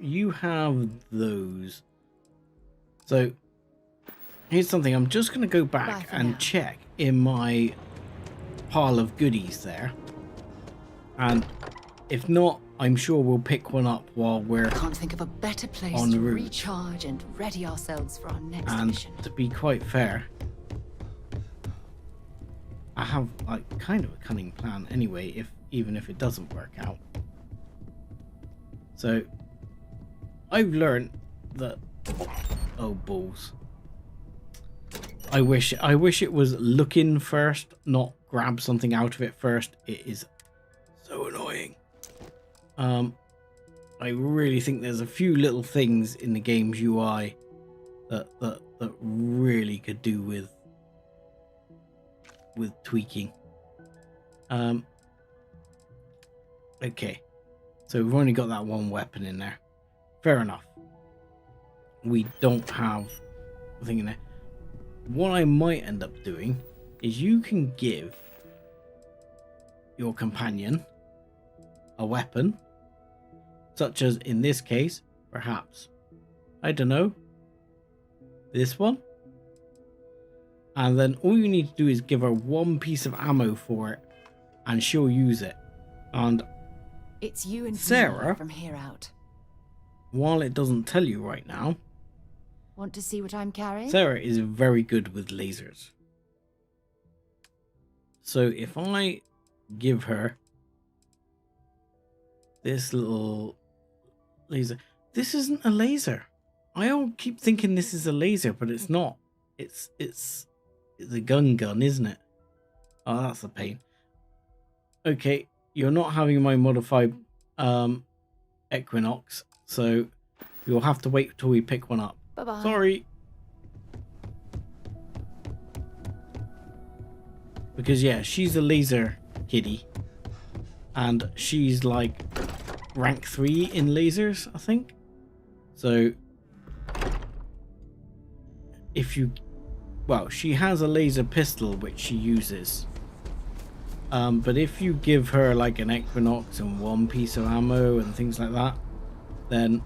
You have those. So, here's something. I'm just going to go back and check in my pile of goodies there. And if not, I'm sure we'll pick one up while we're Can't think of a better place on the to route. recharge and ready ourselves for our next And mission. to be quite fair, I have like kind of a cunning plan anyway, even if it doesn't work out. So I've learned that oh balls. I wish it was look in first, not grab something out of it first. It is so annoying. I really think there's a few little things in the game's UI that really could do with tweaking. Okay. So we've only got that one weapon in there. Fair enough. We don't have a thing in there. What I might end up doing is you can give your companion a weapon, such as in this case, perhaps, I don't know, this one. And then all you need to do is give her one piece of ammo for it and she'll use it. And it's you and Sarah, from here out. While it doesn't tell you right now, want to see what I'm carrying? Sarah is very good with lasers. So if I give her this little laser, this isn't a laser. I all keep thinking this is a laser, but it's not. It's a gun, isn't it? Oh, that's a pain. Okay, you're not having my modified Equinox, so you'll have to wait till we pick one up. Bye-bye. Sorry. Because yeah, she's a laser kitty. And she's like rank 3 in lasers, I think. So if you, well, she has a laser pistol which she uses. But if you give her like an Equinox and one piece of ammo and things like that, then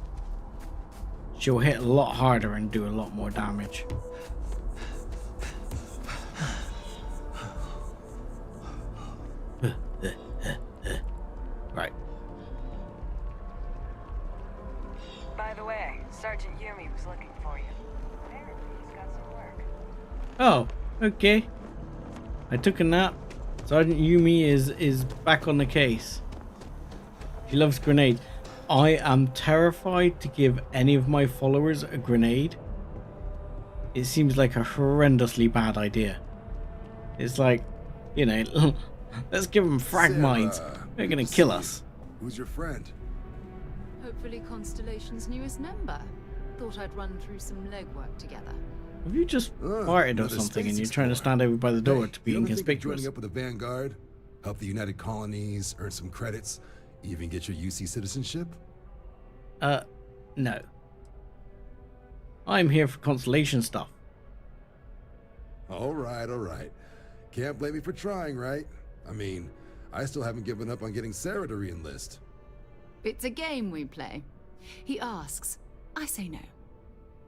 she'll hit a lot harder and do a lot more damage. Right. By the way, Sergeant Yumi was looking for you. Apparently he's got some work. Oh, okay. I took a nap. Sergeant Yumi is back on the case. She loves grenades. I am terrified to give any of my followers a grenade. It seems like a horrendously bad idea. It's like, you know, let's give them frag mines. They're gonna kill us. Who's your friend? Hopefully Constellation's newest member. Thought I'd run through some legwork together. Have you just farted or something and you're trying to stand over by the door to be inconspicuous? Joining up with the Vanguard, help the United Colonies, earn some credits, even get your UC citizenship? No. I'm here for Constellation stuff. All right. Can't blame me for trying, right? I mean, I still haven't given up on getting Sarah to re-enlist. It's a game we play. He asks, I say no.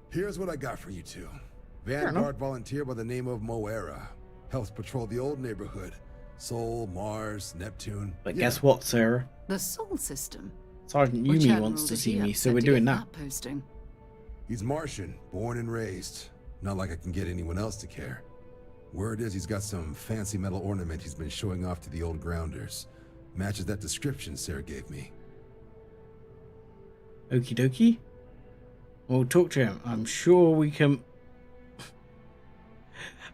Here's what I got for you two. Vanguard volunteer by the name of Moira. Helps patrol the old neighborhood. Sol, Mars, Neptune. But guess what, Sarah? The Sol system. Sergeant Yumi wants to see me, so we're doing that. Posting. He's Martian, born and raised. Not like I can get anyone else to care. Word is he's got some fancy metal ornament he's been showing off to the old grounders. Matches that description Sarah gave me. Okie dokie. We'll talk to him. I'm sure we can...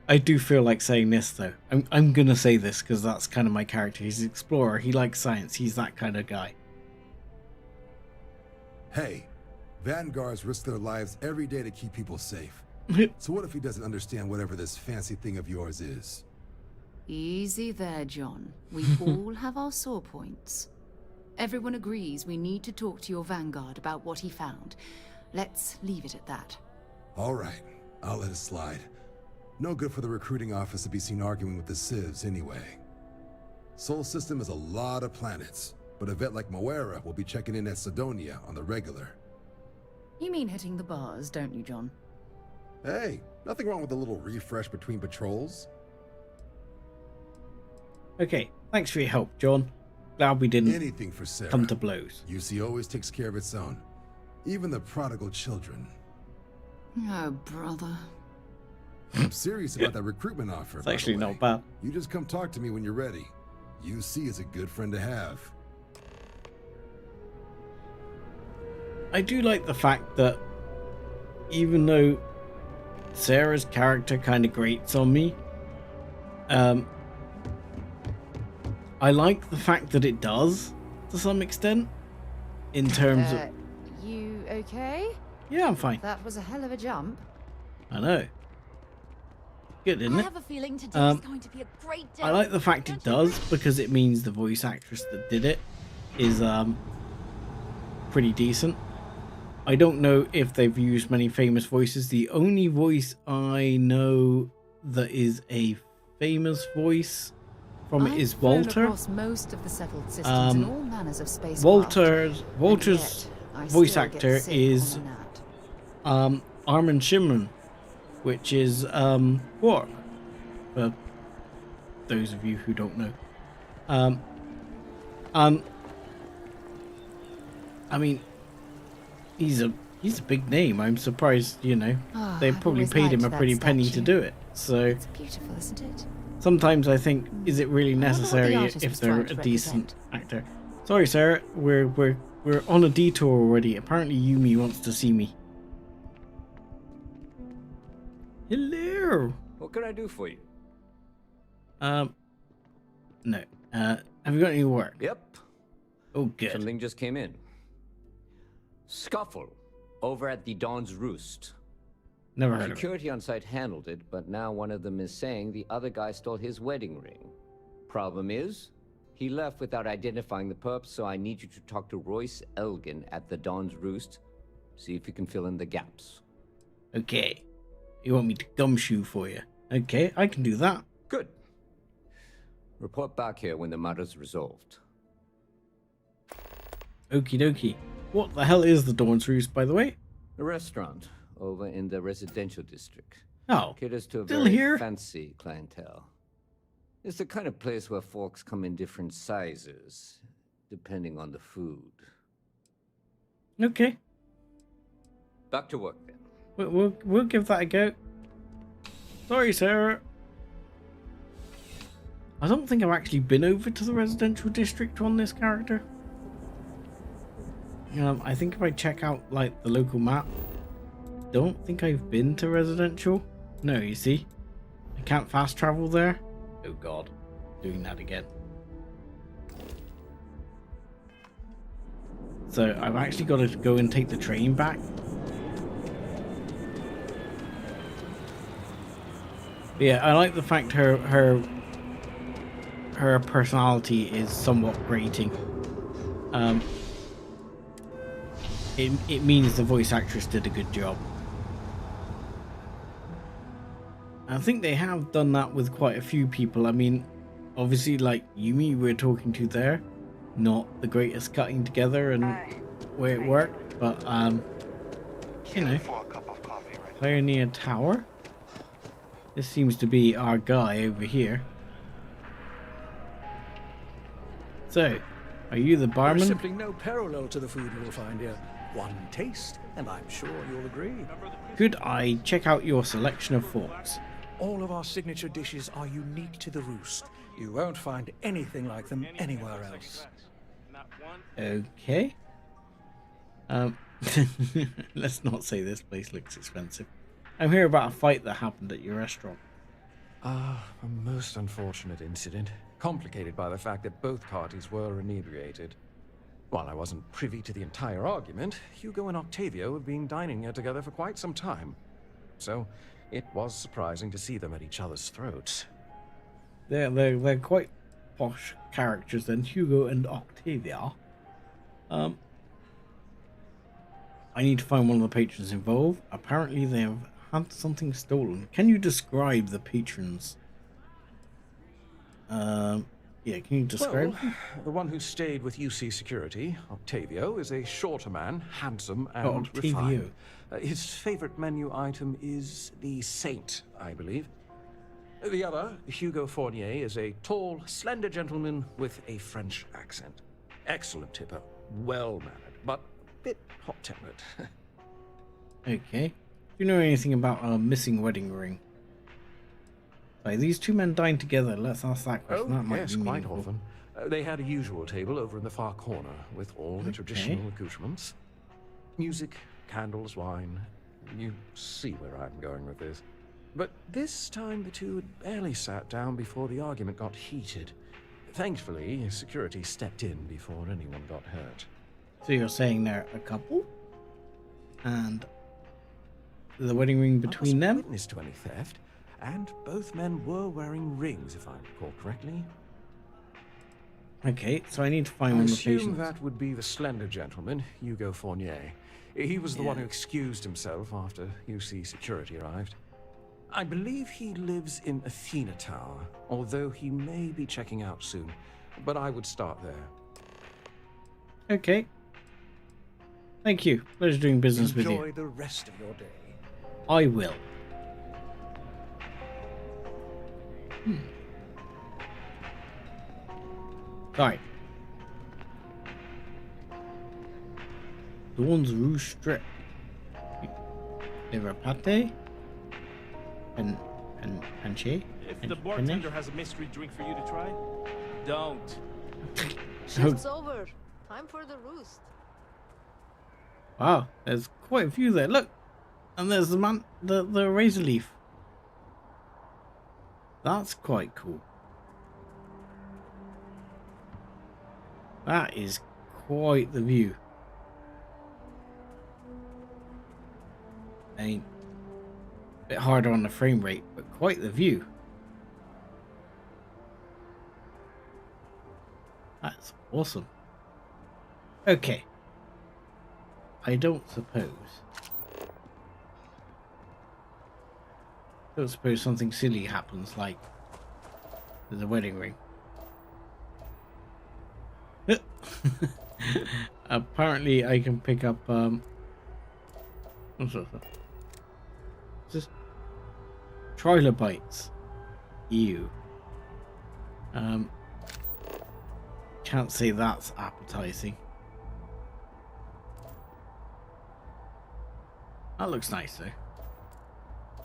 I do feel like saying this though. I'm gonna say this because that's kind of my character. He's an explorer. He likes science. He's that kind of guy. Hey, Vanguards risk their lives every day to keep people safe. So what if he doesn't understand whatever this fancy thing of yours is? Easy there, John. We all have our sore points. Everyone agrees we need to talk to your Vanguard about what he found. Let's leave it at that. All right, I'll let it slide. No good for the recruiting office to be seen arguing with the civs anyway. Sol system is a lot of planets, but a vet like Moira will be checking in at Sidonia on the regular. You mean hitting the bars, don't you, John? Hey, nothing wrong with a little refresh between patrols. Okay, thanks for your help, John. Glad we didn't Anything for Sarah. come to blows. UC always takes care of its own. Even the prodigal children. Oh, brother. I'm serious about that recruitment offer. It's actually not bad. You just come talk to me when you're ready. UC is a good friend to have. I do like the fact that even though Sarah's character kind of grates on me, I like the fact that it does to some extent in terms of... You okay? Yeah, I'm fine. That was a hell of a jump. I know. good, isn't I it? have a feeling today is going to be a great day. I like the fact it does, because it means the voice actress that did it is pretty decent. I don't know if they've used many famous voices. The only voice I know that is a famous voice from it is Walter. Across most of the settled systems in all manners of space. Walter's voice actor is Armin Shimon, which is Quark, for those of you who don't know. I mean, he's a big name. I'm surprised, you know, they probably paid him a pretty penny to do it. So It's beautiful, isn't it? sometimes I think, is it really necessary if they're a decent actor? Sorry, Sarah, we're on a detour already. Apparently Yumi wants to see me. Hello. What can I do for you? No. Have you got any work? Yep. Oh, good. Something just came in. Scuffle over at the Dawn's Roost. Never heard of it. Security on site handled it, but now one of them is saying the other guy stole his wedding ring. Problem is, he left without identifying the perp, so I need you to talk to Royce Elgin at the Dawn's Roost. See if you can fill in the gaps. Okay. You want me to gumshoe for you? Okay, I can do that. Good. Report back here when the matter's resolved. Okie dokie. What the hell is the Dawn's Roost, by the way? A restaurant over in the residential district. Oh, caters to a still very here? fancy clientele. It's the kind of place where folks come in different sizes, depending on the food. Okay. Back to work then. We'll give that a go. Sorry, Sarah. I don't think I've actually been over to the residential district on this character. I think if I check out like the local map, don't think I've been to residential. No, you see, I can't fast travel there. Oh God, doing that again. So I've actually got to go and take the train back. But yeah, I like the fact her personality is somewhat grating. It means the voice actress did a good job. I think they have done that with quite a few people. I mean, obviously, like Yumi we're talking to there, not the greatest cutting together and where it worked, but you know, Pioneer Tower. This seems to be our guy over here. So, are you the barman? There's simply no parallel to the food you will find here. One taste, and I'm sure you'll agree. Could I check out your selection of forks? All of our signature dishes are unique to the Roost. You won't find anything like them anywhere else. Okay. Let's not say this place looks expensive. I'm here about a fight that happened at your restaurant. A most unfortunate incident, complicated by the fact that both parties were inebriated. While I wasn't privy to the entire argument, Hugo and Octavio have been dining here together for quite some time. So, it was surprising to see them at each other's throats. They're quite posh characters then, Hugo and Octavia. I need to find one of the patrons involved. Apparently they have had something stolen. Can you describe the patrons? Yeah, can you describe? Well, the one who stayed with UC Security, Octavio, is a shorter man, handsome and refined. His favorite menu item is the Saint, I believe. The other, Hugo Fournier, is a tall, slender gentleman with a French accent. Excellent tipper, well-mannered, but a bit hot-tempered. Okay. Do you know anything about a missing wedding ring? Like, these two men dined together. Let's ask that question. That might Yes, be quite meaningful. often. They had a usual table over in the far corner with all the traditional accoutrements. Music, candles, wine. You see where I'm going with this. But this time the two had barely sat down before the argument got heated. Thankfully, security stepped in before anyone got hurt. So you're saying they're a couple? And the wedding ring between them? Witness to any theft, And both men were wearing rings, if I recall correctly. Okay, so I need to find I one of the assume patients. that would be the slender gentleman, Hugo Fournier. He was the one who excused himself after UC security arrived. I believe he lives in Athena Tower, although he may be checking out soon. But I would start there. Okay. Thank you. Pleasure doing business with Enjoy you. the rest of your day. I will. Sorry. Dawn's Rouge Strip. Liver pate. And Panche. If the bartender has a mystery drink for you to try, don't. Shift's over. Time for the roost. Wow, there's quite a few there. Look, and there's the razor leaf. That's quite cool. That is quite the view. I mean, a bit harder on the frame rate, but quite the view. That's awesome. Okay. I don't suppose something silly happens, like there's a wedding ring. Apparently I can pick up what's that? Just trilobites. Ew. Can't say that's appetizing. That looks nice though.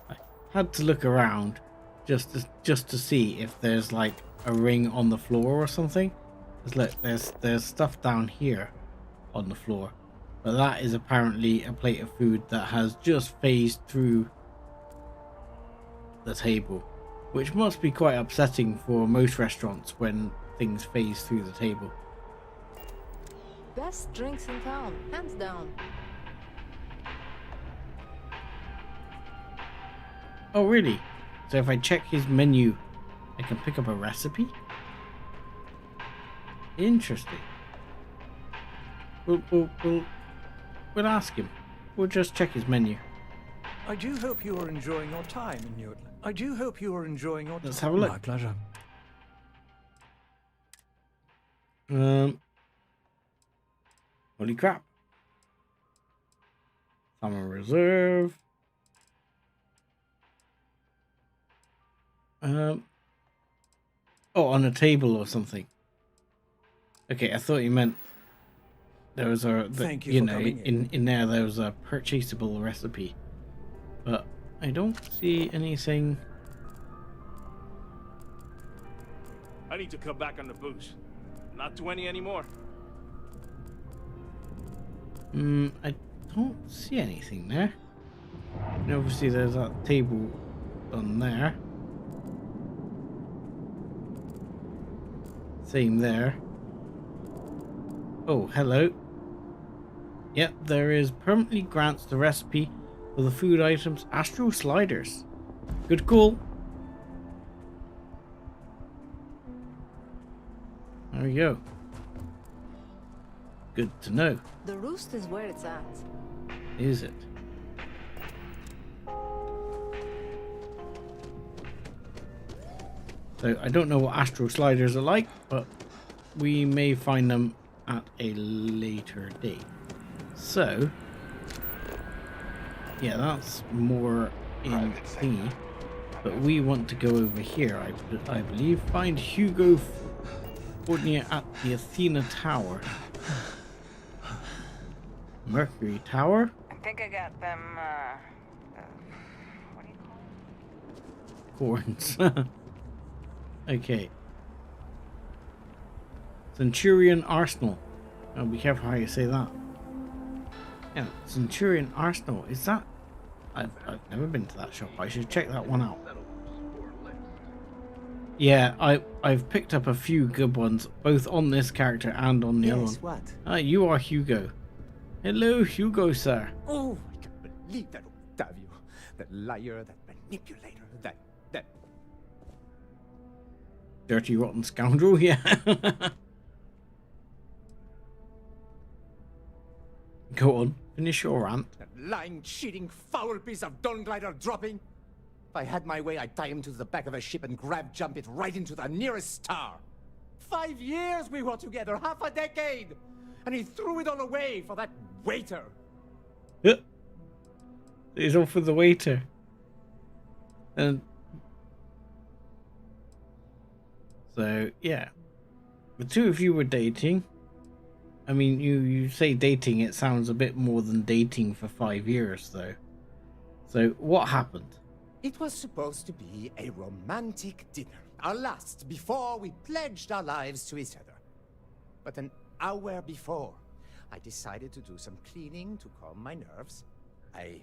I had to look around just to see if there's like a ring on the floor or something. Look, there's stuff down here on the floor, but that is apparently a plate of food that has just phased through the table, which must be quite upsetting for most restaurants when things phase through the table. Best drinks in town, hands down. Oh really? So if I check his menu, I can pick up a recipe? Interesting. We'll ask him. We'll just check his menu. I do hope you are enjoying your time in Newt. I do hope you are enjoying your time. Let's have a look. My pleasure. Holy crap. Summer Reserve. Oh, on a table or something. Okay, I thought you meant there was Thank you you for know, coming in there was a purchasable recipe, but I don't see anything. I need to cut back on the booze. Not 20 anymore. I don't see anything there. And obviously there's that table on there. Same there. Oh, hello. Yep, there is permanently grants the recipe for the food items Astro Sliders. Good call. There we go. Good to know. The roost is where it's at. Is it? So I don't know what Astro Sliders are like, but we may find them at a later date. So yeah, that's more in thingy, but we want to go over here. I believe find Hugo Fournier at the Athena Tower. Mercury Tower. I think I got them, what do you call Corns. Okay. Centurion Arsenal. Oh, be careful how you say that. Yeah, Centurion Arsenal. Is that? I've never been to that shop. I should check that one out. Yeah, I've picked up a few good ones, both on this character and on the other one. What? Ah, you are Hugo. Hello, Hugo, sir. Oh, I can't believe that Octavio. That liar, that manipulator, that There. Dirty, rotten scoundrel, yeah. Go on, finish your rant. That lying, cheating, foul piece of Dawn Glider dropping. If I had my way, I'd tie him to the back of a ship and jump it right into the nearest star. 5 years we were together, half a decade. And he threw it all away for that waiter. Yep. It's all for the waiter. And so, yeah. The two of you were dating. I mean, you say dating, it sounds a bit more than dating for 5 years, though. So, what happened? It was supposed to be a romantic dinner, our last before we pledged our lives to each other. But an hour before, I decided to do some cleaning to calm my nerves. I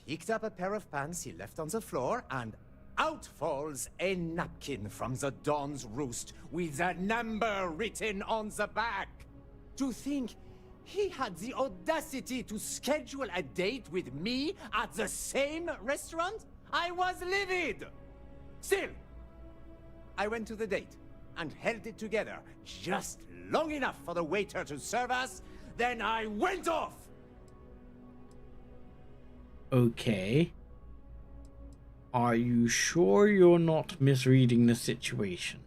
picked up a pair of pants he left on the floor, and out falls a napkin from the Dawn's roost with a number written on the back. To think he had the audacity to schedule a date with me at the same restaurant? I was livid! Still, I went to the date and held it together just long enough for the waiter to serve us, then I went off! Okay. Are you sure you're not misreading the situation?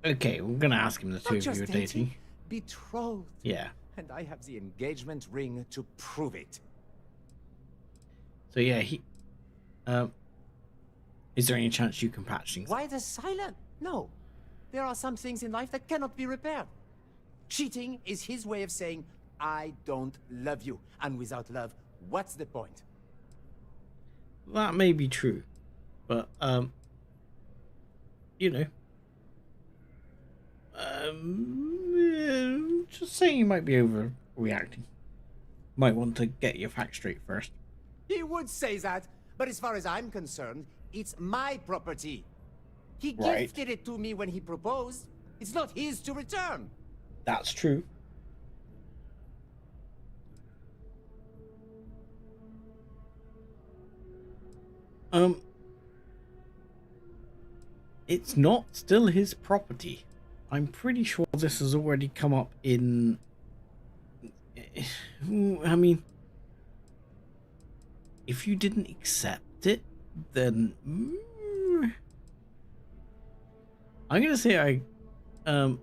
Okay, we're gonna ask him the two of you are dating. Betrothed. Yeah. And I have the engagement ring to prove it. So yeah, is there any chance you can patch things? Why the silence? No. There are some things in life that cannot be repaired. Cheating is his way of saying, I don't love you. And without love, what's the point? That may be true. But, you know. Just saying you might be overreacting. Might want to get your facts straight first. He would say that, but as far as I'm concerned, it's my property. He gifted it to me when he proposed. It's not his to return. That's true. It's not still his property. I'm pretty sure this has already come up in... I mean... If you didn't accept it, then... I'm going to say I'll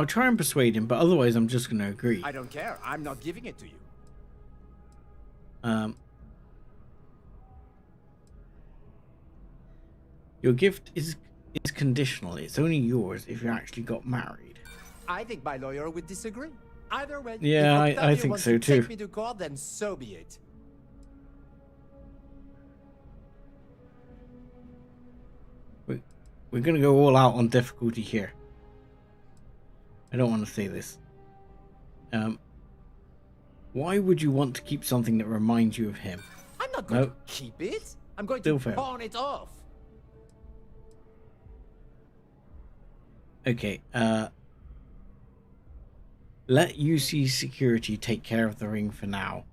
try and persuade him, but otherwise I'm just going to agree. I don't care. I'm not giving it to you. Your gift is conditional. It's only yours if you actually got married. I think my lawyer would disagree. Either way, yeah, if I think so too. Take me to court, then so be it. We're going to go all out on difficulty here. I don't want to say this. Why would you want to keep something that reminds you of him? I'm not going to keep it. I'm going to pawn it off. Okay, let UC security take care of the ring for now,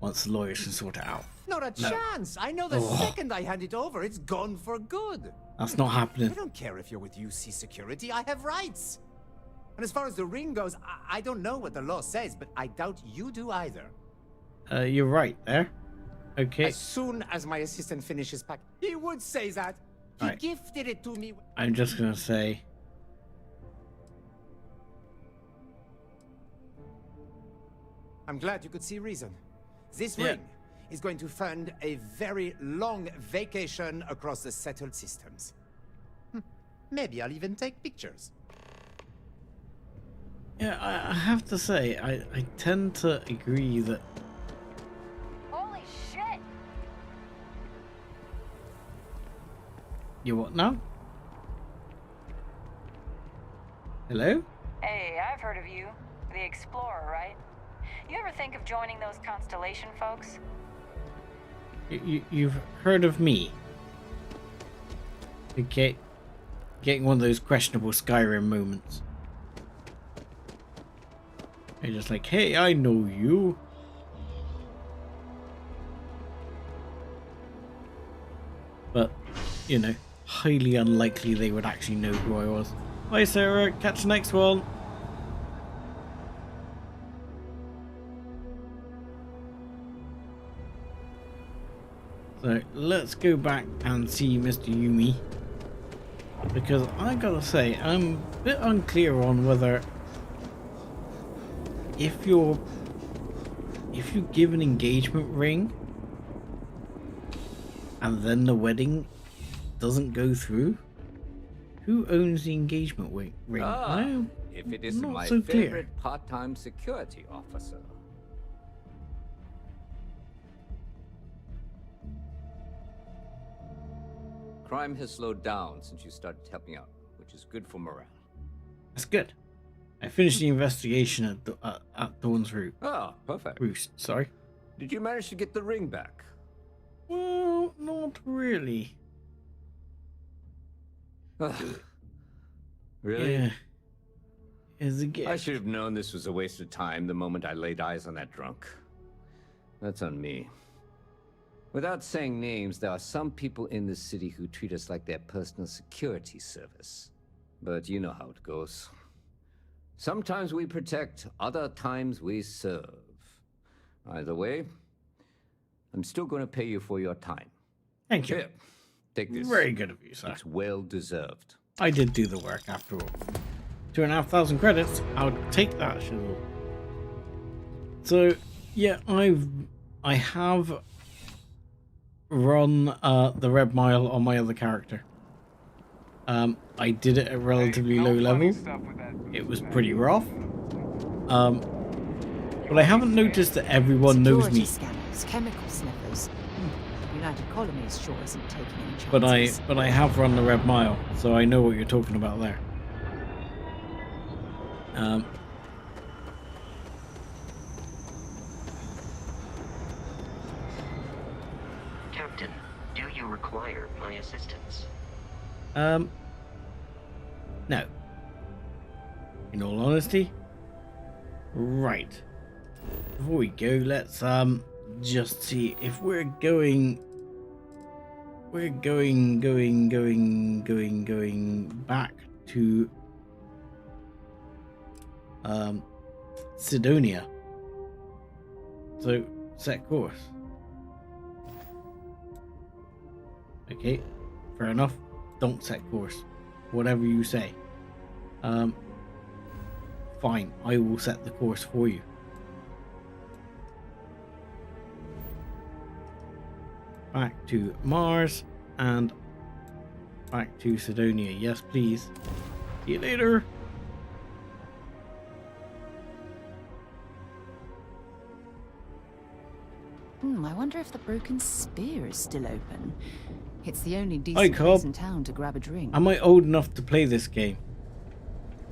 once the lawyers can sort it out. Not a chance. I know the second I hand it over, it's gone for good. That's not happening. I don't care if you're with UC security. I have rights. And as far as the ring goes, I don't know what the law says, but I doubt you do either. You're right there. Okay. As soon as my assistant finishes pack, he would say that. He gifted it to me. I'm just gonna say... I'm glad you could see reason. This ring is going to fund a very long vacation across the settled systems. Maybe I'll even take pictures. Yeah, I have to say, I tend to agree that... Holy shit! You what now? Hello? Hey, I've heard of you. The Explorer, right? You ever think of joining those Constellation folks? You've heard of me? Okay. Getting one of those questionable Skyrim moments. You're just like, hey, I know you. But, you know, highly unlikely they would actually know who I was. Bye, Sarah. Catch the next one. So let's go back and see Mr. Yumi, because I gotta say I'm a bit unclear on whether if you give an engagement ring and then the wedding doesn't go through, who owns the engagement ring? If it isn't my so clear. favorite part-time security officer. Crime has slowed down since you started helping out, which is good for morale. That's good. I finished the investigation at Dawn's Root. Ah, perfect. Roost, sorry. Did you manage to get the ring back? Well, not really. Really? Yeah. Is a gift. I should have known this was a waste of time the moment I laid eyes on that drunk. That's on me. Without saying names, there are some people in this city who treat us like their personal security service. But you know how it goes. Sometimes we protect, other times we serve. Either way, I'm still going to pay you for your time. Thank you. Here, take this. Very good of you, sir. It's well deserved. I did do the work after all. 2,500 credits. I'll take that, Shizzle. So, yeah, I have run the Red Mile on my other character. I did it at relatively low level. It was pretty rough. But I haven't noticed that everyone knows me. Scanners, chemical sniffers. United Colonies sure isn't taking any chances. But I have run the Red Mile, so I know what you're talking about there. Captain, do you require my assistance? No. In all honesty. Right. Before we go, let's just see if we're going back to Sidonia. So set course. Okay, fair enough. Don't set course. Whatever you say. Fine, I will set the course for you. Back to Mars and back to Sidonia. Yes, please. See you later. I wonder if the Broken Spear is still open. It's the only decent place in town to grab a drink. Am I old enough to play this game?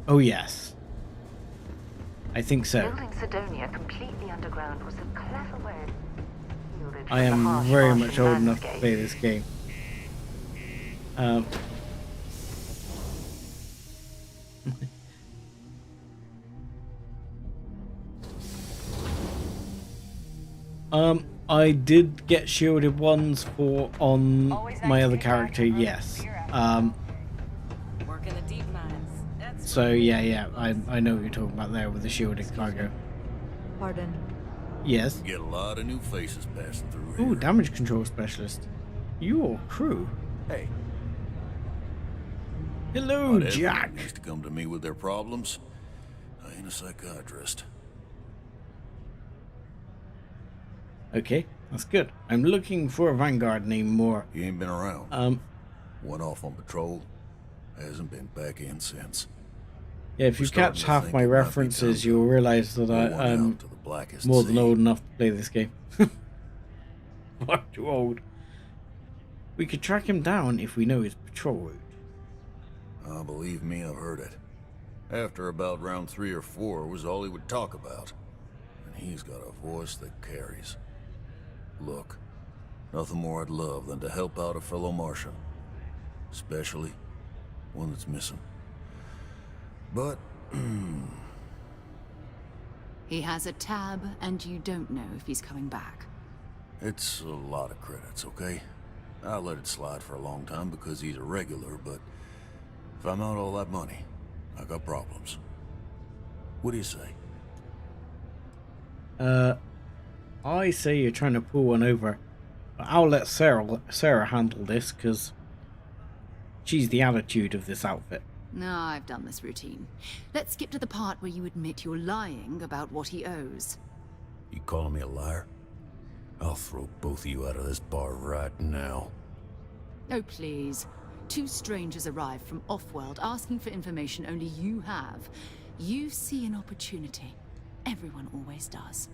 Oh yes. I think so. Building Sidonia completely underground was a clever way. I am very much old enough to play this game. I did get shielded ones on my other character, yes. Working the deep mines. So yeah, I know what you're talking about there with the shielded cargo. Pardon. Yes. Get a lot of new faces passing through here. Ooh, damage control specialist. Your crew. Hey. Hello, Jack. Needs to come to me with their problems. I ain't a psychiatrist. Okay, that's good. I'm looking for a Vanguard named Moore. He ain't been around. Went off on patrol. Hasn't been back in since. Yeah, if you catch half my references, you'll realize that I'm more than old enough to play this game. Far too old. We could track him down if we know his patrol route. Believe me, I've heard it. After about round 3 or 4 was all he would talk about. And he's got a voice that carries. Look, nothing more I'd love than to help out a fellow Martian. Especially one that's missing. But... He has a tab, and you don't know if he's coming back. It's a lot of credits, okay? I let it slide for a long time because he's a regular, but if I'm out all that money, I got problems. What do you say? I say you're trying to pull one over. But I'll let Sarah handle this because she's the attitude of this outfit. No, I've done this routine. Let's skip to the part where you admit you're lying about what he owes. You calling me a liar? I'll throw both of you out of this bar right now. Oh, please. 2 strangers arrive from off-world asking for information only you have. You see an opportunity. Everyone always does.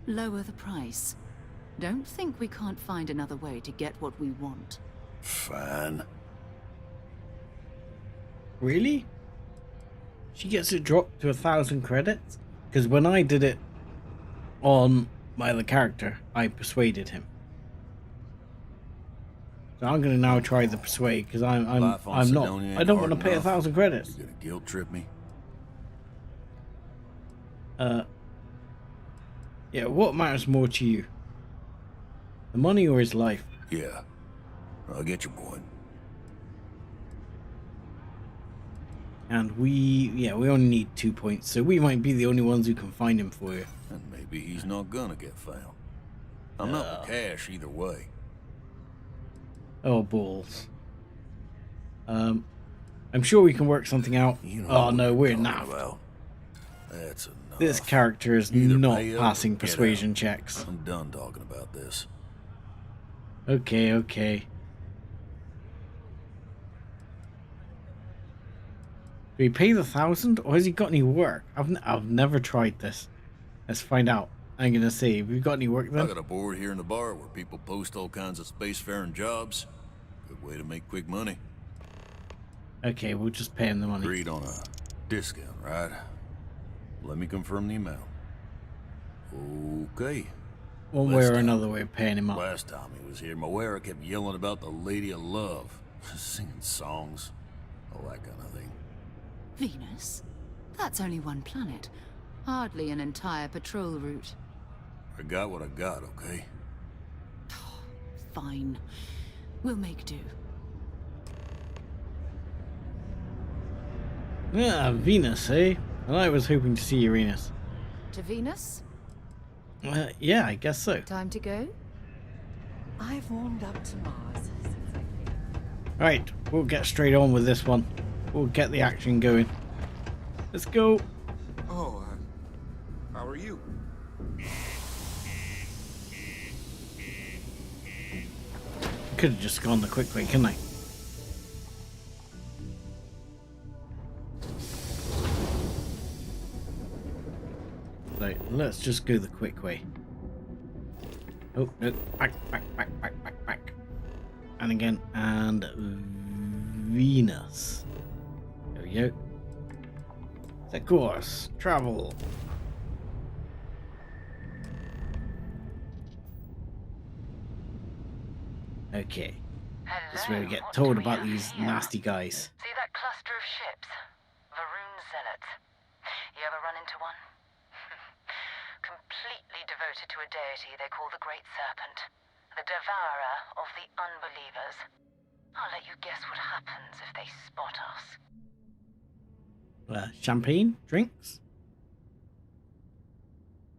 Lower the price. Don't think we can't find another way to get what we want. Fine. Really? She gets it dropped to 1,000 credits? Because when I did it on my other character, I persuaded him. So I'm gonna now try the persuade because I'm not. I don't want to pay 1,000 credits. You're gonna guilt trip me? Yeah. What matters more to you? The money or his life? Yeah. I get your point. And we only need 2 points, so we might be the only ones who can find him for you. And maybe he's not gonna get found. I'm not with cash either way. Oh, balls. I'm sure we can work something out. You know oh no, we're not. That's enough. This character is Either not pay up passing or get persuasion out. checks. I'm done talking about this. Okay. Do we pay the 1,000, or has he got any work? I've never tried this. Let's find out. I'm gonna see. Have we got any work then? I got a board here in the bar where people post all kinds of spacefaring jobs. Good way to make quick money. Okay, we'll just pay him the money. Agreed on a discount, right? Let me confirm the amount. Okay. One way or another, we're paying him up. Last time he was here, Moira kept yelling about the Lady of Love, singing songs, all that kind of thing. Venus? That's only one planet. Hardly an entire patrol route. I got what I got, okay? Fine. We'll make do. Yeah, Venus, eh? And I was hoping to see Uranus. To Venus? Yeah, I guess so. Time to go? I've warmed up to Mars since I came. Right, we'll get straight on with this one. We'll get the action going. Let's go. Oh, how are you? Could have just gone the quick way, couldn't I? So let's just go the quick way. Oh no! Back. And again, and Venus. There we go. Set course. Travel. Okay. This is where we get told about these nasty guys. See that cluster of ships? Varun Zealots. You ever run into one? Completely devoted to a deity they call the Great Serpent. The devourer of the unbelievers. I'll let you guess what happens if they spot us. Champagne? Drinks?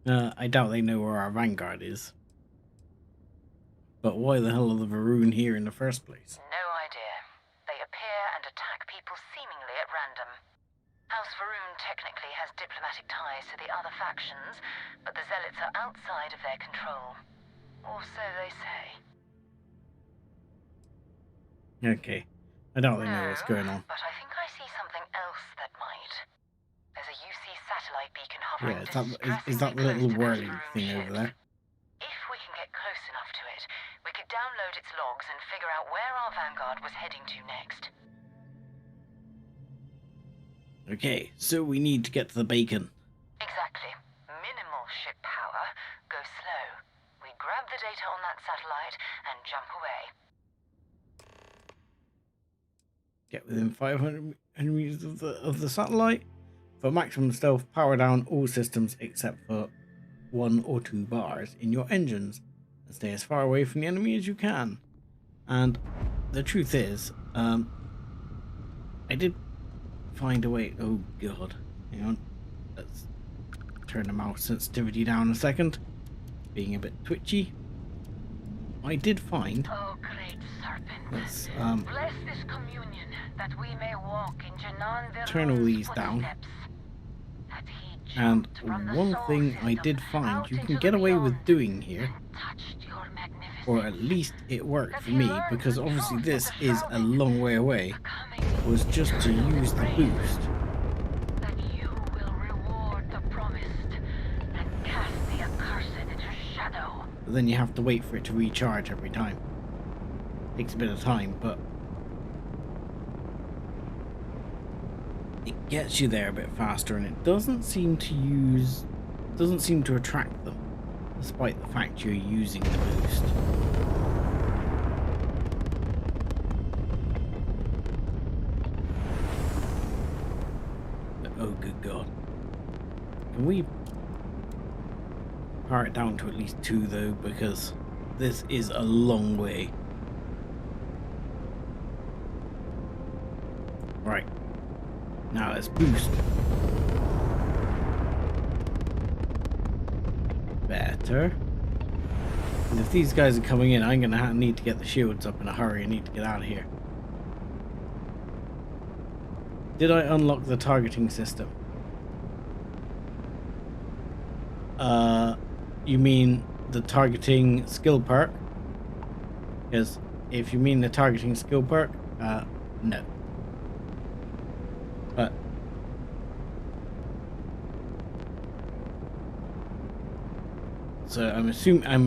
I doubt they know where our vanguard is. But why the hell are the Varun here in the first place? No idea. They appear and attack people seemingly at random. House Varun technically has diplomatic ties to the other factions, but the Zealots are outside of their control. Or so they say. Okay. I don't really know what's going on. But I think I see something else that might. There's a UC satellite beacon hovering Is that the little whirling thing over there? If we can get close enough to it, we could download its logs and figure out where our vanguard was heading to next. Okay, so we need to get to the beacon. Exactly. Minimal ship power. Go slow. We grab the data on that satellite and jump away. Get within 500 meters of the satellite. For maximum stealth, power down all systems except for 1 or 2 bars in your engines. And stay as far away from the enemy as you can. And the truth is, I did find a way. Oh god, hang on. Let's turn the mouse sensitivity down a second. Being a bit twitchy. I did find. Oh, great serpent. Let's bless this communion that we may walk in Janan turn all these down. And one thing I did find you can get away with doing here, or at least it worked for me, because obviously this is a long way away, was just to use the boost. That you will reward the promised and cast the accursed into shadow. But then you have to wait for it to recharge every time. Takes a bit of time, but it gets you there a bit faster, and it doesn't seem to attract them, despite the fact you're using the boost. But, oh good god. Can we power it down to at least 2 though, because this is a long way. Right. Now let's boost. Better. And if these guys are coming in, I'm gonna need to get the shields up in a hurry. I need to get out of here. Did I unlock the targeting system? You mean the targeting skill perk? Because if you mean the targeting skill perk, no. But so I'm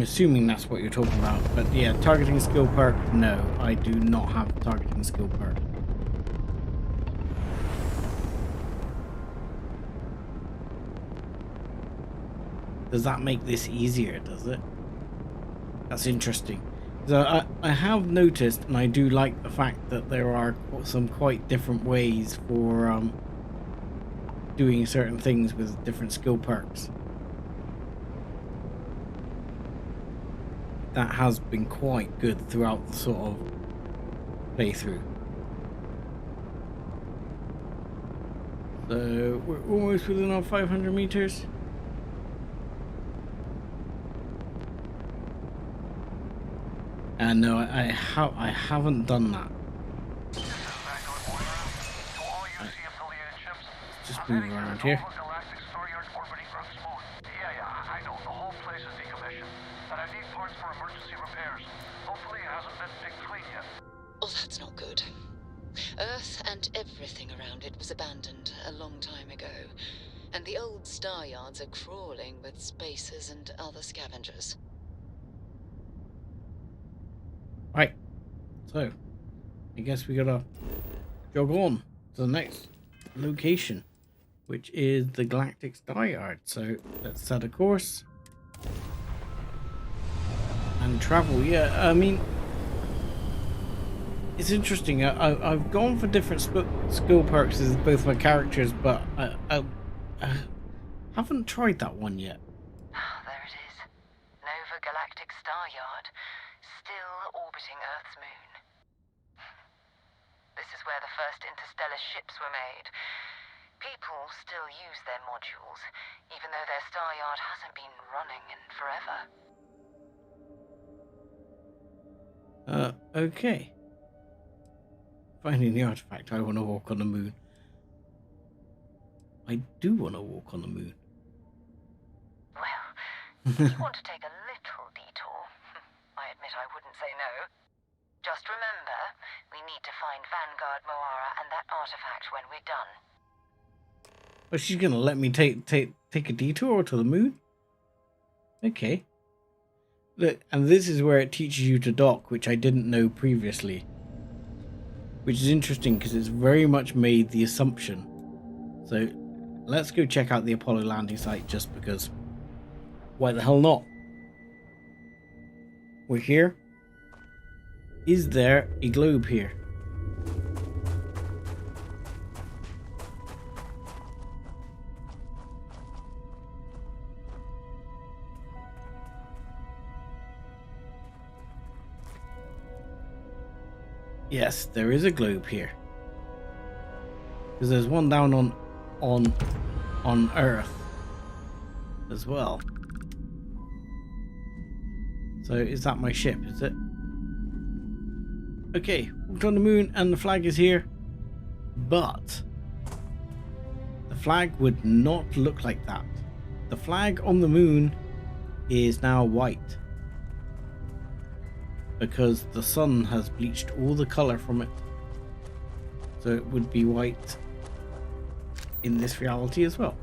assuming that's what you're talking about. But yeah, targeting skill perk, no, I do not have targeting skill perk. Does that make this easier, does it? That's interesting. So I have noticed, and I do like the fact that there are some quite different ways for doing certain things with different skill perks. That has been quite good throughout the sort of playthrough. So we're almost within our 500 meters. And no, I haven't done that. Just move around here. Oh, that's not good. Earth and everything around it was abandoned a long time ago, and the old star yards are crawling with spacers and other scavengers. Right, so I guess we gotta jog on to the next location, which is the Galactic Star Yard. So let's set a course and travel. Yeah, I mean, it's interesting. I've gone for different skill perks as both my characters, but I haven't tried that one yet. There it is. Nova Galactic Star Yard. Still orbiting Earth's moon. This is where the first interstellar ships were made. People still use their modules, even though their star yard hasn't been running in forever. Okay. Finding the artifact, I want to walk on the moon. I do want to walk on the moon. Well, if you want to take a little detour, I admit I wouldn't say no. Just remember, we need to find Vanguard Moara and that artifact when we're done. Well, she's gonna let me take a detour to the moon? Okay. Look, and this is where it teaches you to dock, which I didn't know previously. Which is interesting because it's very much made the assumption. So let's go check out the Apollo landing site just because. Why the hell not? We're here. Is there a globe here? Yes, there is a globe here. Because there's one down on Earth as well. So is that my ship, is it? Okay, walked on the moon and the flag is here. But the flag would not look like that. The flag on the moon is now white. Because the sun has bleached all the color from it. So it would be white in this reality as well.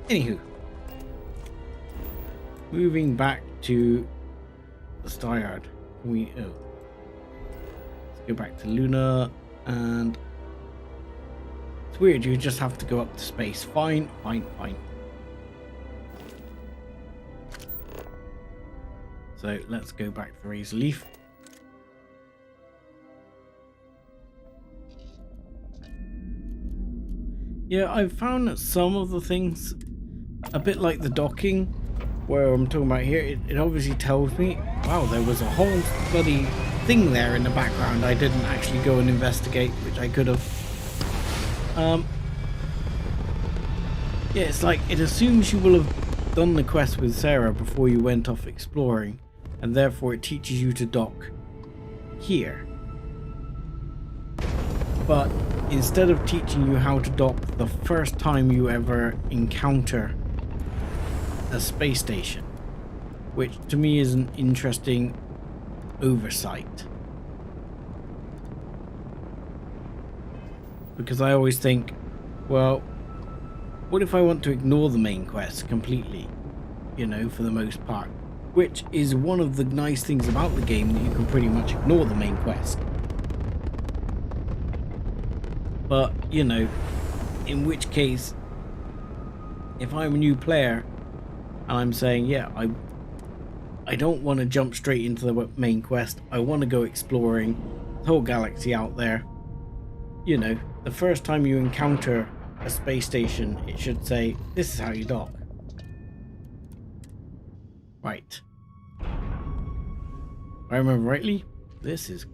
Anywho. Moving back to the Star Yard. Let's go back to Luna, and it's weird, you just have to go up to space. Fine. So let's go back to the Razor Leaf. Yeah, I've found that some of the things, a bit like the docking, where I'm talking about here, it obviously tells me, wow, there was a whole bloody thing there in the background I didn't actually go and investigate, which I could have. Yeah, it's like it assumes you will have done the quest with Sarah before you went off exploring, and therefore it teaches you to dock here. But instead of teaching you how to dock the first time you ever encounter a space station, which to me is an interesting oversight. Because I always think, well, what if I want to ignore the main quest completely, you know, for the most part, which is one of the nice things about the game, that you can pretty much ignore the main quest. But, you know, in which case, if I'm a new player and I'm saying, yeah, I don't want to jump straight into the main quest, I want to go exploring the whole galaxy out there, you know, the first time you encounter a space station, it should say, this is how you dock. Right. If I remember rightly, this is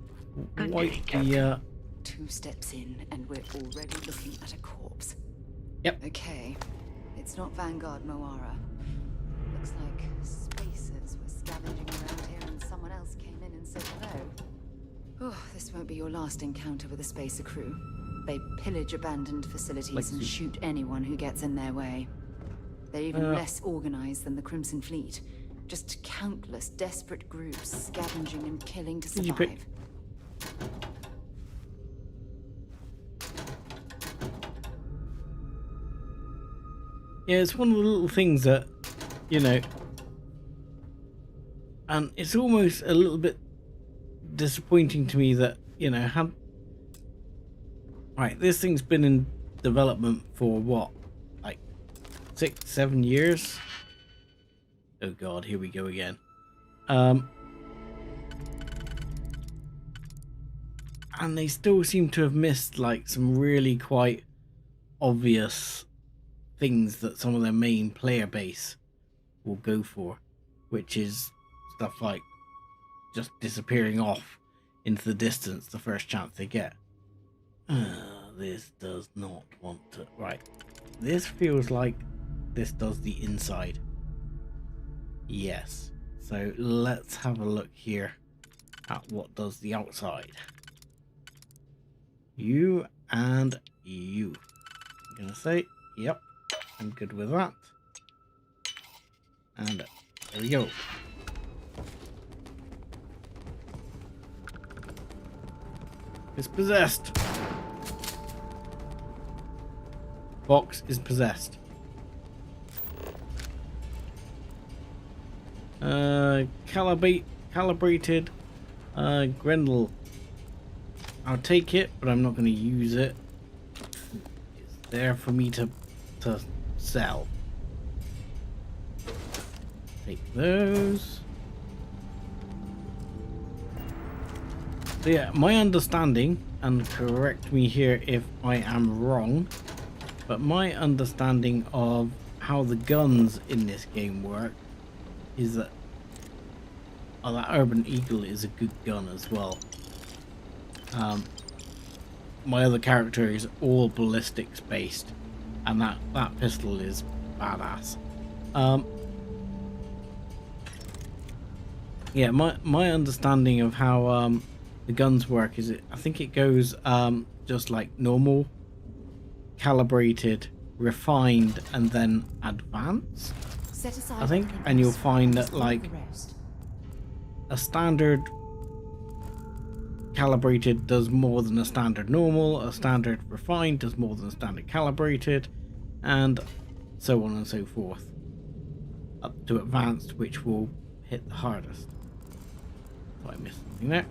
quite the... 2 steps in and we're already looking at a corpse. Yep. Okay. It's not Vanguard Moara. Looks like spacers were scavenging around here and someone else came in and said hello. Oh, this won't be your last encounter with a spacer crew. They pillage abandoned facilities and shoot anyone who gets in their way. They're even less organized than the Crimson Fleet. Just countless desperate groups scavenging and killing to survive. Yeah, it's one of the little things that, you know, and it's almost a little bit disappointing to me that, you know, right, this thing's been in development for what, like 6-7 years? Oh god, here we go again. And they still seem to have missed like some really quite obvious things that some of their main player base will go for, which is stuff like just disappearing off into the distance the first chance they get. This does not want to... Right. This feels like this does the inside. Yes. So let's have a look here at what does the outside. You and you. I'm going to say, yep, I'm good with that. And there we go. It's possessed. Box is possessed. Calibrated Grendel. I'll take it, but I'm not going to use it. It's there for me to sell. Take those. So yeah, my understanding, and correct me here if I am wrong, but my understanding of how the guns in this game work is that that Urban Eagle is a good gun as well. My other character is all ballistics based, and that pistol is badass. Yeah, my understanding of how the guns work is I think it goes just like normal, calibrated, refined, and then advanced, I think. And you'll find that like a standard calibrated does more than a standard normal, a standard refined does more than a standard calibrated, and so on and so forth, up to advanced, which will hit the hardest. Thought I missed something there.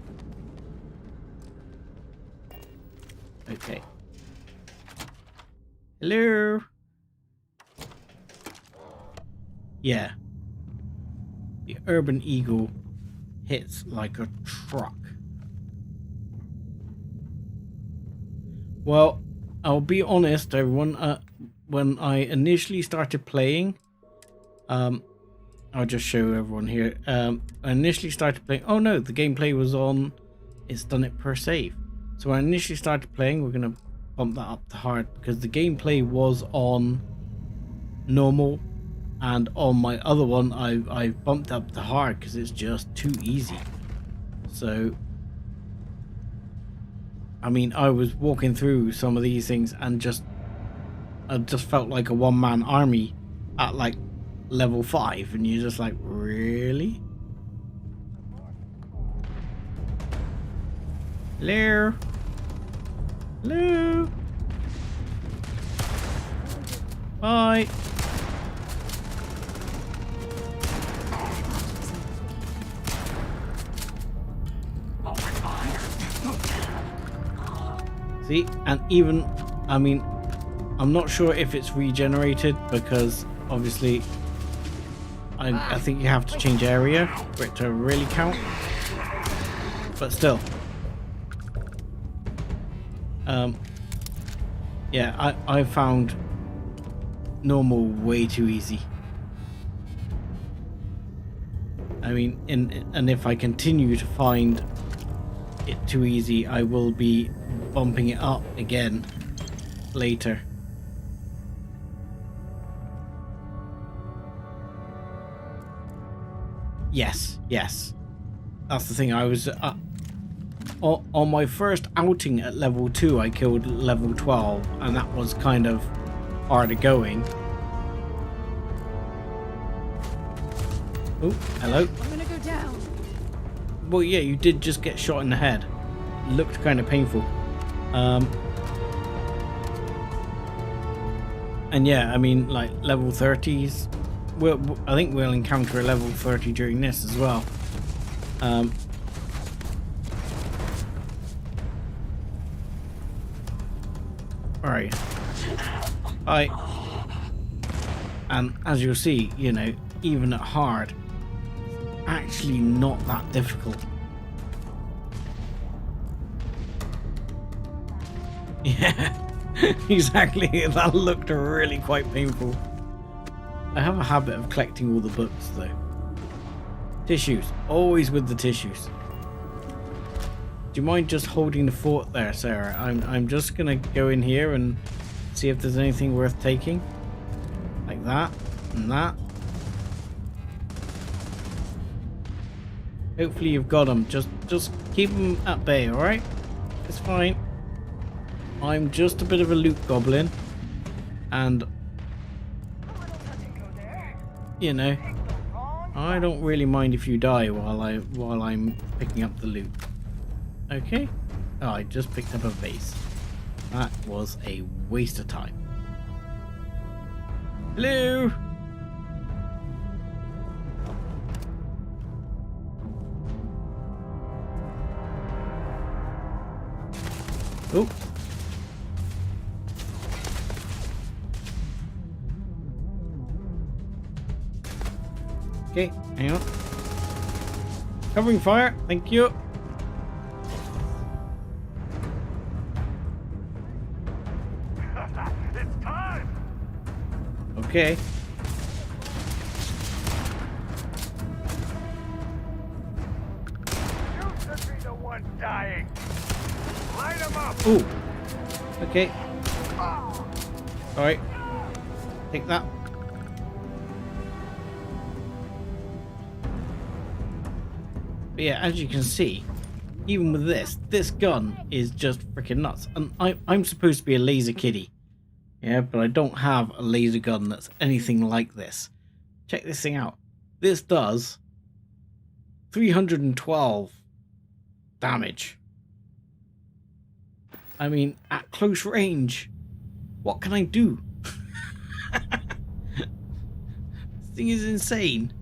Okay. Hello. Yeah. The Urban Eagle hits like a truck. Well, I'll be honest, everyone. When I initially started playing, I'll just show everyone here. I initially started playing. Oh no, the gameplay was on. It's done it per save. So when I initially started playing, we're gonna bump that up to hard because the gameplay was on normal, and on my other one, I bumped up to hard because it's just too easy. So. I mean, I was walking through some of these things and I just felt like a one-man army at like level 5, and you're just like, really? Hello? Hello? Bye. See, and even, I mean, I'm not sure if it's regenerated because obviously I think you have to change area for it to really count, but still. Yeah, I found normal way too easy. I mean, and if I continue to find it too easy, I will be bumping it up again later. Yes, that's the thing. I was on my first outing at level 2, I killed level 12, and that was kind of harder going. Oh, hello. I'm gonna go down. Well, yeah, you did just get shot in the head. It looked kind of painful. And yeah, I mean, like level 30s. I think we'll encounter a level 30 during this as well. Alright. And as you'll see, you know, even at hard, actually not that difficult. Yeah, exactly. That looked really quite painful. I have a habit of collecting all the books though. Tissues, always with the tissues. Do you mind just holding the fort there, Sarah? I'm just gonna go in here and see if there's anything worth taking. Like that and that. Hopefully you've got them. Just keep them at bay, alright? It's fine. I'm just a bit of a loot goblin, and you know, I don't really mind if you die while I'm picking up the loot. Okay. Oh, I just picked up a vase. That was a waste of time. Hello. Oh. Okay, hang on. Covering fire, thank you. It's time. Okay. You should be the one dying. Ooh. Okay. Alright. Take that. But yeah, as you can see, even with this gun is just freaking nuts. And I'm supposed to be a laser kiddie. Yeah, but I don't have a laser gun that's anything like this. Check this thing out. This does 312 damage. I mean, at close range, what can I do? This thing is insane.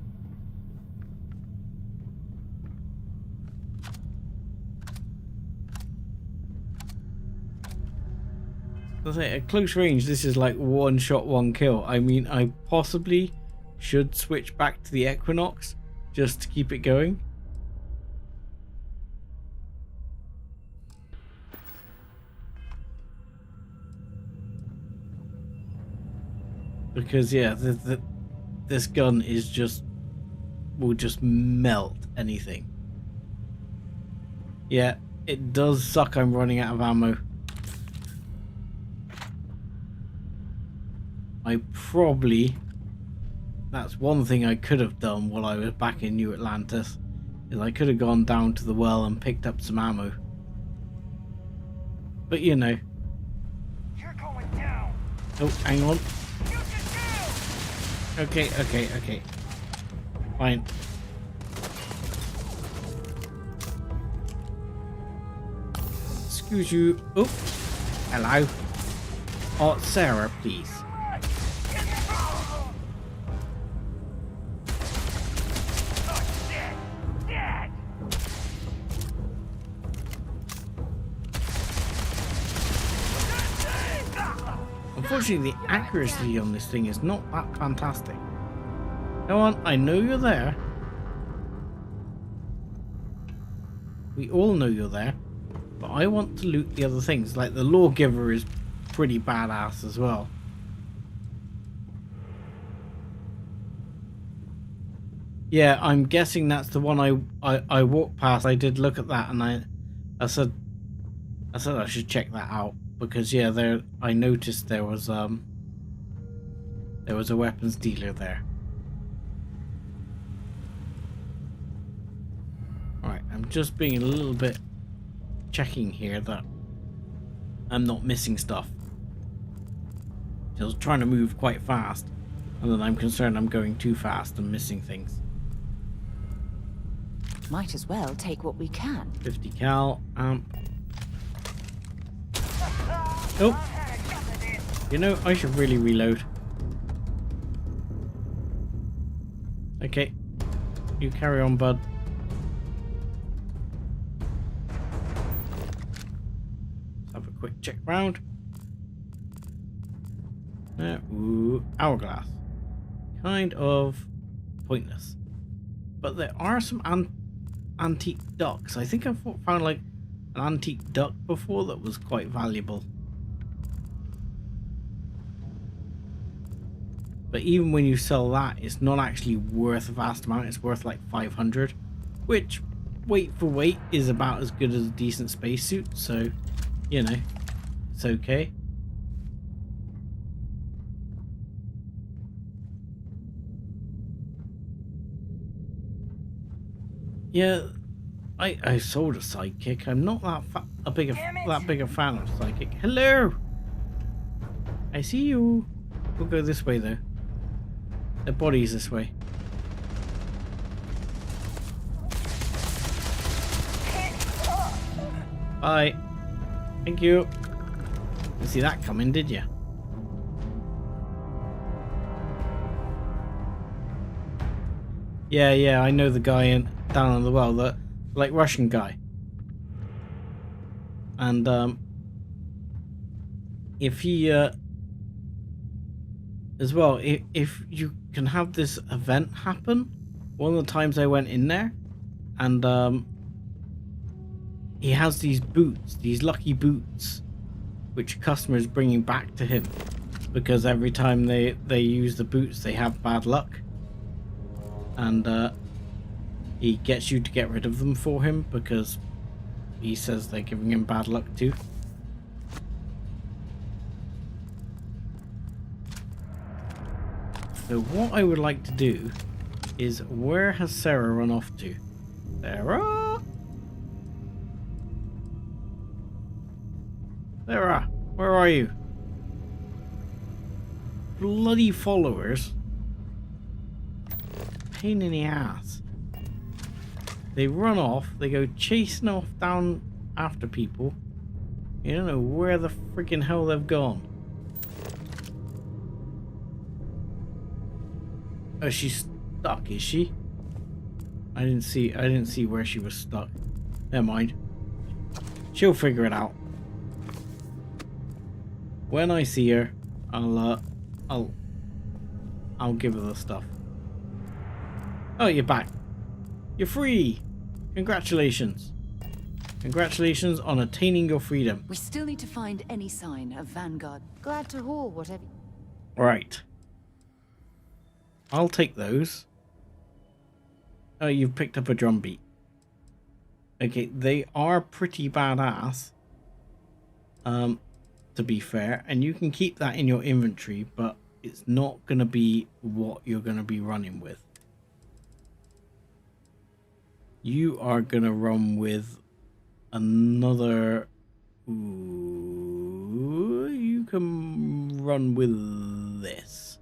I say, at close range, this is like one shot, one kill. I mean, I possibly should switch back to the Equinox just to keep it going. Because yeah, this gun is will just melt anything. Yeah, it does suck I'm running out of ammo. That's one thing I could have done while I was back in New Atlantis, is I could have gone down to the well and picked up some ammo. But you know. You're going down. Oh, hang on. Okay. Fine. Excuse you. Oh, hello. Oh, Sarah, please. Unfortunately, the accuracy on this thing is not that fantastic. Come on, I know you're there. We all know you're there. But I want to loot the other things. Like the Lawgiver is pretty badass as well. Yeah, I'm guessing that's the one I walked past. I did look at that and I said I should check that out. Because yeah, I noticed there was a weapons dealer there. Alright, I'm just being a little bit checking here that I'm not missing stuff. I was trying to move quite fast, and then I'm concerned I'm going too fast and missing things. Might as well take what we can. 50 cal, Oh, you know, I should really reload. Okay, you carry on, bud. Let's have a quick check round. Ooh, hourglass. Kind of pointless. But there are some antique ducks. I think I've found like an antique duck before that was quite valuable. But even when you sell that, it's not actually worth a vast amount. It's worth like 500, which weight for weight is about as good as a decent spacesuit. So, you know, it's okay. Yeah, I sold a sidekick. I'm not that big a fan of sidekick. Hello, I see you. We'll go this way though. The body's this way. Bye. Thank you. Didn't see that coming, did you? Yeah, I know the guy down on the well, the like Russian guy. And if he as well, if you can have this event happen, one of the times I went in there, and he has these boots, these lucky boots, which customers bringing back to him, because every time they use the boots, they have bad luck, and he gets you to get rid of them for him because he says they're giving him bad luck too. So what I would like to do is, where has Sarah run off to? Sarah? Sarah, where are you? Bloody followers. Pain in the ass. They run off, they go chasing off down after people. You don't know where the freaking hell they've gone. Oh, she's stuck, is she? I didn't see where she was stuck. Never mind. She'll figure it out. When I see her, I'll give her the stuff. Oh, you're back. You're free. Congratulations. Congratulations on attaining your freedom. We still need to find any sign of Vanguard. Glad to haul whatever. Right. I'll take those. Oh, you've picked up a drum beat. Okay, they are pretty badass. To be fair, and you can keep that in your inventory, but it's not going to be what you're going to be running with. You are going to run with another... Ooh, you can run with this.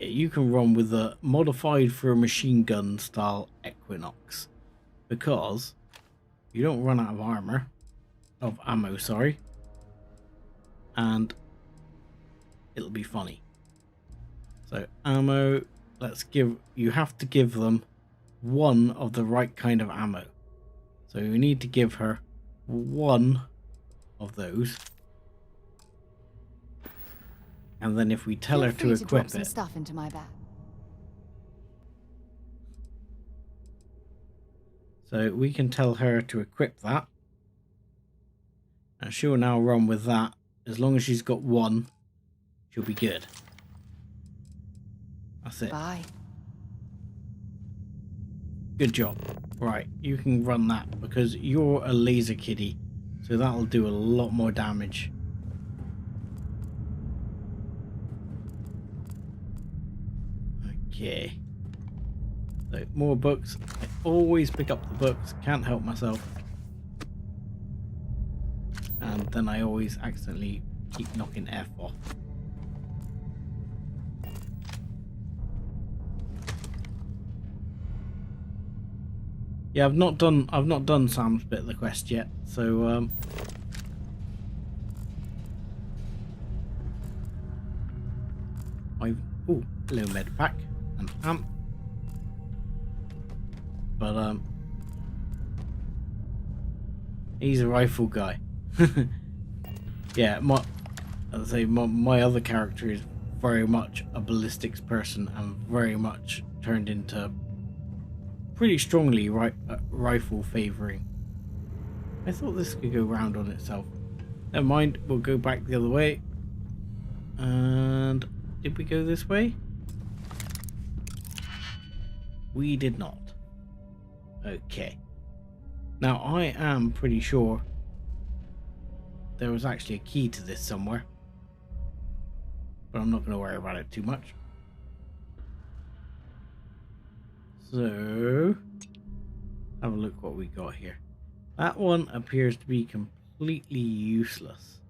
Yeah, you can run with a modified for a machine gun style Equinox, because you don't run out of armor. Of ammo, sorry. And it'll be funny. So ammo, you have to give them one of the right kind of ammo. So you need to give her one of those. And then if we tell her to equip some stuff into my bag. So we can tell her to equip that. And she'll now run with that. As long as she's got one, she'll be good. That's it. Bye. Good job. Right, you can run that because you're a laser kiddie. So that'll do a lot more damage. Okay. So more books. I always pick up the books. Can't help myself. And then I always accidentally keep knocking F off. Yeah, I've not done Sam's bit of the quest yet, so hello med pack and amp. But he's a rifle guy. Yeah, my other character is very much a ballistics person and very much turned into pretty strongly rifle favoring. I thought this could go round on itself. Never mind, we'll go back the other way. And did we go this way? We did not. Okay. Now I am pretty sure there was actually a key to this somewhere, but I'm not going to worry about it too much. So, have a look what we got here. That one appears to be completely useless.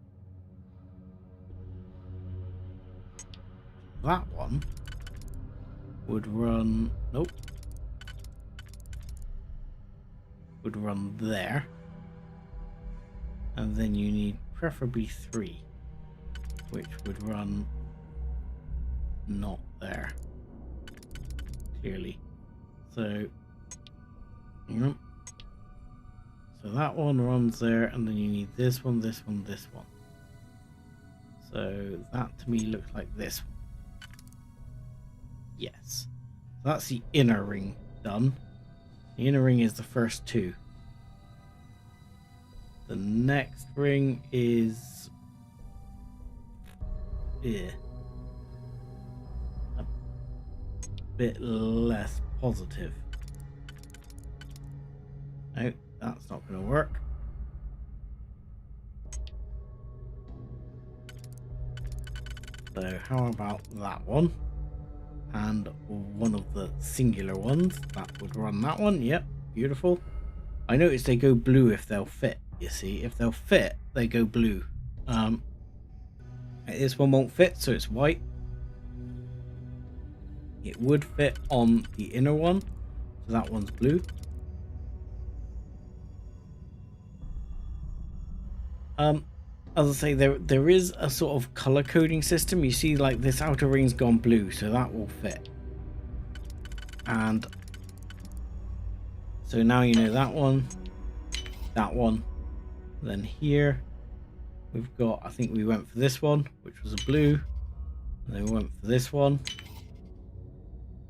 That one would run... Nope. Would run there. And then you need preferably 3, which would run not there. Clearly. So, so that one runs there, and then you need this one, this one, this one. So that to me looks like this one. Yes. So that's the inner ring done. The inner ring is the first 2. The next ring is a bit less positive. that's not going to work. So how about that one? And one of the singular ones. That would run that one. Yep, beautiful. I noticed they go blue if they'll fit, you see. If they'll fit, they go blue. This one won't fit, so it's white. It would fit on the inner one, so that one's blue. As I say, there is a sort of color coding system. You see, like, this outer ring's gone blue, so that will fit. And so now you know that one. Then here we've got, I think we went for this one, which was a blue. And then we went for this one.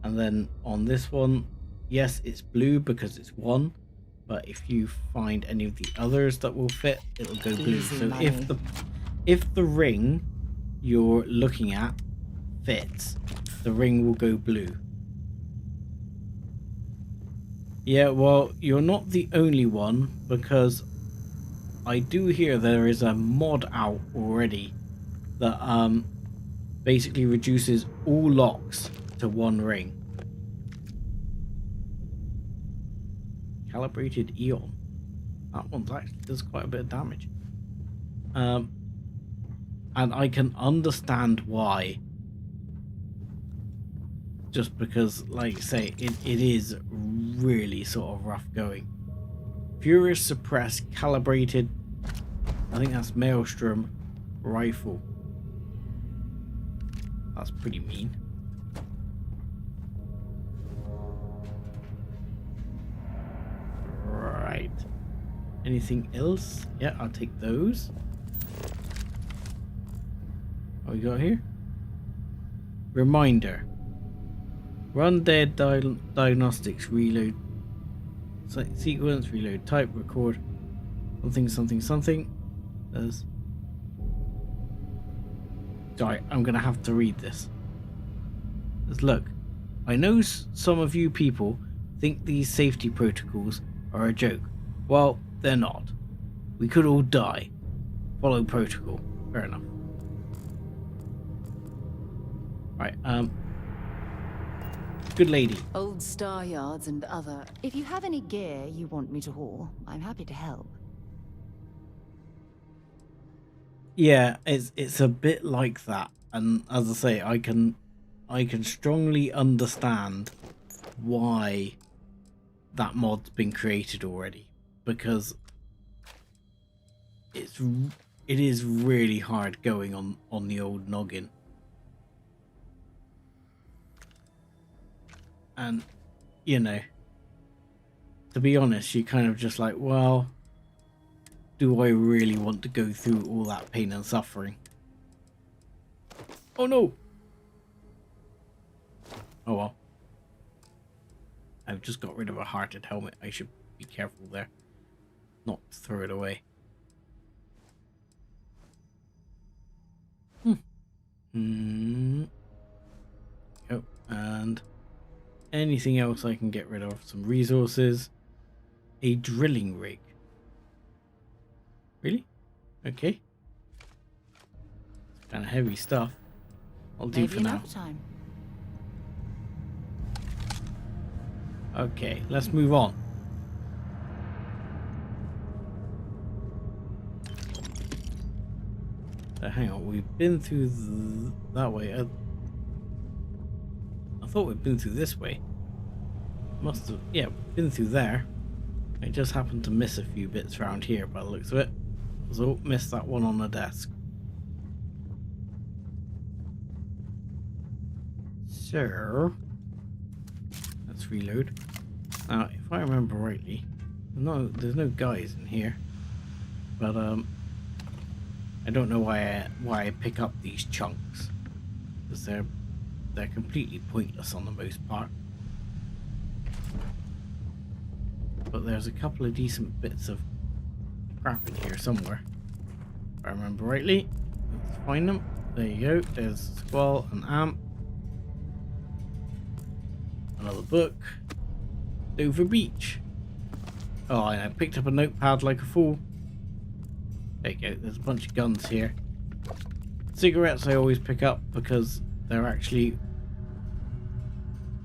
And then on this one, yes, it's blue because it's one. But if you find any of the others that will fit, it'll go blue. Easy So money. if the ring you're looking at fits, the ring will go blue. Yeah, well, you're not the only one, because I do hear there is a mod out already that basically reduces all locks to one ring. Calibrated Eon. That one actually does quite a bit of damage. And I can understand why. Just because, like I say, it is really sort of rough going. Furious Suppress Calibrated, I think that's Maelstrom Rifle. That's pretty mean. Right. Anything else? Yeah, I'll take those. What we got here? Reminder. Run dead diagnostics, reload sequence, reload type, record something. There's... Sorry, I'm gonna have to read this. Look, I know some of you people think these safety protocols are a joke. Well, they're not. We could all die. Follow protocol. Fair enough. Right, good lady. Old star yards and other. If you have any gear you want me to haul, I'm happy to help. Yeah, it's a bit like that, and as I say, I can strongly understand why that mod's been created already, because it is really hard going on the old noggin. And, you know, to be honest, you're kind of just like, well, do I really want to go through all that pain and suffering? Oh no! Oh well. I've just got rid of a hearted helmet. I should be careful there. Not throw it away. Oh, and anything else I can get rid of? Some resources. A drilling rig. Really? Okay. Kind of heavy stuff. I'll do for now. Time. Okay, let's move on. So hang on, we've been through that way. I thought we'd been through this way. Must have, yeah, we've been through there. I just happened to miss a few bits around here by the looks of it. So missed that one on the desk. So let's reload. Now, if I remember rightly, there's no guys in here, but I don't know why I pick up these chunks, because they're completely pointless on the most part. But there's a couple of decent bits of crap in here somewhere, if I remember rightly. Let's find them. There you go. There's Squall and Amp. Another book. Dover Beach. Oh, and I picked up a notepad like a fool. There you go, there's a bunch of guns here. Cigarettes I always pick up because they're actually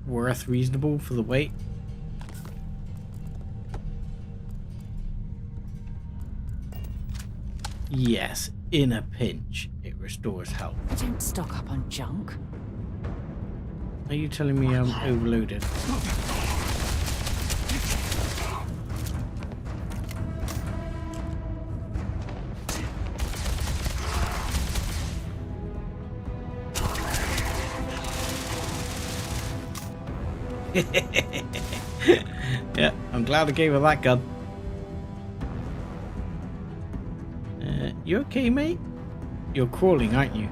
worth reasonable for the weight. Yes, in a pinch, it restores health. I don't stock up on junk. Are you telling me I'm overloaded? Yeah, I'm glad I gave her that gun. You okay, mate? You're crawling, aren't you?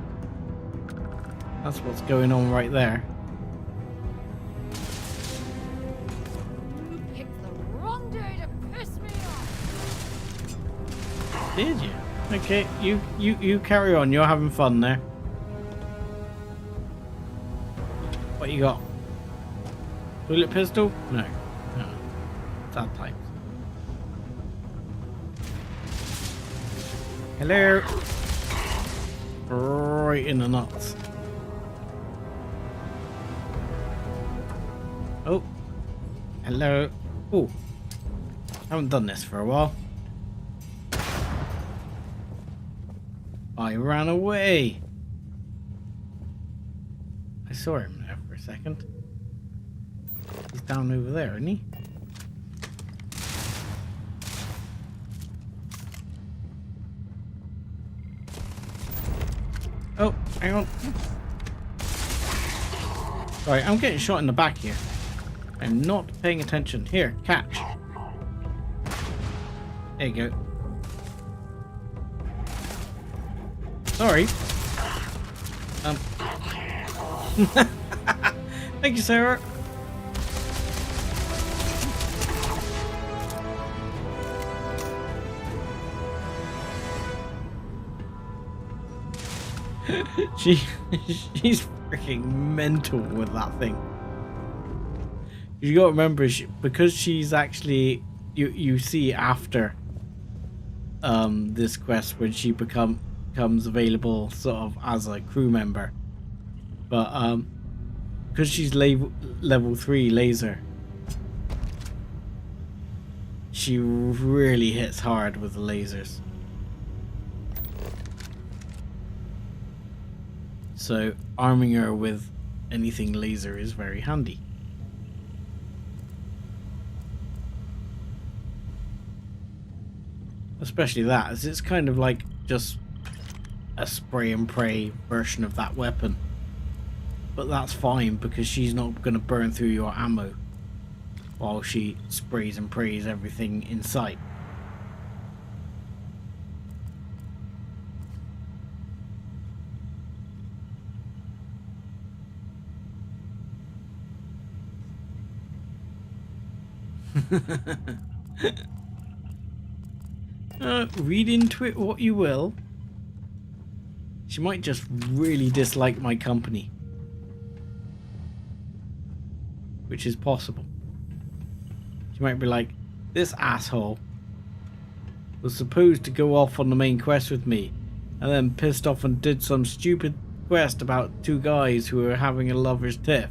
That's what's going on right there. You picked the wrong day to piss me off. Did you? Okay, you carry on. You're having fun there. What you got? Bullet pistol? No. No. That type. Hello. Right in the nuts. Oh. Hello. Oh. Haven't done this for a while. I ran away. I saw him there for a second. He's down over there, isn't he? Oh, hang on. Sorry, I'm getting shot in the back here. I'm not paying attention. Here, catch. There you go. Sorry. Thank you, Sarah. She's freaking mental with that thing. You gotta remember, because she's actually you see after this quest when she becomes available sort of as a crew member, but because she's level 3 laser, she really hits hard with the lasers. So arming her with anything laser is very handy. Especially that, as it's kind of like just a spray and pray version of that weapon. But that's fine because she's not going to burn through your ammo while she sprays and prays everything in sight. Read into it what you will. She might just really dislike my company, which is possible. She might be like, this asshole was supposed to go off on the main quest with me and then pissed off and did some stupid quest about 2 guys who were having a lover's tiff.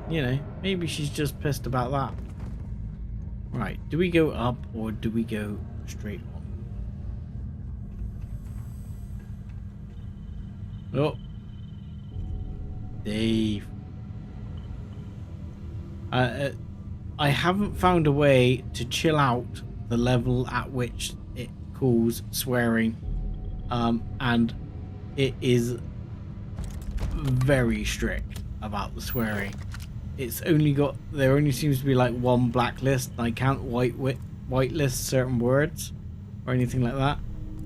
You know, maybe she's just pissed about that. Right, do we go up or do we go straight on? Oh. Dave. I haven't found a way to chill out the level at which it calls swearing. And it is very strict about the swearing. It's only got, there only seems to be like 1 blacklist, and I can't whitelist certain words or anything like that.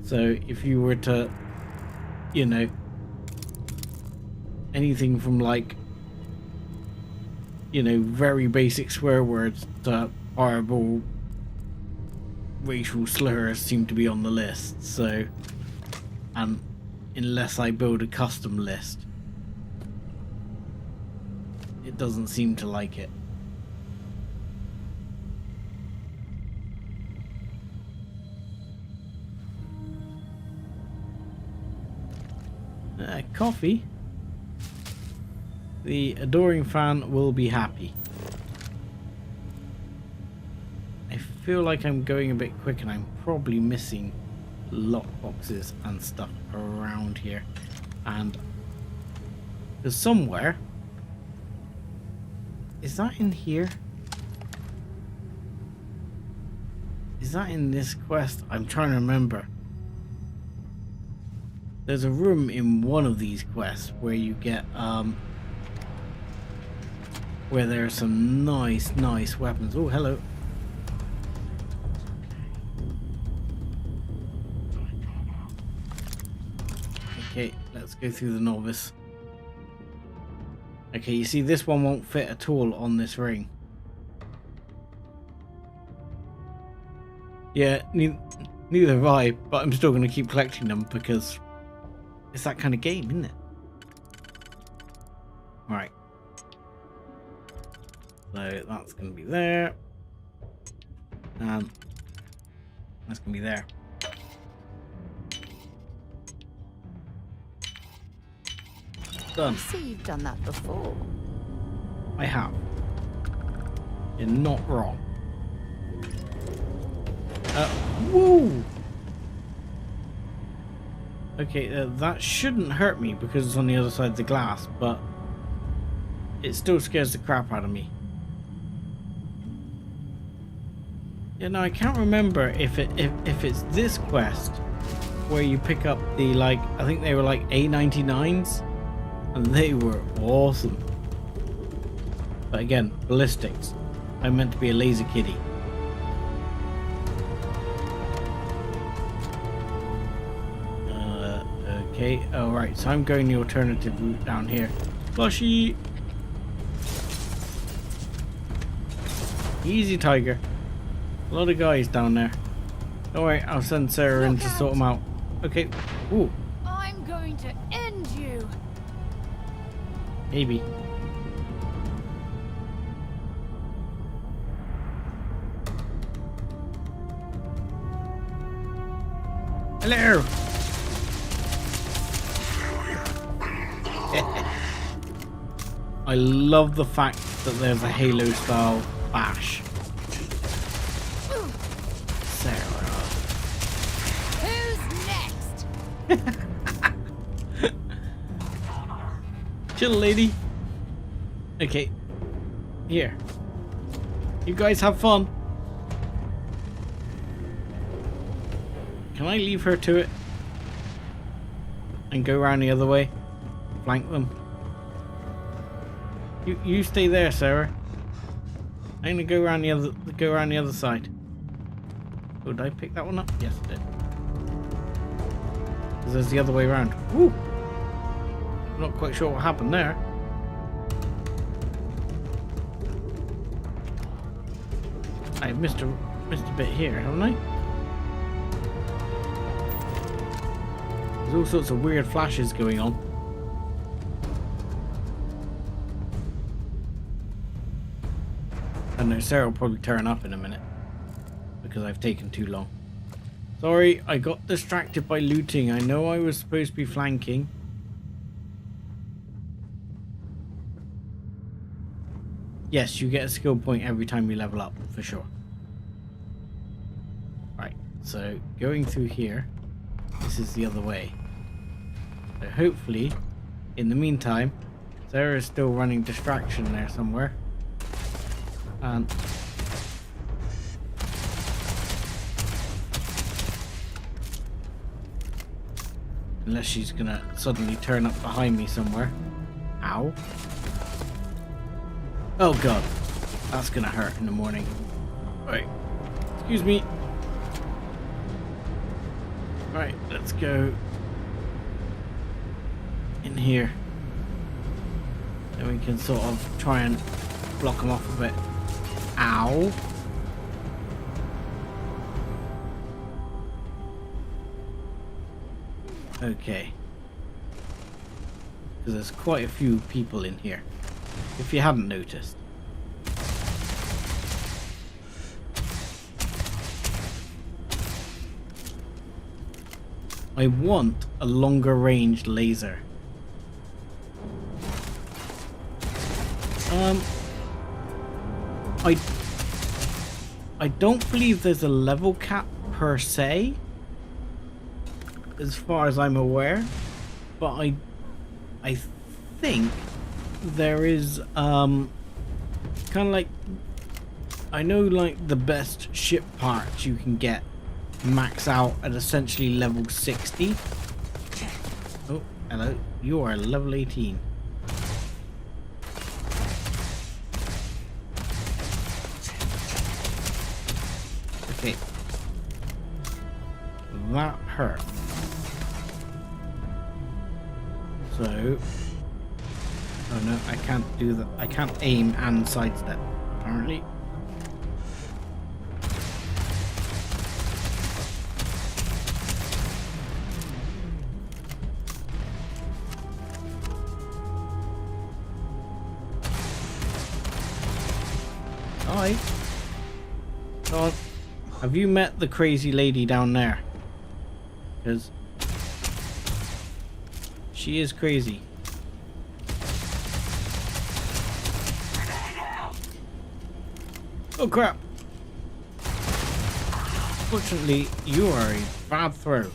So if you were to, you know, anything from like, you know, very basic swear words to horrible racial slurs seem to be on the list. So, and unless I build a custom list, it doesn't seem to like it. Coffee. The adoring fan will be happy. I feel like I'm going a bit quick and I'm probably missing lockboxes and stuff around here. And there's somewhere. Is that in here? Is that in this quest? I'm trying to remember. There's a room in one of these quests where you get where there are some nice weapons. Oh, hello. Okay, let's go through the novice. Okay, you see this one won't fit at all on this ring. Yeah, neither have I, but I'm still going to keep collecting them because it's that kind of game, isn't it? Right. So that's going to be there. And that's going to be there. Done. I see you've done that before. I have. You're not wrong. Woo! Okay, that shouldn't hurt me because it's on the other side of the glass, but it still scares the crap out of me. Yeah, no, I can't remember if it's this quest where you pick up the, like, I think they were like A99s, and they were awesome. But again, ballistics. I'm meant to be a laser kiddie. Okay, alright, so I'm going the alternative route down here. Flushy! Easy, Tiger. A lot of guys down there. Alright, I'll send Sarah in to sort them out. Okay. Ooh. I'm going to end you. Maybe. Hello! I love the fact that there's a Halo style bash. Sarah. Who's next? Chill, lady. Okay. Here. You guys have fun. Can I leave her to it? And go around the other way? Flank them? You stay there, Sarah. I'm gonna go around the other side. Oh, did I pick that one up? Yes, I did. Because there's the other way around. Woo! I'm not quite sure what happened there. I've missed a bit here, haven't I? There's all sorts of weird flashes going on. I know Sarah will probably turn up in a minute because I've taken too long. Sorry, I got distracted by looting. I know I was supposed to be flanking. Yes, you get a skill point every time you level up, for sure. Right, so going through here, this is the other way. So hopefully, in the meantime, Sarah is still running distraction there somewhere. And unless she's gonna suddenly turn up behind me somewhere. Ow. Oh god. That's gonna hurt in the morning. Right. Excuse me. Right, let's go in here. Then we can sort of try and block them off a bit. Ow. Okay. Because there's quite a few people in here, if you haven't noticed. I want a longer range laser I don't believe there's a level cap per se, as far as I'm aware, but I think there is kind of like, I know like the best ship parts you can get max out at essentially level 60. Oh, hello, you are level 18. Okay, that hurt. So, oh no, I can't do that. I can't aim and sidestep, apparently. Hi. God, have you met the crazy lady down there? Because she is crazy. Oh crap! Fortunately, you are a bad throw.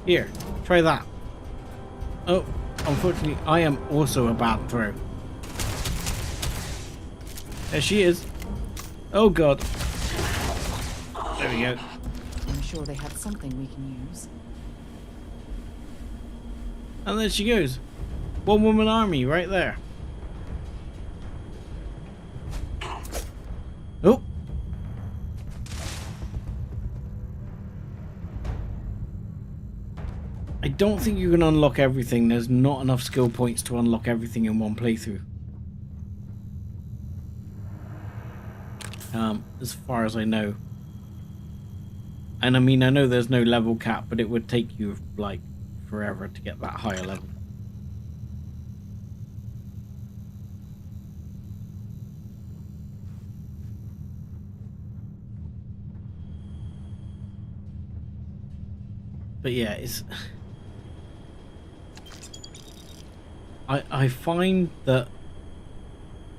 Here, try that. Oh, unfortunately, I am also a bad throw. There she is. Oh god. There we go. I'm sure they have something we can use. And there she goes. One woman army right there. Oh. I don't think you can unlock everything. There's not enough skill points to unlock everything in one playthrough. As far as I know. And I mean, I know there's no level cap, but it would take you like forever to get that higher level. But yeah, it's I find that,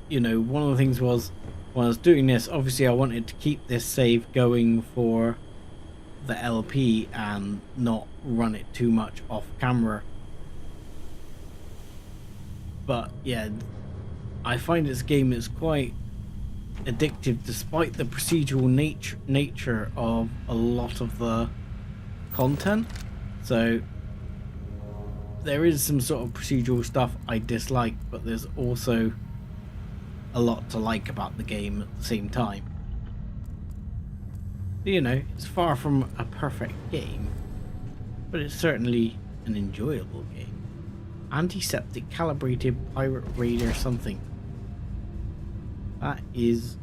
you know, one of the things was when I was doing this, obviously I wanted to keep this save going for the LP and not run it too much off camera. But yeah, I find this game is quite addictive despite the procedural nature of a lot of the content. So there is some sort of procedural stuff I dislike, but there's also a lot to like about the game at the same time. You know, it's far from a perfect game, but it's certainly an enjoyable game. Antiseptic calibrated pirate raider something. That is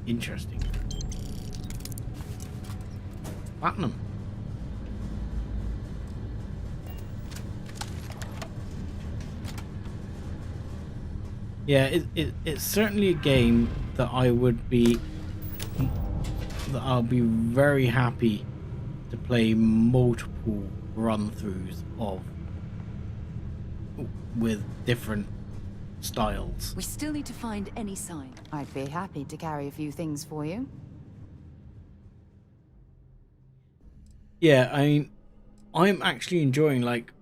interesting. Platinum. Yeah, it's certainly a game that I'll be very happy to play multiple run-throughs of, with different styles. We still need to find any sign. I'd be happy to carry a few things for you. Yeah, I mean, I'm actually enjoying, like,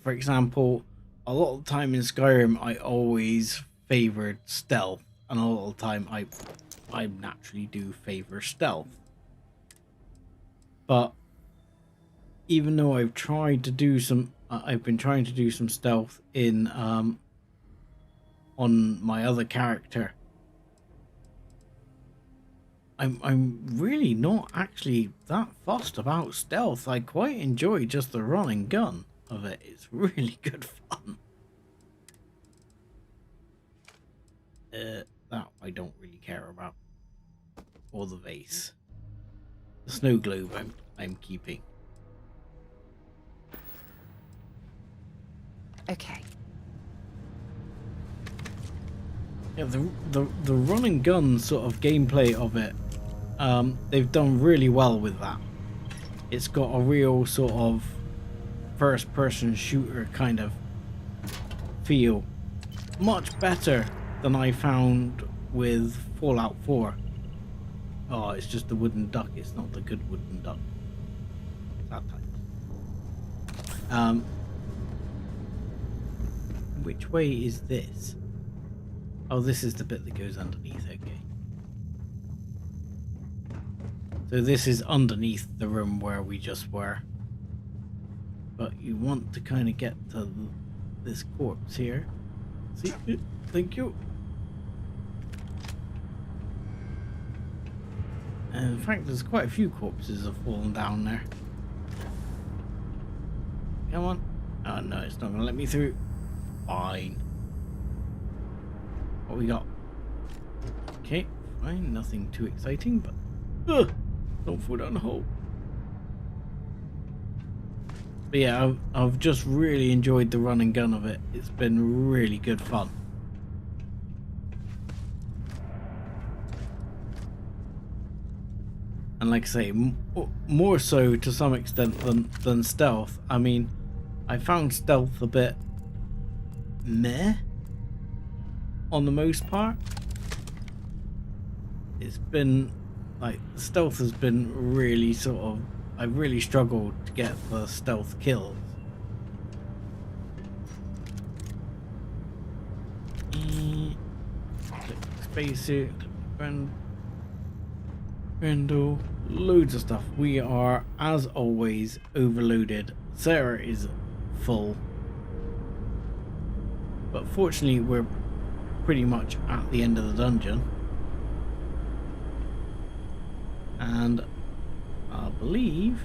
for example, a lot of the time in Skyrim, I always favored stealth, and a lot of the time I naturally do favor stealth. But even though I've tried to do some, I've been trying to do some stealth in on my other character, I'm really not actually that fussed about stealth. I quite enjoy just the run and gun of it. It's really good fun. That I don't really care about. Or the vase. The snow globe I'm keeping. Okay. Yeah, the run and gun sort of gameplay of it, they've done really well with that. It's got a real sort of first-person shooter kind of feel much better than I found with Fallout 4. Oh, it's just the wooden duck. It's not the good wooden duck. That type. Which way is this? Oh, this is the bit that goes underneath. Okay. So this is underneath the room where we just were. But you want to kind of get to this corpse here. See? Thank you. And in fact, there's quite a few corpses have fallen down there. Come on. Oh no, it's not going to let me through. Fine. What we got? Okay, fine. Nothing too exciting, but... don't fall down the hole. But yeah, I've just really enjoyed the run and gun of it. It's been really good fun. And like I say, more so to some extent than stealth. I mean, I found stealth a bit meh on the most part. It's been like, stealth has been really sort of, I've really struggled to get the stealth kills. Spacesuit, Grendel, loads of stuff. We are, as always, overloaded. Sarah is full. But fortunately, we're pretty much at the end of the dungeon. And I believe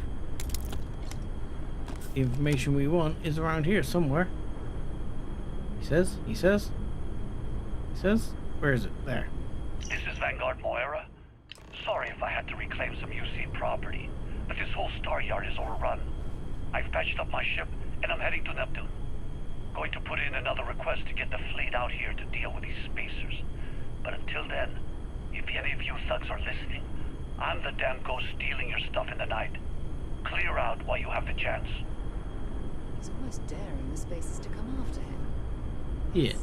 the information we want is around here somewhere. He says, where is it? There. This is Vanguard Moira. Sorry if I had to reclaim some UC property, but this whole star yard is overrun. I've patched up my ship and I'm heading to Neptune. Going to put in another request to get the fleet out here to deal with these spacers. But until then, if any of you thugs are listening, I'm the damn ghost stealing your stuff in the night. Clear out while you have the chance. He's almost daring the spacers to come after him. Yes.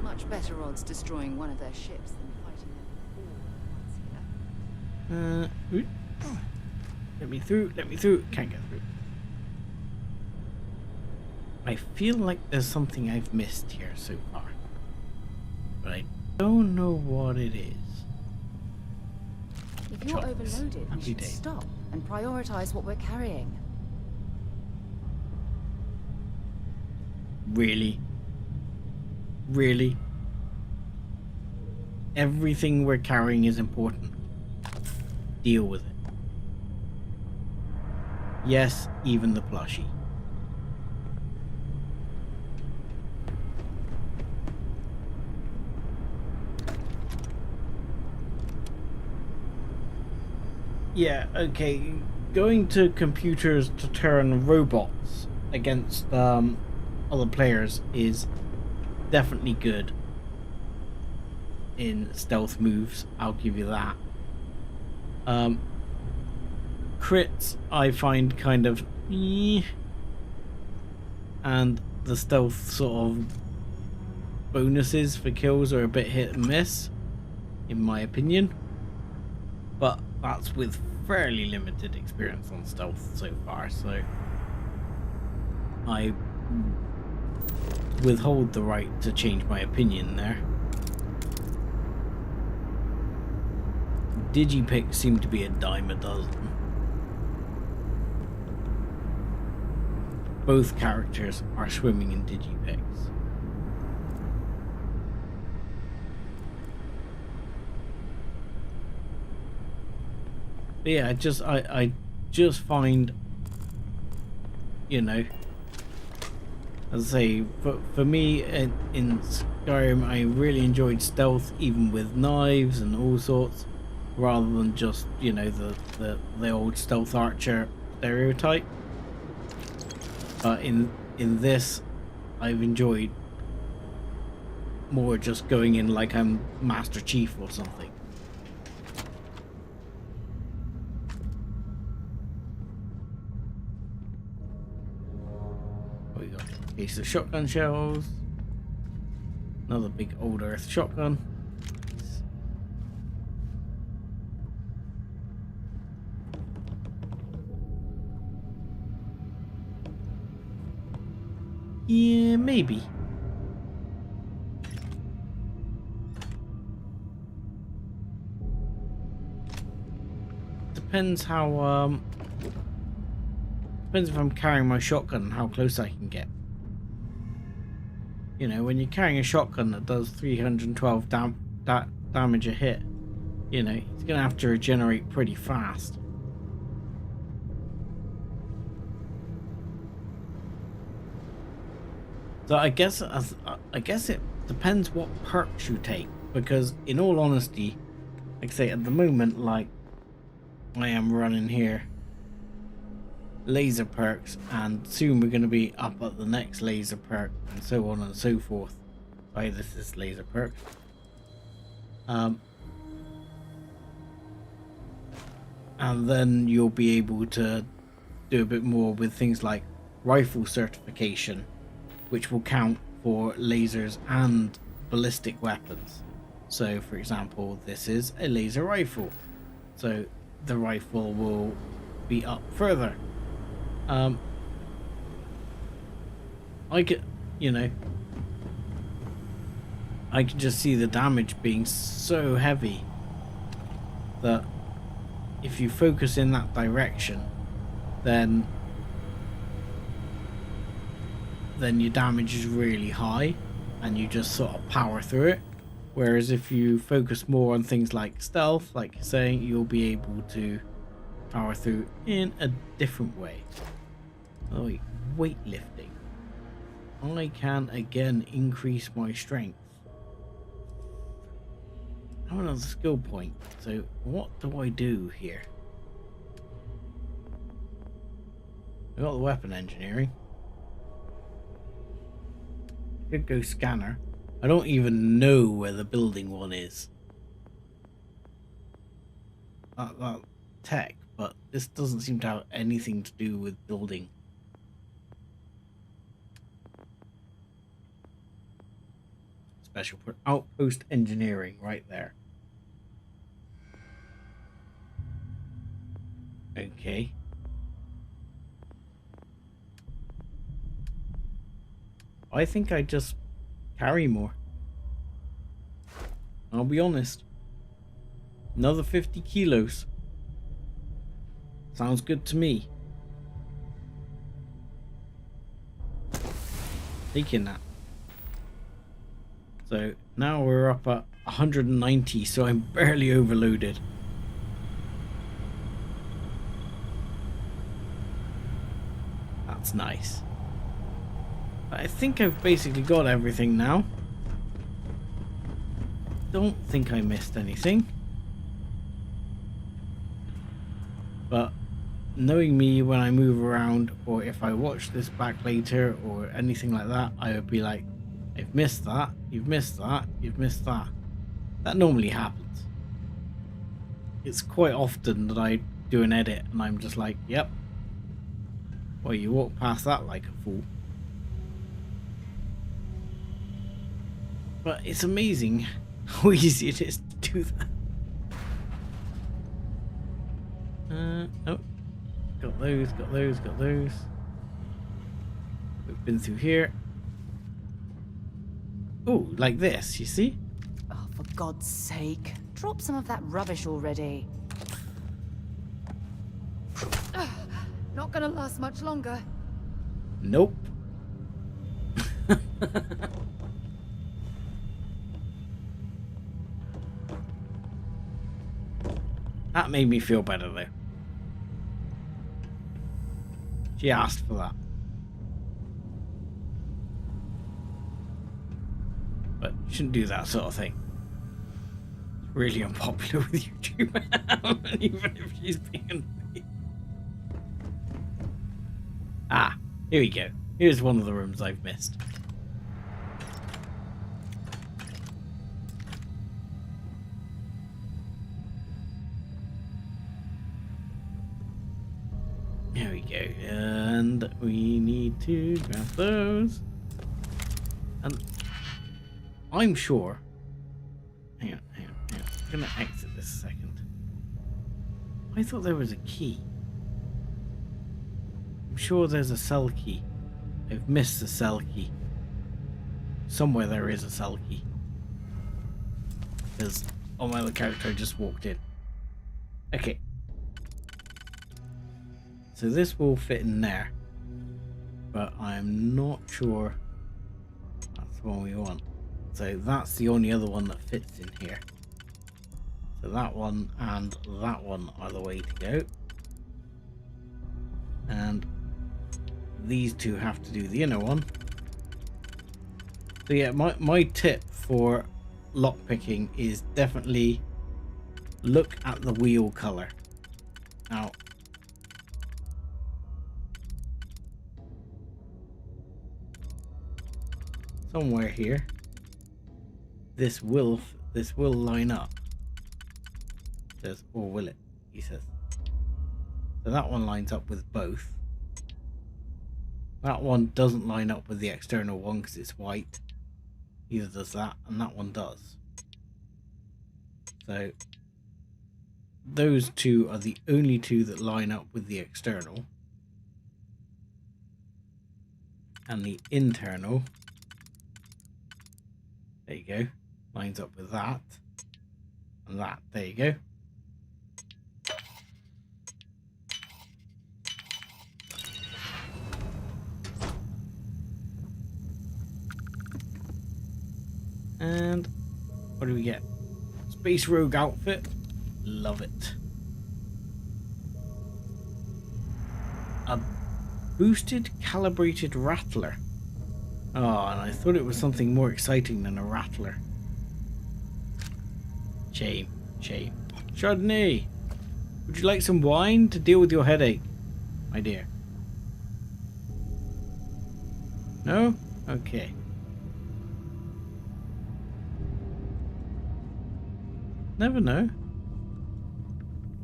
Much better odds destroying one of their ships than fighting them all at once here. Let me through. Can't get through. I feel like there's something I've missed here so far, but I don't know what it is. If you're overloaded, we should stop and prioritize what we're carrying. Really? Really? Everything we're carrying is important. Deal with it. Yes, even the plushie. Yeah, okay. Going to computers to turn robots against other players is definitely good in stealth moves. I'll give you that. Crits I find kind of and the stealth sort of bonuses for kills are a bit hit and miss, in my opinion. But that's with fairly limited experience on stealth so far, so I withhold the right to change my opinion there. Digipicks seem to be a dime a dozen. Both characters are swimming in digipicks. But yeah, I just find, you know, as I say, for me in Skyrim, I really enjoyed stealth, even with knives and all sorts, rather than just, you know, the old stealth archer stereotype. But in this, I've enjoyed more just going in like I'm Master Chief or something. What we got? Case of shotgun shells. Another big old earth shotgun. Yeah, maybe. Depends how, depends if I'm carrying my shotgun and how close I can get. You know, when you're carrying a shotgun that does 312 damage a hit, you know, it's going to have to regenerate pretty fast. So I guess it depends what perks you take, because in all honesty, like I say, at the moment, like I am running here laser perks, and soon we're going to be up at the next laser perk, and so on and so forth. Right, this is laser perk. And then you'll be able to do a bit more with things like rifle certification, which will count for lasers and ballistic weapons. So for example, this is a laser rifle, so the rifle will be up further. I could, you know, I could just see the damage being so heavy that if you focus in that direction, then your damage is really high and you just sort of power through it. Whereas if you focus more on things like stealth, like you're saying, you'll be able to power through in a different way. Oh wait, weightlifting. I can again increase my strength. I have another skill point. So what do I do here? I got the weapon engineering. Could go scanner. I don't even know where the building one is. That tech, but this doesn't seem to have anything to do with building. Special for outpost engineering right there. Okay. I think I just carry more. I'll be honest. Another 50 kilos. Sounds good to me. Taking that. So now we're up at 190, so I'm barely overloaded. That's nice. I think I've basically got everything now. Don't think I missed anything. But knowing me, when I move around, or if I watch this back later or anything like that, I would be like, I've missed that, you've missed that, you've missed that. That normally happens. It's quite often that I do an edit and I'm just like, yep. Well, you walk past that like a fool. But it's amazing how easy it is to do that. Oh, got those, got those, got those. We've been through here. Oh, like this, you see? Oh, for God's sake. Drop some of that rubbish already. Not gonna last much longer. Nope. That made me feel better though. She asked for that. But you shouldn't do that sort of thing. It's really unpopular with YouTube. Even if she's being annoying. Ah, here we go. Here's one of the rooms I've missed. There we go. And we need to grab those. And I'm sure... Hang on. I'm going to exit this a second. I thought there was a key. I'm sure there's a cell key. I've missed the cell key. Somewhere there is a cell key. Because on my other character I just walked in. Okay. So this will fit in there. But I'm not sure that's the one we want. So that's the only other one that fits in here. So that one and that one are the way to go. And these two have to do the inner one. So yeah, my tip for lockpicking is definitely look at the wheel color. Now, somewhere here, this will line up. Says, or will it? He says. So that one lines up with both. That one doesn't line up with the external one because it's white. Either does that, and that one does. So those two are the only two that line up with the external. And the internal, there you go, lines up with that. And that, there you go. And what do we get? Space Rogue outfit. Love it. A boosted calibrated rattler. Oh, and I thought it was something more exciting than a rattler. Shame. Chardonnay, would you like some wine to deal with your headache, my dear? No? Okay. Never know.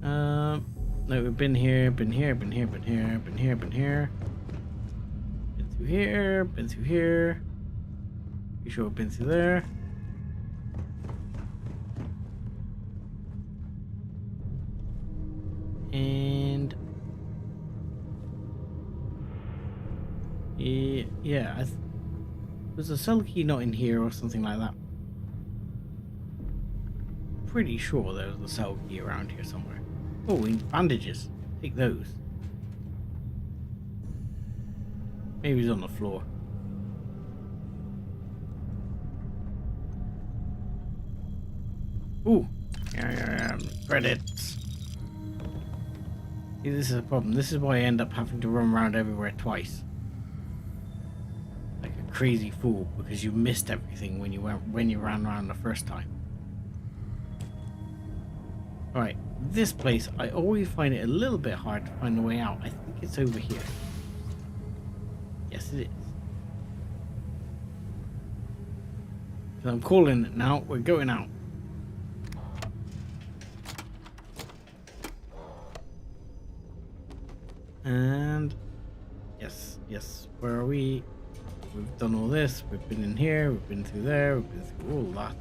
No, we've been here. Been through here. You sure we've been through there? And yeah, there's a cell key not in here or something like that. Pretty sure there's a cell key around here somewhere. Oh, we need bandages. Take those. Maybe he's on the floor. Ooh. Yeah. Credits. See, this is a problem. This is why I end up having to run around everywhere twice. Like a crazy fool, because you missed everything when you ran around the first time. Alright, this place, I always find it a little bit hard to find the way out. I think it's over here. Yes, it is. So I'm calling it now. We're going out. And yes. Where are we? We've done all this. We've been in here. We've been through there. We've been through all that.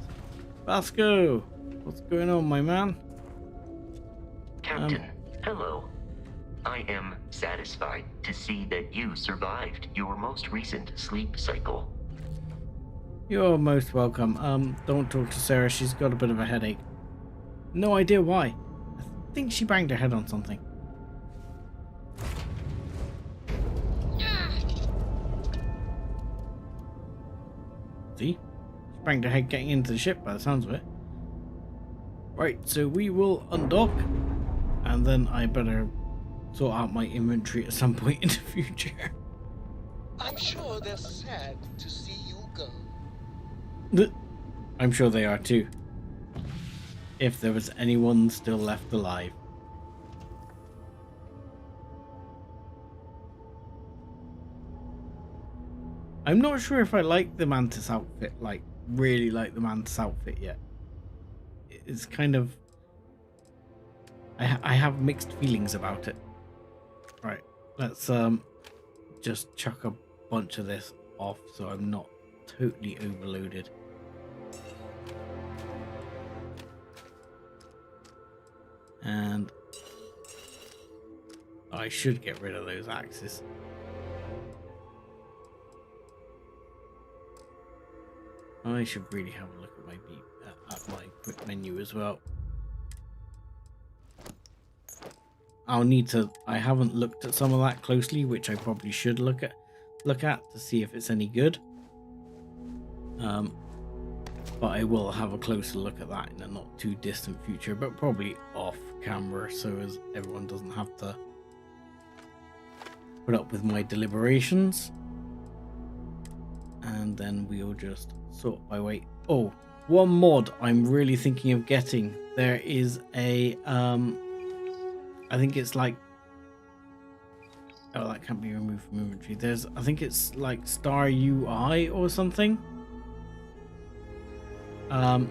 Vasco, what's going on, my man? Captain, hello. I am satisfied to see that you survived your most recent sleep cycle. You're most welcome. Don't talk to Sarah. She's got a bit of a headache. No idea why. I think she banged her head on something. See? She banged her head getting into the ship by the sounds of it. Right, so we will undock. And then I better sort out my inventory at some point in the future. I'm sure they're sad to see you go. I'm sure they are too. If there was anyone still left alive. I'm not sure if I like the Mantis outfit, like really like the Mantis outfit yet. It's kind of... I have mixed feelings about it. Right, let's just chuck a bunch of this off so I'm not totally overloaded. And I should get rid of those axes. I should really have a look at my quick menu as well. I'll need to. I haven't looked at some of that closely, which I probably should look at to see if it's any good. But I will have a closer look at that in a not too distant future, but probably off camera, so as everyone doesn't have to put up with my deliberations. And then we'll just sort by weight. Oh, one mod I'm really thinking of getting. There is a I think it's like, oh, that can't be removed from inventory. There's, I think it's like Star UI or something. And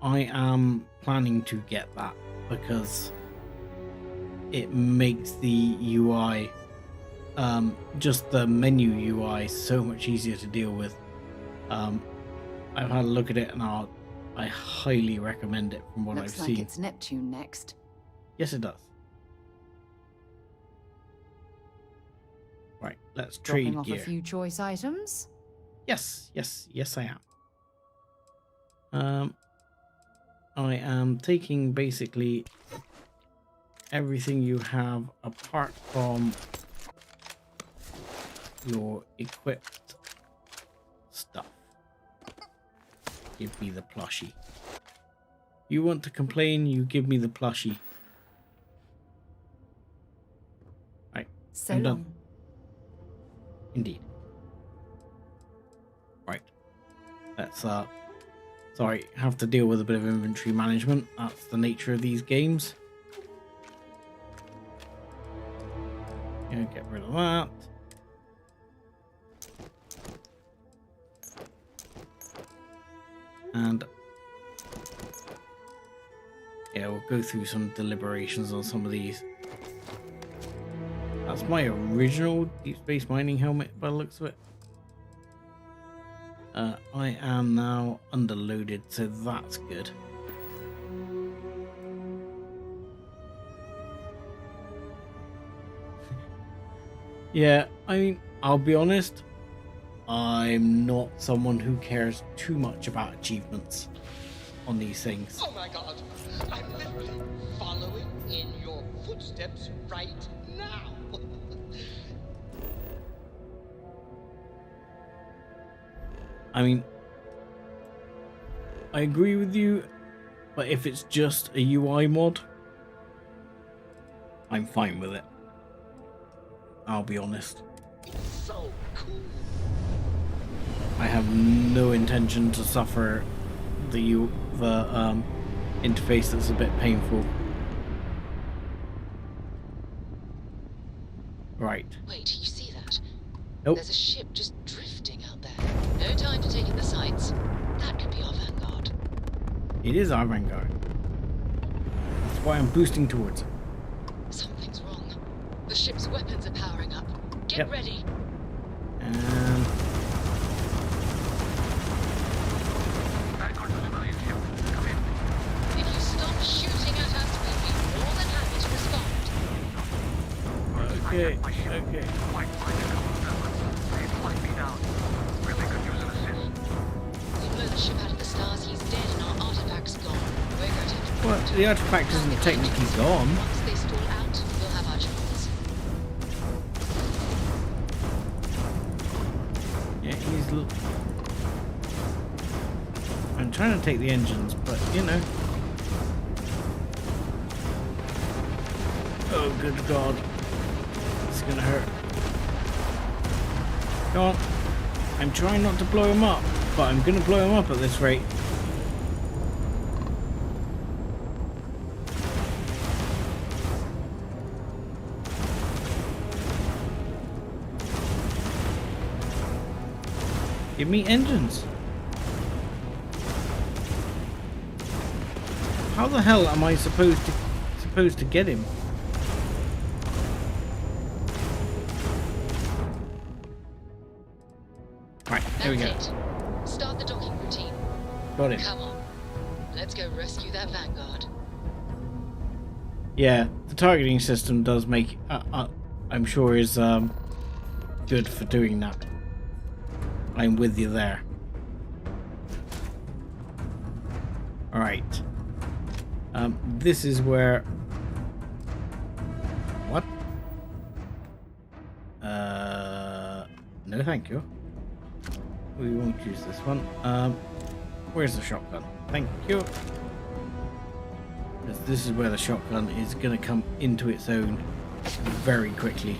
I am planning to get that because it makes the UI, just the menu UI, so much easier to deal with. I've had a look at it and I highly recommend it from what I've seen. Looks like it's Neptune next. Yes, it does. Right, let's trade Dropping off gear. a few choice items. Yes, I am. I am taking basically everything you have apart from your equipped stuff. Give me the plushie. You want to complain, you give me the plushie. Right, So I'm long. done. Indeed. Right. Let's sorry, have to deal with a bit of inventory management. That's the nature of these games. Yeah, get rid of that. And yeah, we'll go through some deliberations on some of these. That's my original deep space mining helmet by the looks of it. I am now underloaded, so that's good. Yeah, I mean, I'll be honest, I'm not someone who cares too much about achievements on these things. Oh my god, I'm literally following in your footsteps right now. I mean, I agree with you, but if it's just a UI mod, I'm fine with it. I'll be honest. So cool. I have no intention to suffer the interface that's a bit painful. Right. Wait, you see that? Nope. There's a ship just drifting out there. No time to take in the sights. That could be our vanguard. It is our vanguard. That's why I'm boosting towards it. Something's wrong. The ship's weapons are powering up. Get ready. And if you stop shooting at us, we'll be more than happy to respond. okay. We blow the ship out of the stars, he's dead, and our artifact's gone. We're going to have to... Well, the artifact isn't technically gone. Once they stall out, we'll have our chance. Yeah, I'm trying to take the engines, but you know. Oh, good God. It's gonna hurt. Come on. I'm trying not to blow him up, but I'm gonna blow him up at this rate. Give me engines. How the hell am I supposed to get him? we go. It. Start the docking routine. Got it. Come on. Let's go rescue that Vanguard. Yeah, the targeting system does make, I'm sure, is good for doing that. I'm with you there. All right. This is where. What? No, thank you. We won't use this one. Where's the shotgun? Thank you. This is where the shotgun is going to come into its own very quickly.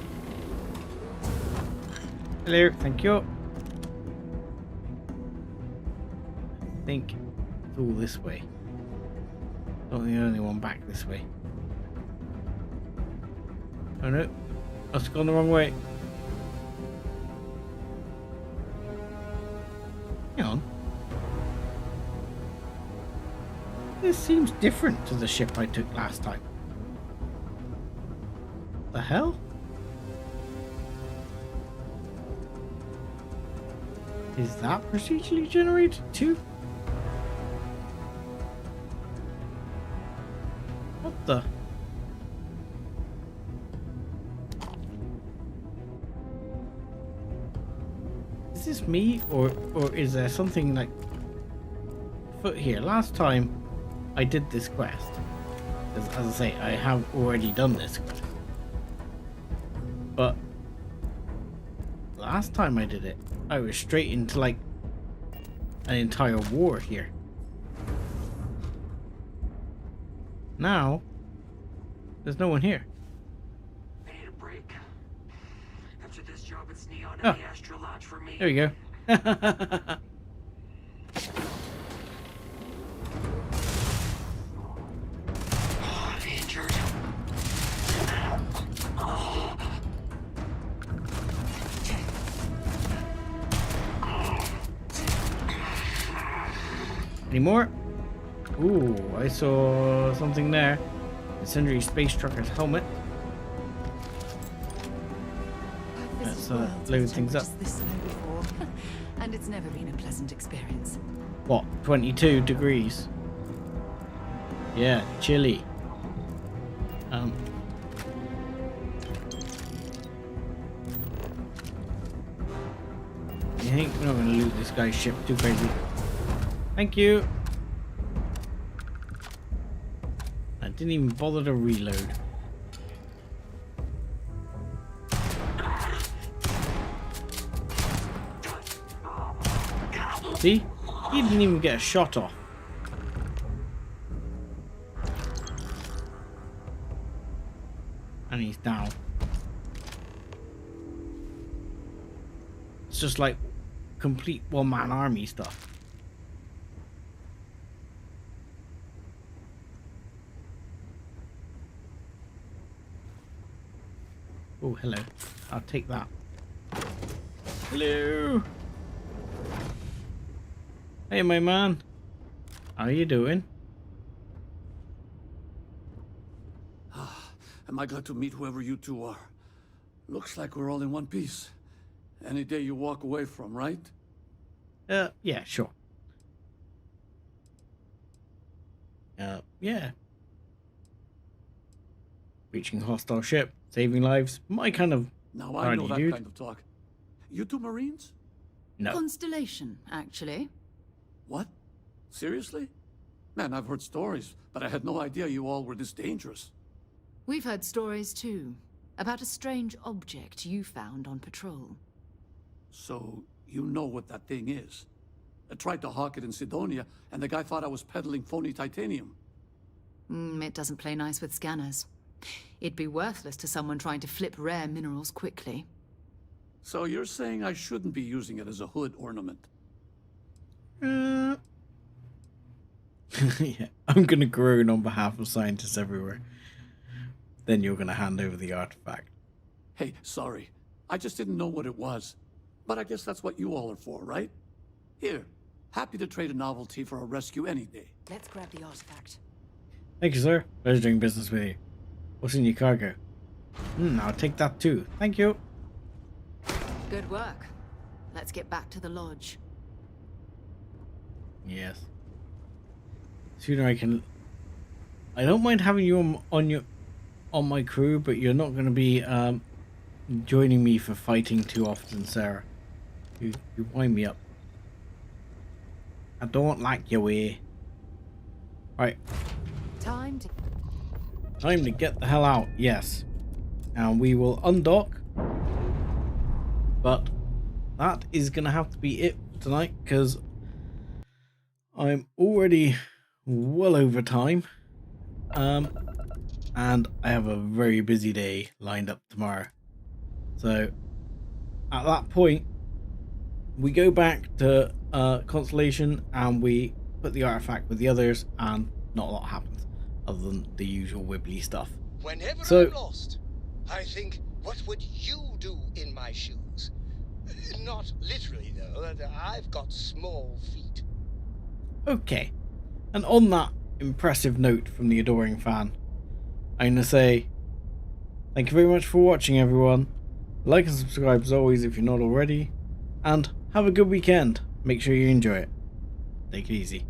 Hello, thank you. I think it's all this way. Not the only one back this way. Oh no, I've gone the wrong way. Hang on. This seems different to the ship I took last time. The hell? Is that procedurally generated too? What the? Is this me or is there something like foot here? Last time I did this quest, as I say, I have already done this quest, but last time I did it, I was straight into like an entire war here. Now, there's no one here. I need a break. After this job, it's neon Oh. and the Astro Lodge for me. There we go. I'm injured. Any more? Ooh, I saw something there. Incendiary space trucker's helmet. Let's load things up. This slow before, and it's never been a pleasant experience. What? 22 degrees. Yeah, chilly. You think we're not going to loot this guy's ship too crazy? Thank you. I didn't even bother to reload. See? He didn't even get a shot off. And he's down. It's just like complete one-man army stuff. Oh, hello. I'll take that. Hello. Hey, my man. How you doing? Am I glad to meet whoever you two are? Looks like we're all in one piece. Any day you walk away from, right? Yeah, sure. Yeah. Reaching hostile ship, saving lives, my kind of Now I know that dude. kind of talk. You two Marines? No. Constellation, actually. What? Seriously? Man, I've heard stories, but I had no idea you all were this dangerous. We've heard stories too, about a strange object you found on patrol. So, you know what that thing is? I tried to hawk it in Sidonia, and the guy thought I was peddling phony titanium. It doesn't play nice with scanners. It'd be worthless to someone trying to flip rare minerals quickly. So you're saying I shouldn't be using it as a hood ornament? Yeah, I'm gonna groan on behalf of scientists everywhere. Then you're gonna hand over the artifact. Hey, sorry. I just didn't know what it was. But I guess that's what you all are for, right? Here, happy to trade a novelty for a rescue any day. Let's grab the artifact. Thank you, sir. Pleasure doing business with you. What's in your cargo? I'll take that too. Thank you. Good work. Let's get back to the lodge. Yes. Sooner I can. I don't mind having you on my crew, but you're not going to be joining me for fighting too often, Sarah. You wind me up. I don't like your way. Right. Time to get the hell out. Yes. And we will undock. But that is going to have to be it tonight, because I'm already well over time. And I have a very busy day lined up tomorrow. So at that point, we go back to Constellation and we put the artifact with the others, and not a lot happens other than the usual wibbly stuff. Whenever So, I'm lost, I think, what would you do in my shoes? Not literally, though. I've got small feet. Okay. And on that impressive note from the adoring fan, I'm going to say thank you very much for watching, everyone. Like and subscribe as always if you're not already. And have a good weekend. Make sure you enjoy it. Take it easy.